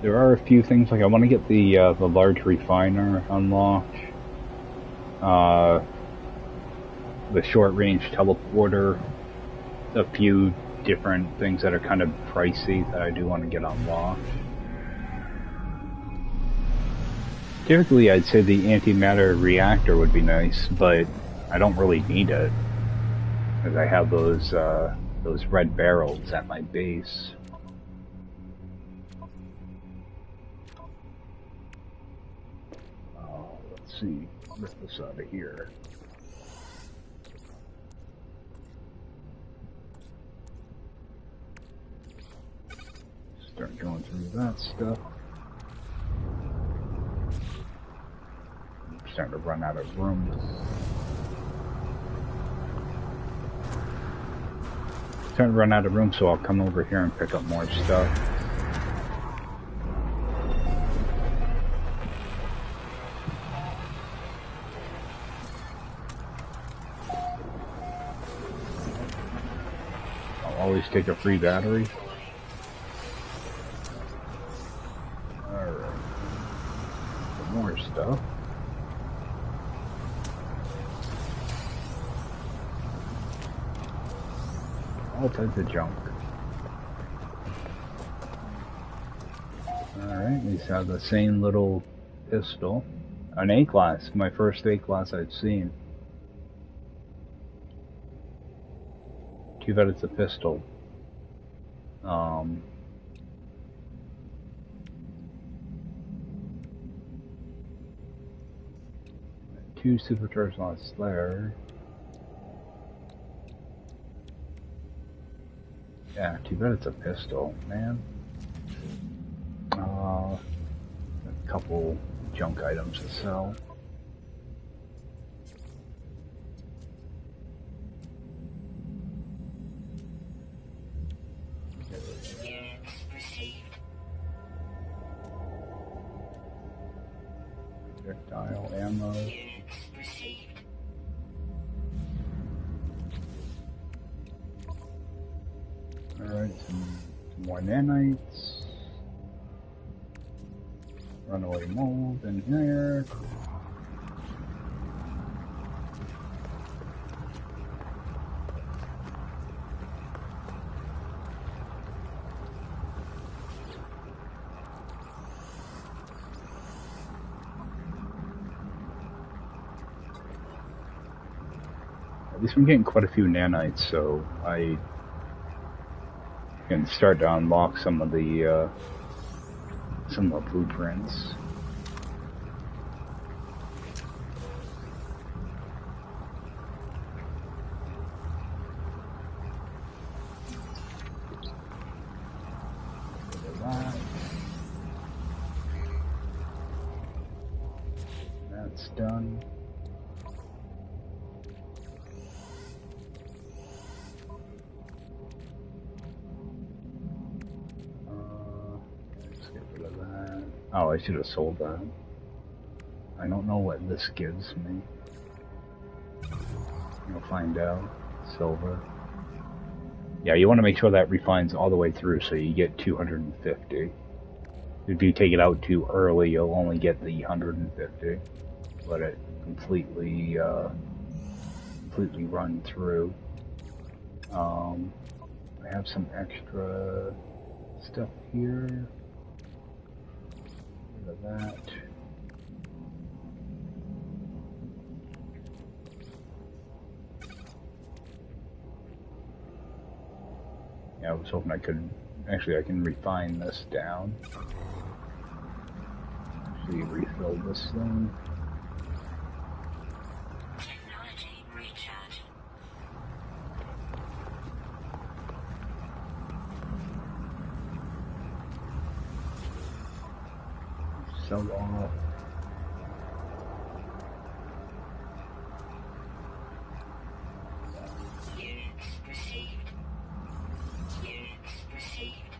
A: There are a few things, like I want to get the large refiner unlocked. The short-range teleporter. A few different things that are kind of pricey that I do want to get unlocked. Typically, I'd say the antimatter reactor would be nice, but I don't really need it because I have those red barrels at my base. Let's see, get this out of here. Start going through that stuff. I'm starting to run out of room. Starting to run out of room, so I'll come over here and pick up more stuff. I'll always take a free battery. More stuff. All types of junk. Alright, these have the same little pistol. An A-class, my first A-class I've seen. Too bad it's a pistol. 2 supercharged slots there. Yeah, too bad it's a pistol, man. A couple junk items to sell.
B: Units received.
A: Projectile ammo.
B: Units received.
A: Alright, some more nanites. Runaway mold in here. At least I'm getting quite a few nanites, so I can start to unlock some of the blueprints. That's done. Let's get rid of that. Oh, I should have sold that. I don't know what this gives me. You'll find out. Silver. Yeah, you want to make sure that refines all the way through so you get 250. If you take it out too early, you'll only get the 150. Let it completely run through. I have some extra stuff here. Rid of that. Yeah, I was hoping I could. Actually, I can refine this down. Actually, refill this thing.
B: Technology recharge.
A: Sell off.
B: Units received. Units received.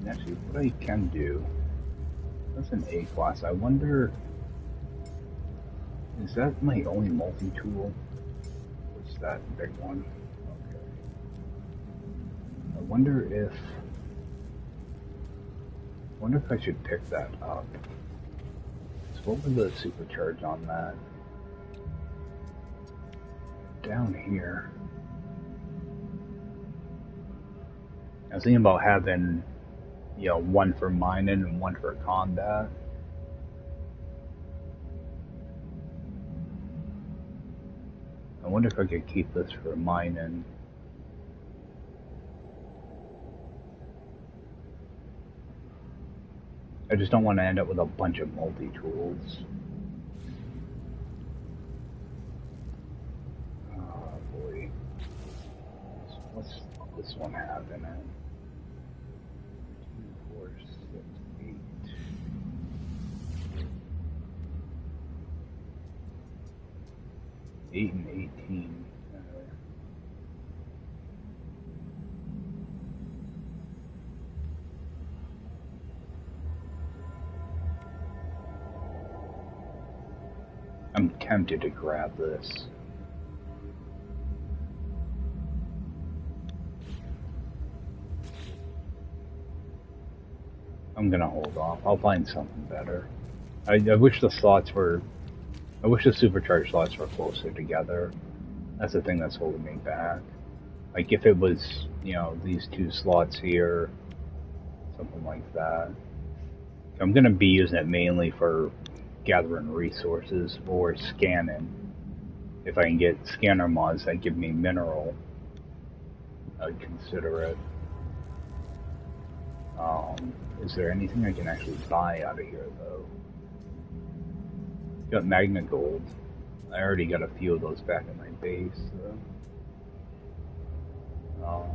A: Actually, what I can do. That's an A class. I wonder. Is that my only multi-tool? What's that big one? Okay. I wonder if I should pick that up. So what was the supercharge on that? Down here. I was thinking about having, you know, one for mining and one for combat. I wonder if I could keep this for mining. I just don't want to end up with a bunch of multi-tools. Oh boy. What's this one have in it? 2, 4, 6, 8. 8 and 18. I'm tempted to grab this. I'm gonna hold off. I'll find something better. I wish the slots were. I wish the supercharged slots were closer together. That's the thing that's holding me back. Like if it was, you know, these 2 slots here, something like that. I'm gonna be using it mainly for gathering resources or scanning. If I can get scanner mods that give me mineral, I'd consider it. Is there anything I can actually buy out of here, though? Got magna gold. I already got a few of those back in my base, so.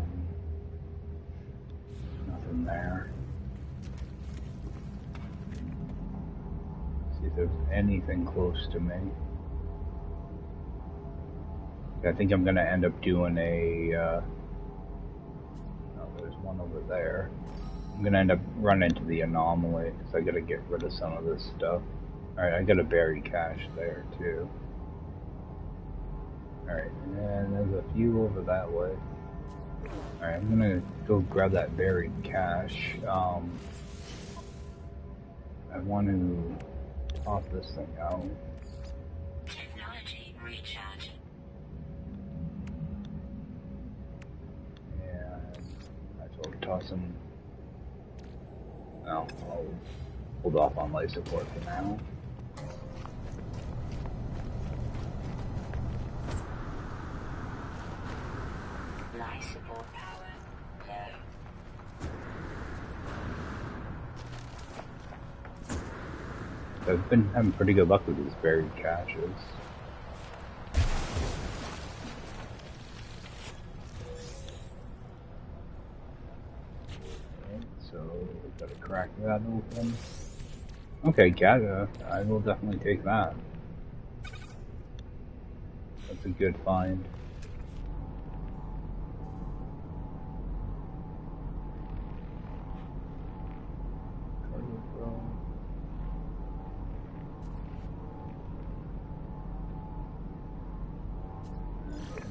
A: Nothing there. See if there's anything close to me. I think I'm gonna end up doing a. Oh, there's one over there. I'm gonna end up running into the anomaly because I gotta get rid of some of this stuff. Alright, I got a buried cache there too. Alright, and there's a few over that way. Alright, I'm gonna go grab that buried cache. I want to top this thing out.
B: Technology recharging.
A: And I will toss them. No, I'll hold off on life support for now.
B: Life support power low.
A: I've been having pretty good luck with these buried caches. Okay, so we've got to crack that open. Okay, Gata, I will definitely take that. That's a good find.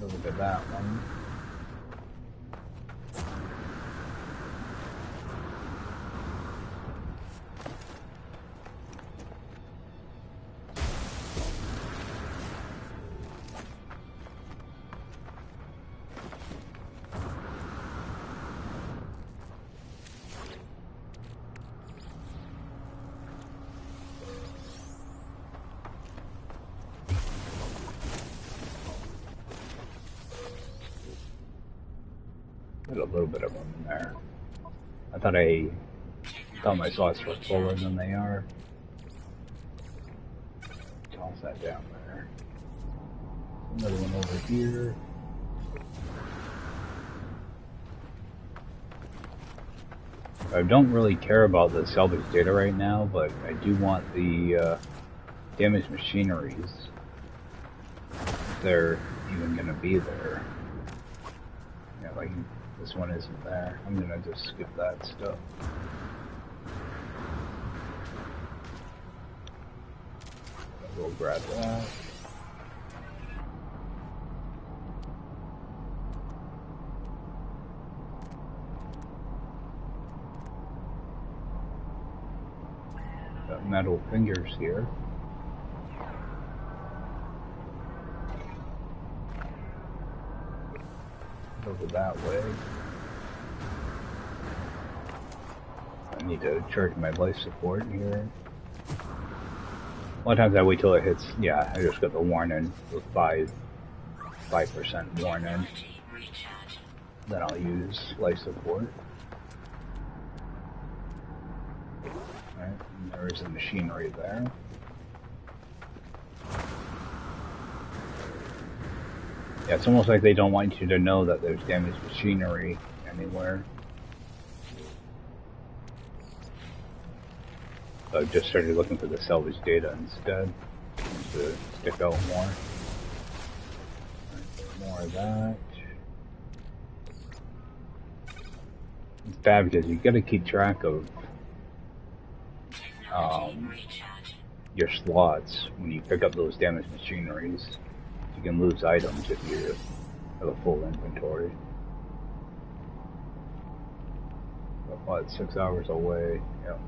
A: Look at that one. There's a little bit of them in there. I thought my slots were fuller than they are. Toss that down there. Another one over here. I don't really care about the salvage data right now, but I do want the damaged machineries. If they're even going to be there. Yeah, like this one isn't there. I'm going to just skip that stuff. We'll grab that. Got metal fingers here. Over that way. I need to charge my life support here. A lot of times I wait till it hits, yeah, I just got the warning, the 5% warning. Then I'll use life support. Alright, and there is a machinery there. Yeah, it's almost like they don't want you to know that there's damaged machinery anywhere. So I've just started looking for the salvage data instead, to stick out more. More of that. It's bad because you've got to keep track of your slots when you pick up those damaged machineries. You can lose items if you have a full inventory. But what, 6 hours away? Yep.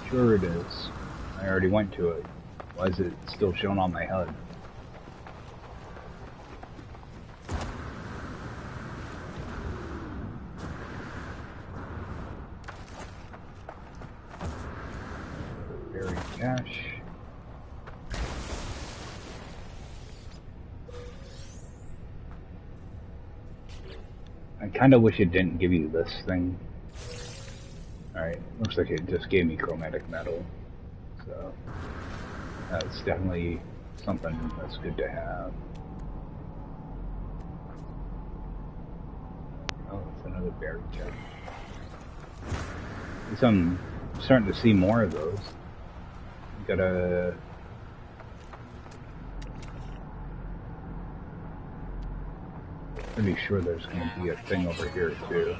A: Sure it is. I already went to it. Why is it still showing on my HUD? Buried cache. I kind of wish it didn't give you this thing. Alright, looks like it just gave me chromatic metal. So, that's definitely something that's good to have. Oh, it's another berry chest. I'm starting to see more of those. Gotta... Pretty sure there's going to be a thing over here too.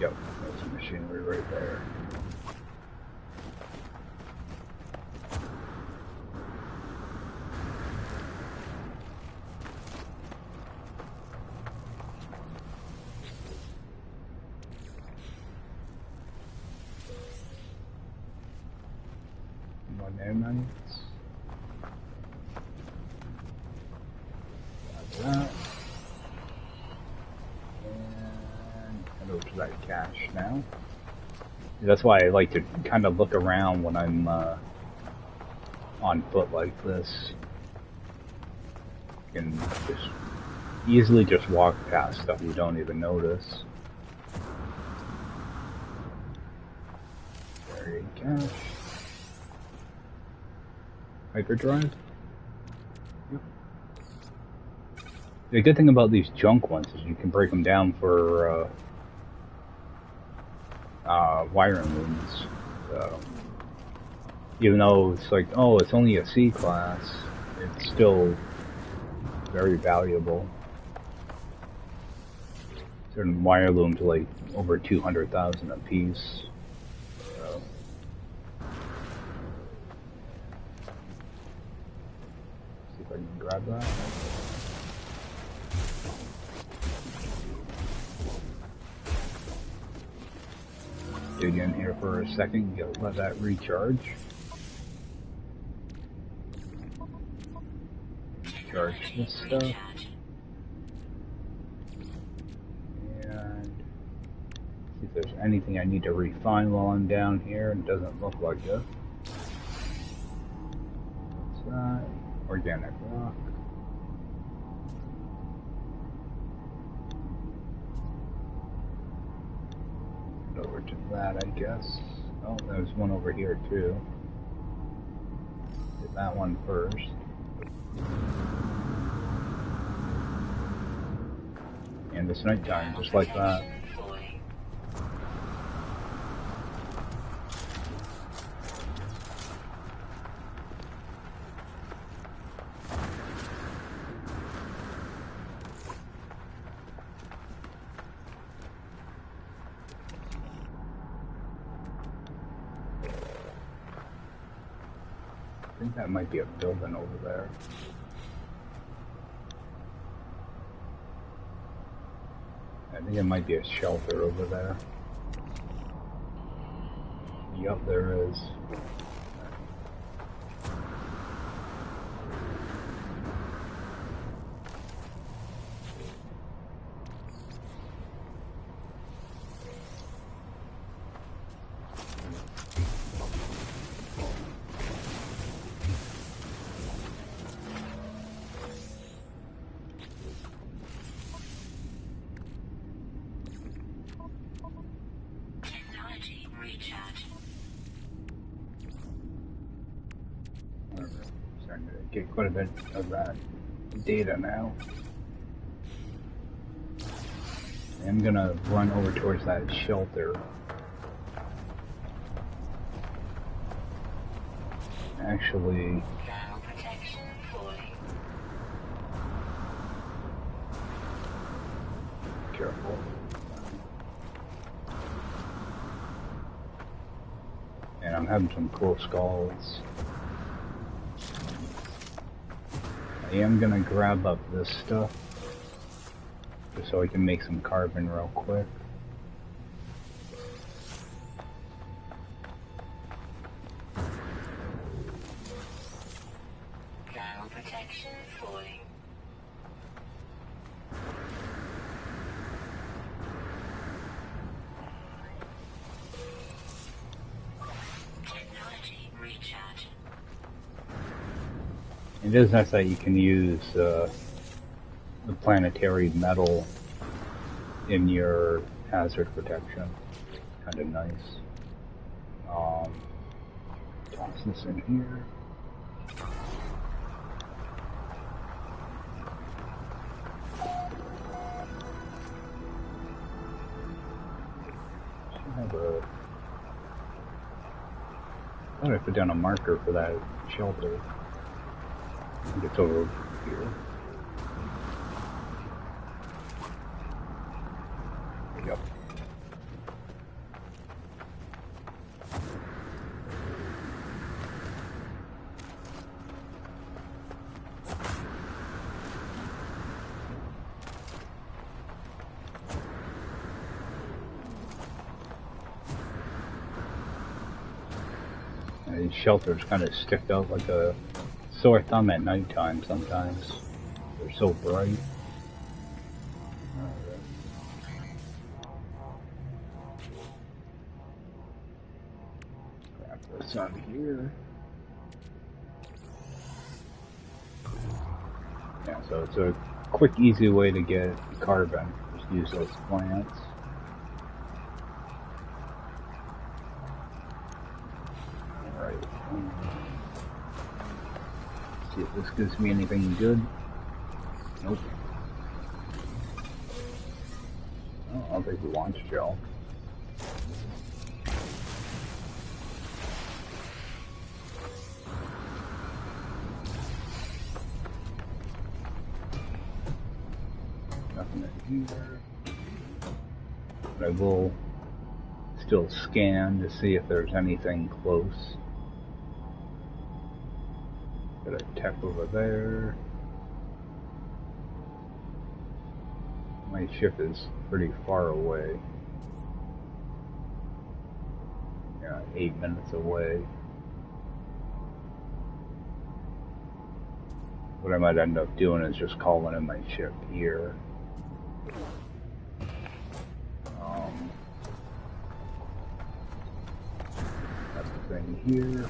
A: Yep, there's machinery right there. More nanites. Got that. And head over to that cache now. That's why I like to kind of look around when I'm on foot like this. You can just easily just walk past stuff you don't even notice. Buried cache. Hyperdrive. Yep. The good thing about these junk ones is you can break them down for wiring looms. So, even though it's like, oh, it's only a C class, it's still very valuable. Certain wire looms are like over 200,000 a piece. So. See if I can grab that. Dig in here for a second, let that recharge. Charge this stuff. And see if there's anything I need to refine while I'm down here. It doesn't look like it. What's that? Organic rock. Over to that, I guess. Oh, there's one over here too. Get that one first. And it's nighttime, just like that. I think that might be a building over there. I think it might be a shelter over there. Yup, there is. Starting to get quite a bit of that data now. I'm gonna run over towards that shelter. Actually, careful. And I'm having some cool skulls. I am gonna grab up this stuff just so I can make some carbon real quick.
B: Thermal protection falling. Technology recharge.
A: It is nice that you can use the planetary metal in your hazard protection. Kind of nice. Toss this in here. I'm gonna put down a marker for that shelter. I think it's over here. Yep. These shelters kind of stick out like a sore thumb at nighttime sometimes. They're so bright. Grab this out of here. Yeah, so it's a quick, easy way to get carbon. Just use those plants. See if this gives me anything good. Nope. Oh, I'll take the launch gel. Nothing in here. But I will still scan to see if there's anything close. Got a tech over there. My ship is pretty far away. Yeah, 8 minutes away. What I might end up doing is just calling in my ship here. That's the thing here.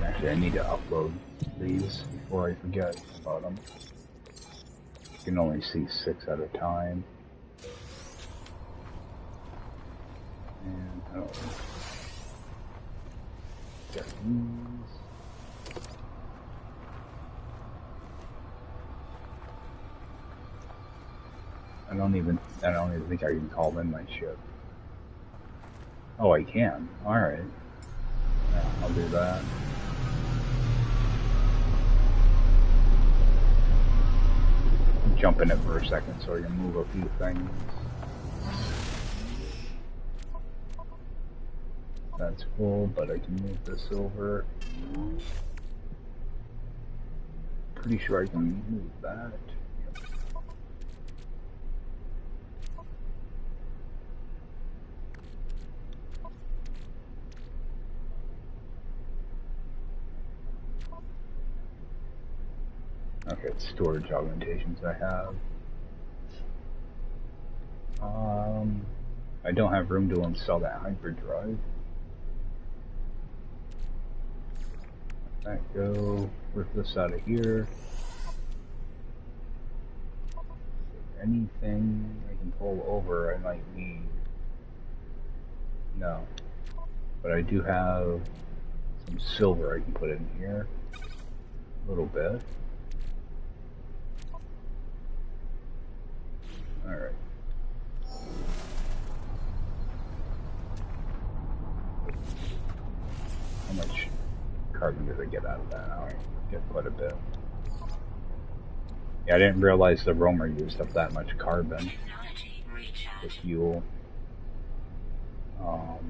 A: Actually, I need to upload these before I forget about them. You can only see 6 at a time. And I don't know. Get these. I don't even think I can call in my ship. Oh, I can. Alright. Yeah, I'll do that. Jump in it for a second so I can move a few things. That's full, but I can move this over. Pretty sure I can move that. Okay, it's storage augmentations I have. I don't have room to install that hyperdrive. Let that go. Rip this out of here. Anything I can pull over I might need. No. But I do have some silver I can put in here. A little bit. Alright. How much carbon did I get out of that? Alright, get quite a bit. Yeah, I didn't realize the roamer used up that much carbon. The fuel. Alright.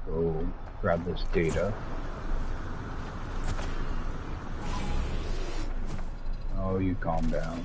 A: Go grab this data. Oh, you calm down.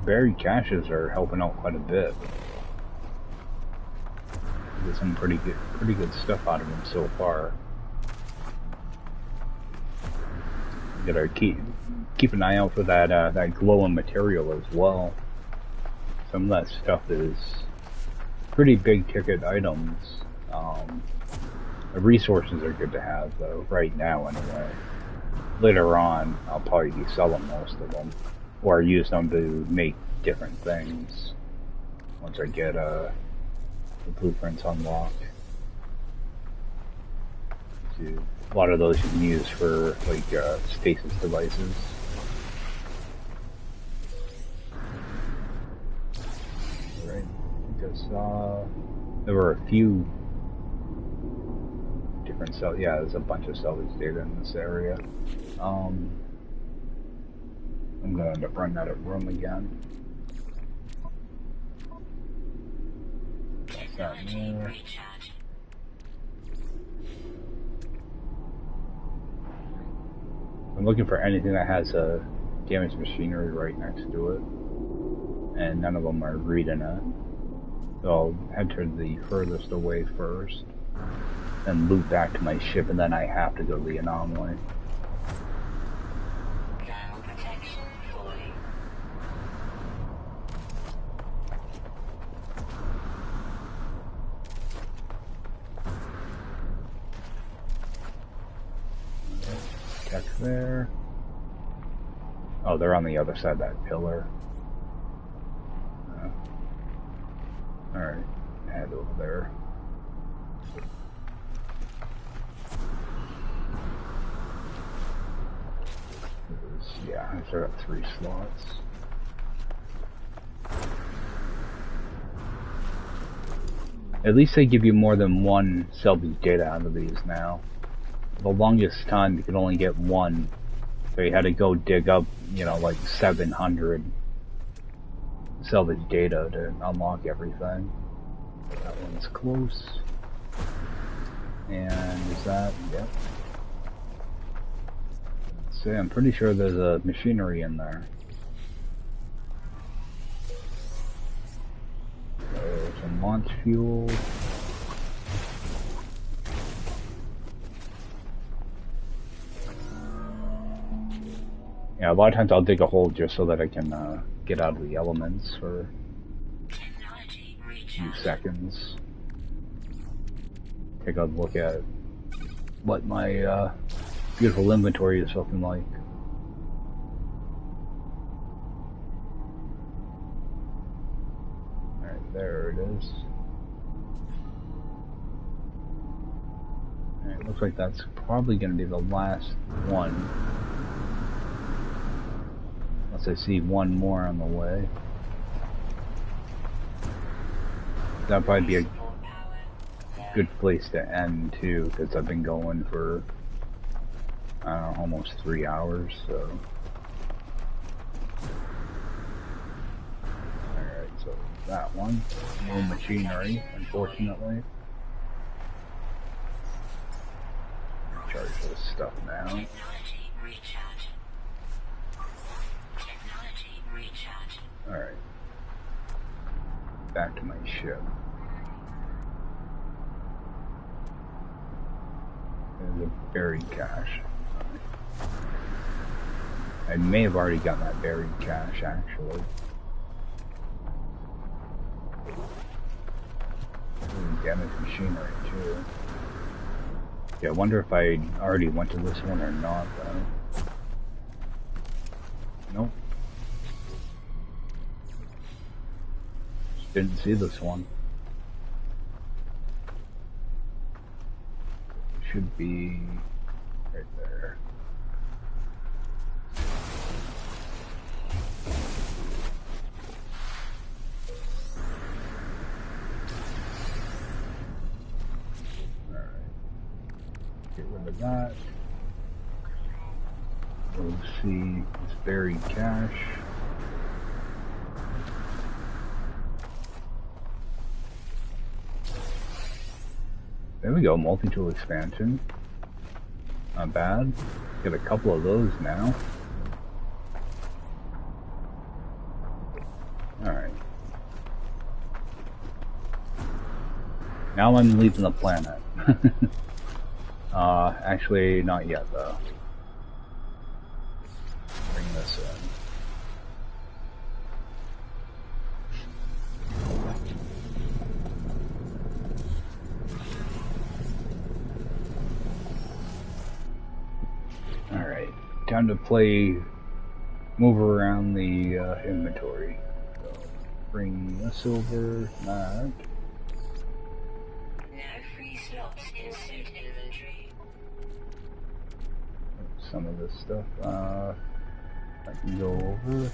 A: buried caches are helping out quite a bit. Get some pretty good stuff out of them so far. You gotta keep an eye out for that glowing material as well. Some of that stuff is pretty big ticket items. The resources are good to have though, right now anyway. Later on, I'll probably be selling most of them, or use them to make different things once I get the blueprints unlocked. A lot of those you can use for like stasis devices. Right, because there were a few different yeah, there's a bunch of salvage data in this area. I'm gonna end up running out of room again. That's that there. I'm looking for anything that has a damaged machinery right next to it, and none of them are reading it. So I'll head to the furthest away first, then loop back to my ship, and then I have to go to the anomaly.
B: Protection fully.
A: Check there. Oh, they're on the other side of that pillar. Alright, head over there. Yeah, I got 3 slots. At least they give you more than one salvage data out of these now. For the longest time, you could only get one. So you had to go dig up, you know, like 700 salvage data to unlock everything. That one's close. And is that? Yep. So I'm pretty sure there's a machinery in there. So some launch fuel. Yeah, a lot of times I'll dig a hole just so that I can get out of the elements for a few seconds. Take a look at what my beautiful inventory is looking like. Alright, there it is. Alright, looks like that's probably going to be the last one. Unless I see one more on the way. That'd probably be a good place to end too, because I've been going for, I don't know, almost 3 hours, so. Alright, so that one. No machinery, unfortunately. Charge this stuff now. Alright. Back to my ship. There's a buried cache. I may have already gotten that buried cache, actually. Damaged machinery, too. Yeah, I wonder if I already went to this one or not, though. Nope. Didn't see this one. Should be right there. Alright. Get rid of that. We'll see this buried cache. There we go, multi-tool expansion. Not bad. Get a couple of those now. Alright. Now I'm leaving the planet. Actually, not yet, though. Bring this in. Alright. Time to move around the inventory. So, bring this over, that.
B: No free slots in suit inventory.
A: Some of this stuff, I can go over.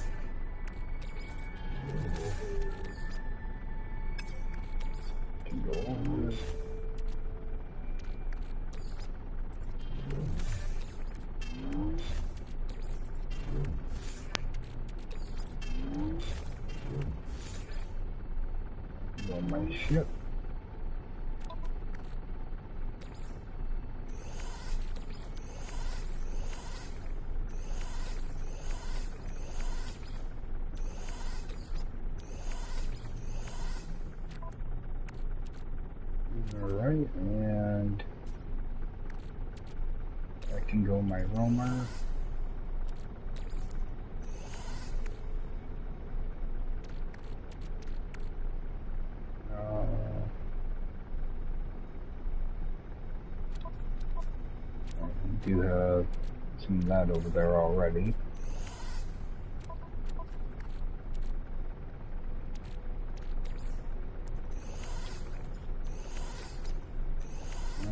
A: Can go over. Go on my ship. Alright, and I can go my roamer. I do have some of that over there already.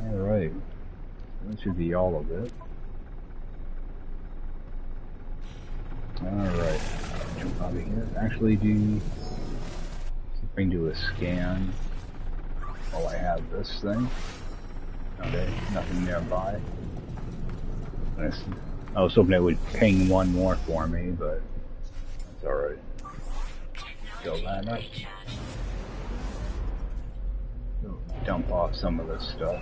A: Alright, that should be all of it. Alright, jump out of here. Actually, see if I can do a scan while I have this thing. Okay, nothing nearby. I was hoping it would ping one more for me, but that's alright. Fill that up. Dump off some of this stuff.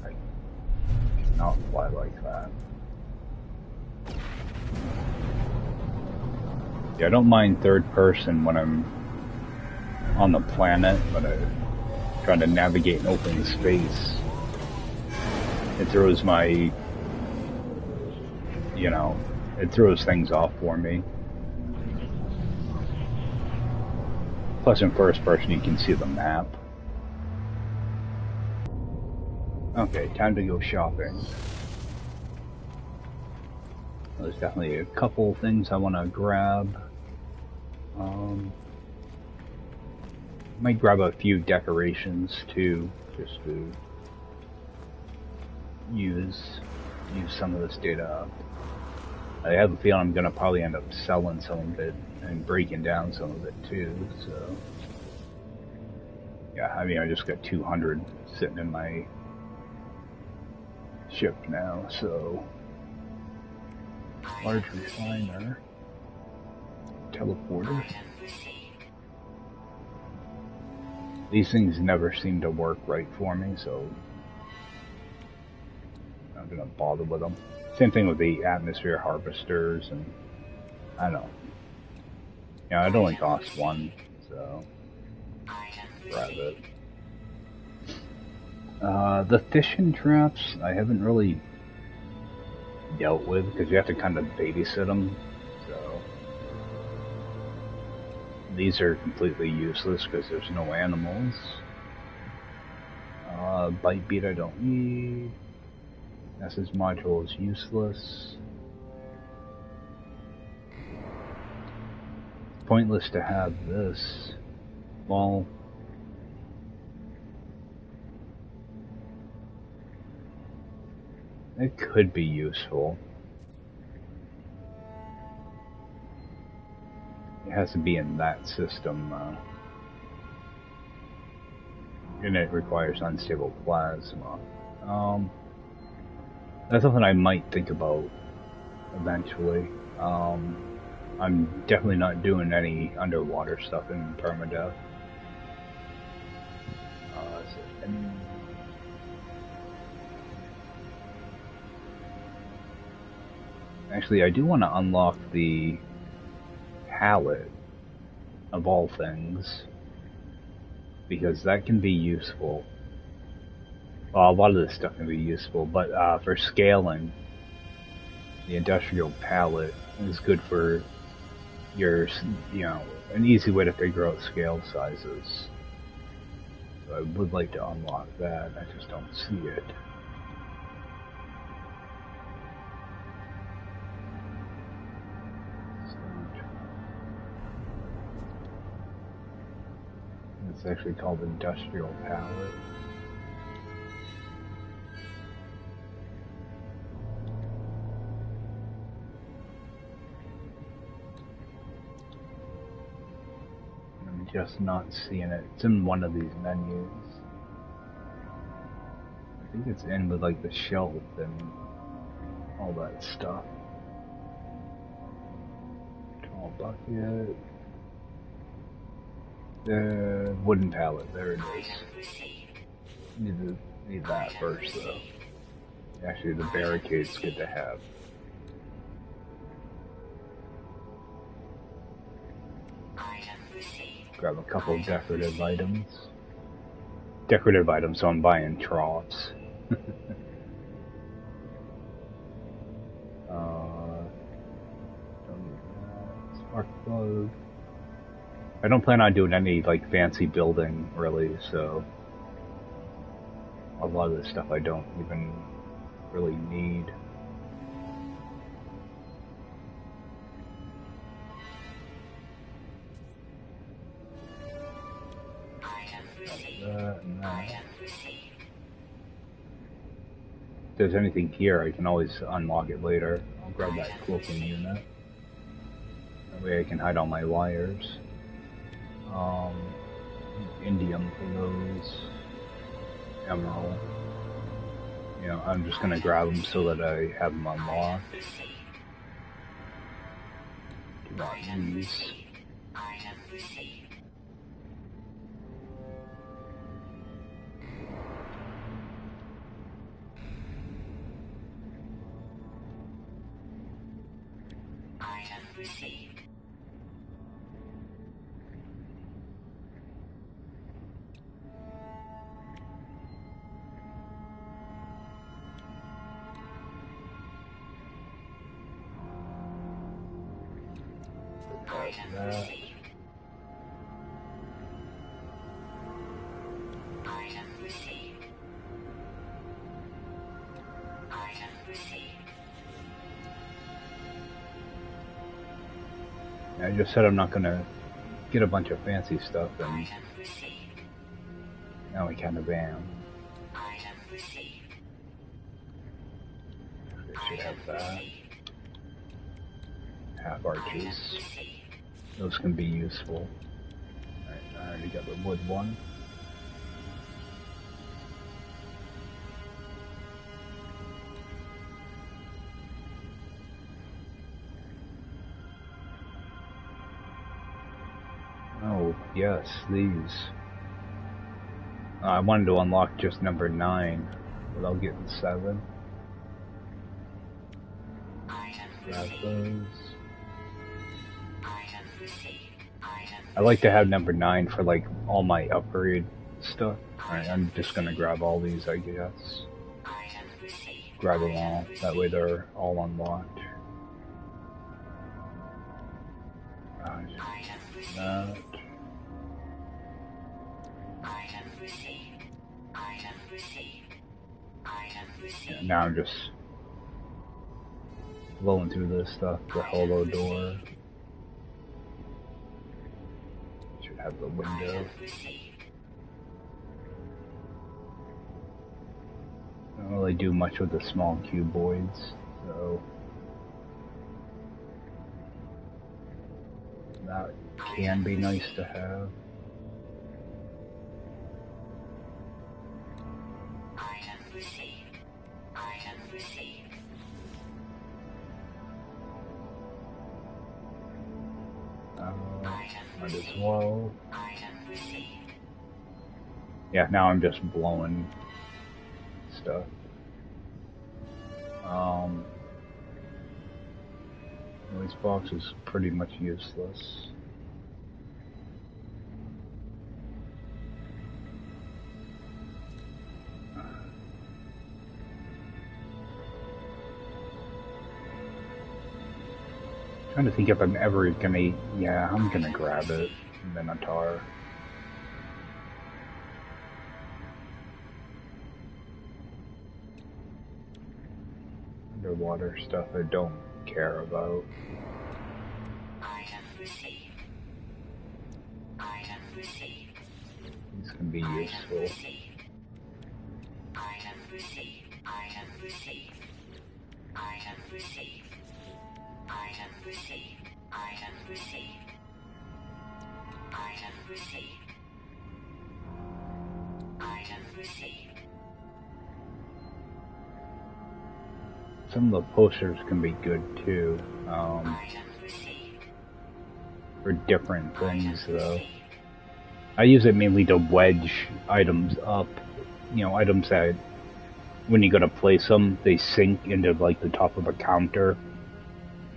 A: I cannot fly like that. Yeah, I don't mind third person when I'm on the planet, but I'm trying to navigate an open space. It throws my, it throws things off for me. Plus in first person you can see the map. Okay, time to go shopping. There's definitely a couple things I want to grab. Might grab a few decorations too, just to use some of this data up. I have a feeling I'm gonna probably end up selling some of it and breaking down some of it too, so yeah, I mean I just got 200 sitting in my ship now, so large refiner, teleporter. These things never seem to work right for me, so I'm not gonna bother with them. Same thing with the atmosphere harvesters, and I don't know. Yeah, it only costs one, so grab it. The fishing traps I haven't really dealt with because you have to kind of babysit them. So these are completely useless because there's no animals. Bite beat I don't need. Message module is useless. It's pointless to have this. Well, it could be useful. It has to be in that system, and it requires unstable plasma. That's something I might think about eventually. I'm definitely not doing any underwater stuff in Permadeath. Actually, I do want to unlock the pallet of all things, because that can be useful. Well, a lot of this stuff can be useful, but for scaling, the industrial pallet is good for your, an easy way to figure out scale sizes. So I would like to unlock that, I just don't see it. It's actually called industrial pallet. I'm just not seeing it. It's in one of these menus. I think it's in with like the shelf and all that stuff. Tall bucket. The wooden pallet, there it is. Need that first though. Actually, the barricade's good to have. Grab a couple of decorative items. Decorative items, so I'm buying troughs. Spark plug. I don't plan on doing any like fancy building really, so a lot of this stuff I don't even really need. That and that. If there's anything here, I can always unlock it later. I'll grab that cloaking unit. That way I can hide all my wires. Indium for those. Emerald. I'm just gonna grab them so that I have them unlocked. Do not use. That. I just said I'm not gonna get a bunch of fancy stuff, and now I kind of am. I should have that. Half arches. Those can be useful. Alright, I already got the wood one. Oh, yes, these. I wanted to unlock just number 9 without getting 7. Grab those. I like to have number 9 for like all my upgrade stuff. Alright, I'm just gonna grab all these, I guess. Grab them all, that way they're all unlocked. That. Yeah, now I'm just blowing through this stuff. The hollow door. Should have the window. I don't really do much with the small cuboids, so that can be nice to have. Might as well. Yeah, now I'm just blowing stuff. Noise box is pretty much useless. Trying to think if I'm ever gonna. Yeah, I'm gonna grab it. Minotaur. Underwater stuff I don't care about. These can be useful. Some of the posters can be good too, for different things though. I use it mainly to wedge items up, you know, items that when you go to place them, they sink into like the top of a counter.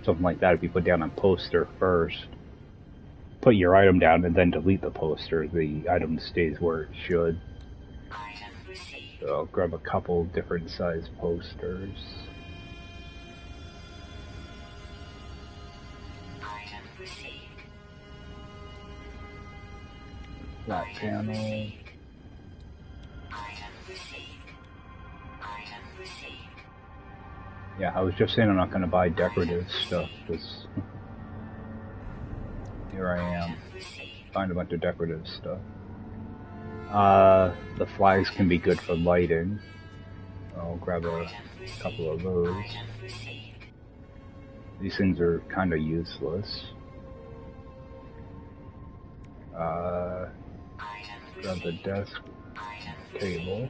A: Something like that. If you put down a poster first, put your item down and then delete the poster, the item stays where it should. So I'll grab a couple different size posters. Flat panel. Yeah, I was just saying I'm not going to buy decorative stuff, because here I am. Find a bunch of decorative stuff. The flags can be good for lighting. I'll grab a couple of those. These things are kind of useless. Grab the desk, table.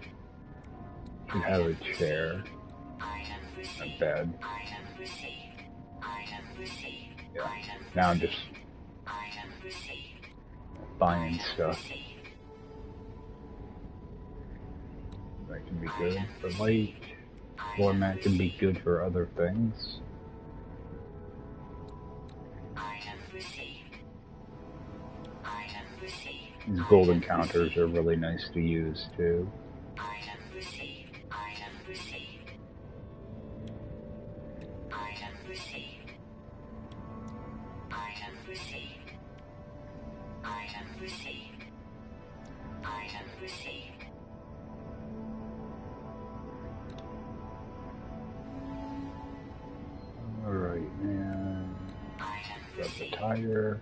A: Should have a chair. A bed. Yeah. Now I'm just buying stuff. That can be good for light. Floor mat can be good for other things. These golden counters are really nice to use too. Alright, and grab the tire.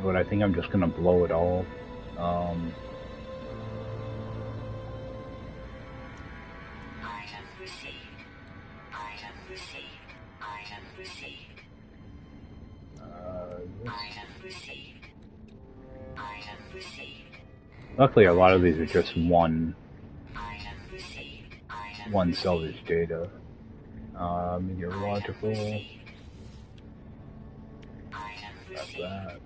A: But I think I'm just gonna blow it all. Luckily, a lot of these are just one salvage data. Meteorological. Got that.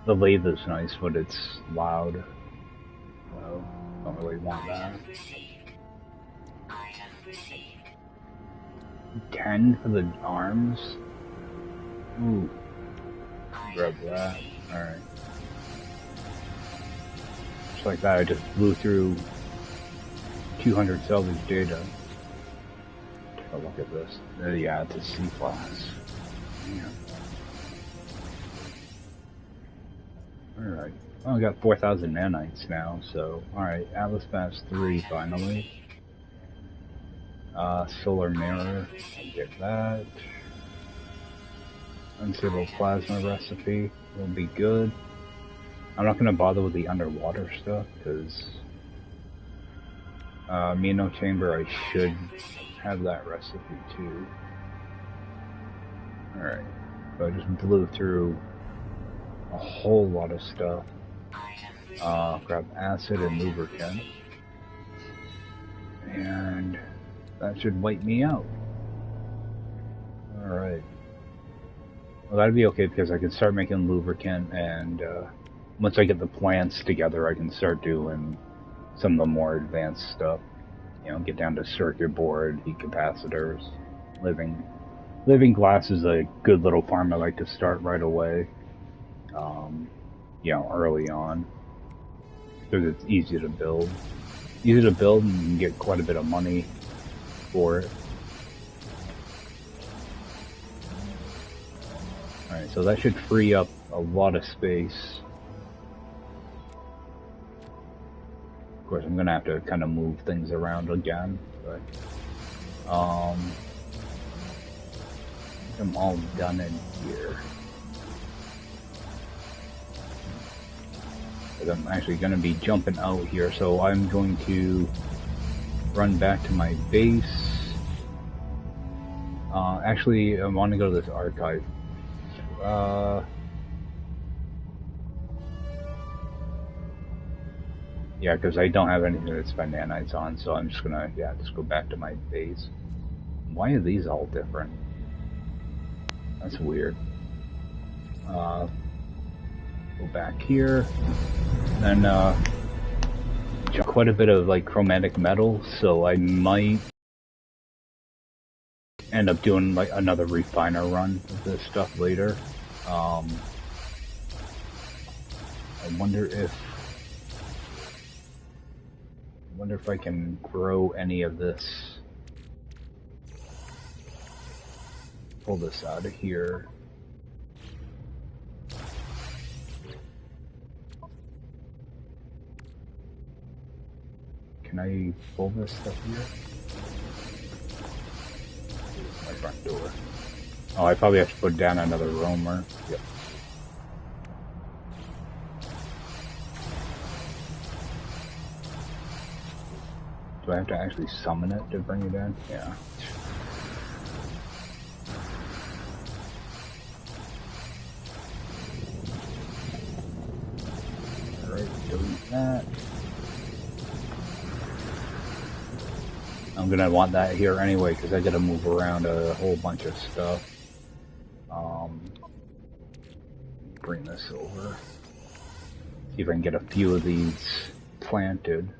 A: The lathe is nice, but it's loud. So, don't really want that. 10 for the arms. Ooh. Grab that. Alright. Just like that, I just blew through 200 salvage data. Take a look at this. Yeah, it's a C class. Yeah. Alright. Well, I got 4,000 nanites now, so... Alright, Atlas Pass 3 finally. Solar mirror. Get that. Unstable plasma recipe will be good. I'm not going to bother with the underwater stuff, because... Mino chamber, I should have that recipe too. Alright. So I just blew through a whole lot of stuff. Grab acid and lubricant. And that should wipe me out. Alright. Well, that'd be okay because I can start making lubricant, and once I get the plants together, I can start doing some of the more advanced stuff. You know, get down to circuit board, heat capacitors. Living glass is a good little farm I like to start right away. You know, early on, because it's easy to build. Easy to build, and you can get quite a bit of money for it. Alright, so that should free up a lot of space. Of course, I'm gonna have to kind of move things around again, but I think I'm all done in here. But I'm actually gonna be jumping out here, so I'm going to run back to my base. Actually, I want to go to this archive. Yeah, because I don't have anything to spend nanites on, so I'm just gonna, just go back to my base. Why are these all different? That's weird. Go back here, and quite a bit of like chromatic metal, so I might end up doing like another refiner run of this stuff later. I wonder if I can grow any of this. Pull this out of here. Can I pull this stuff here? This is my front door. Oh, I probably have to put down another roamer. Yep. Do I have to actually summon it to bring it in? Yeah. Alright, delete that. I'm gonna want that here anyway because I gotta move around a whole bunch of stuff. Bring this over. See if I can get a few of these planted.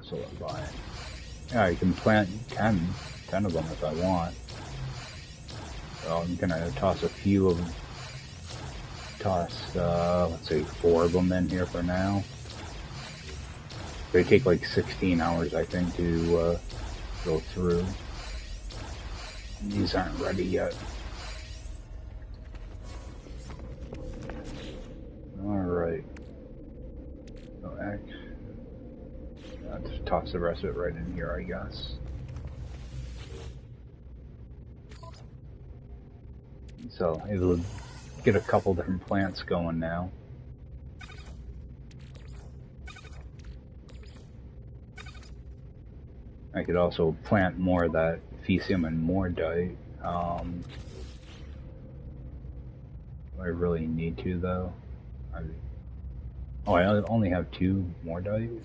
A: So I'm buying. Yeah, you can plant 10 of them if I want. So I'm gonna toss a few of them. Let's say 4 of them in here for now. They take like 16 hours, I think, to go through. And these aren't ready yet. Alright. So I'll just toss the rest of it right in here, I guess. So, able to get a couple different plants going now. I could also plant more of that Fecium and Mordite. Do I really need to, though? Oh, I only have 2 Mordite?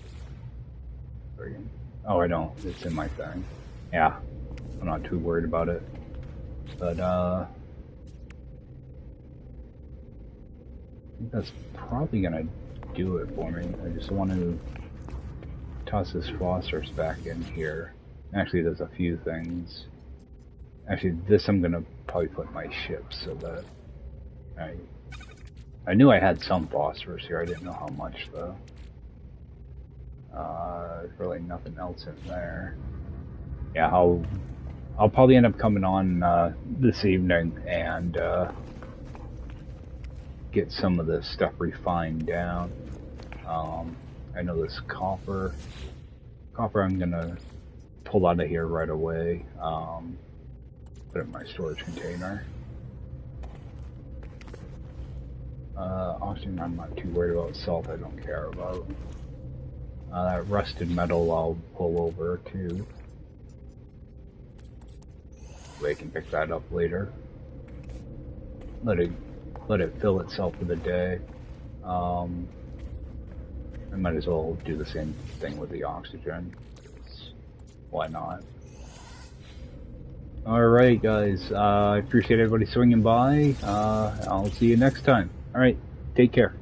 A: Oh, I don't. It's in my thing. Yeah, I'm not too worried about it. But, I think that's probably gonna do it for me. I just want to toss this phosphorus back in here. Actually, there's a few things. Actually, this I'm gonna probably put in my ship so that I knew I had some phosphorus here. I didn't know how much though. There's really nothing else in there. Yeah, I'll probably end up coming on this evening and get some of this stuff refined down. I know this copper I'm gonna pull out of here right away. Put it in my storage container. Oxygen I'm not too worried about. Salt I don't care about. That rusted metal I'll pull over too. So I can pick that up later. Let it fill itself for the day. I might as well do the same thing with the oxygen. Why not? Alright, guys. I appreciate everybody swinging by. I'll see you next time. Alright, take care.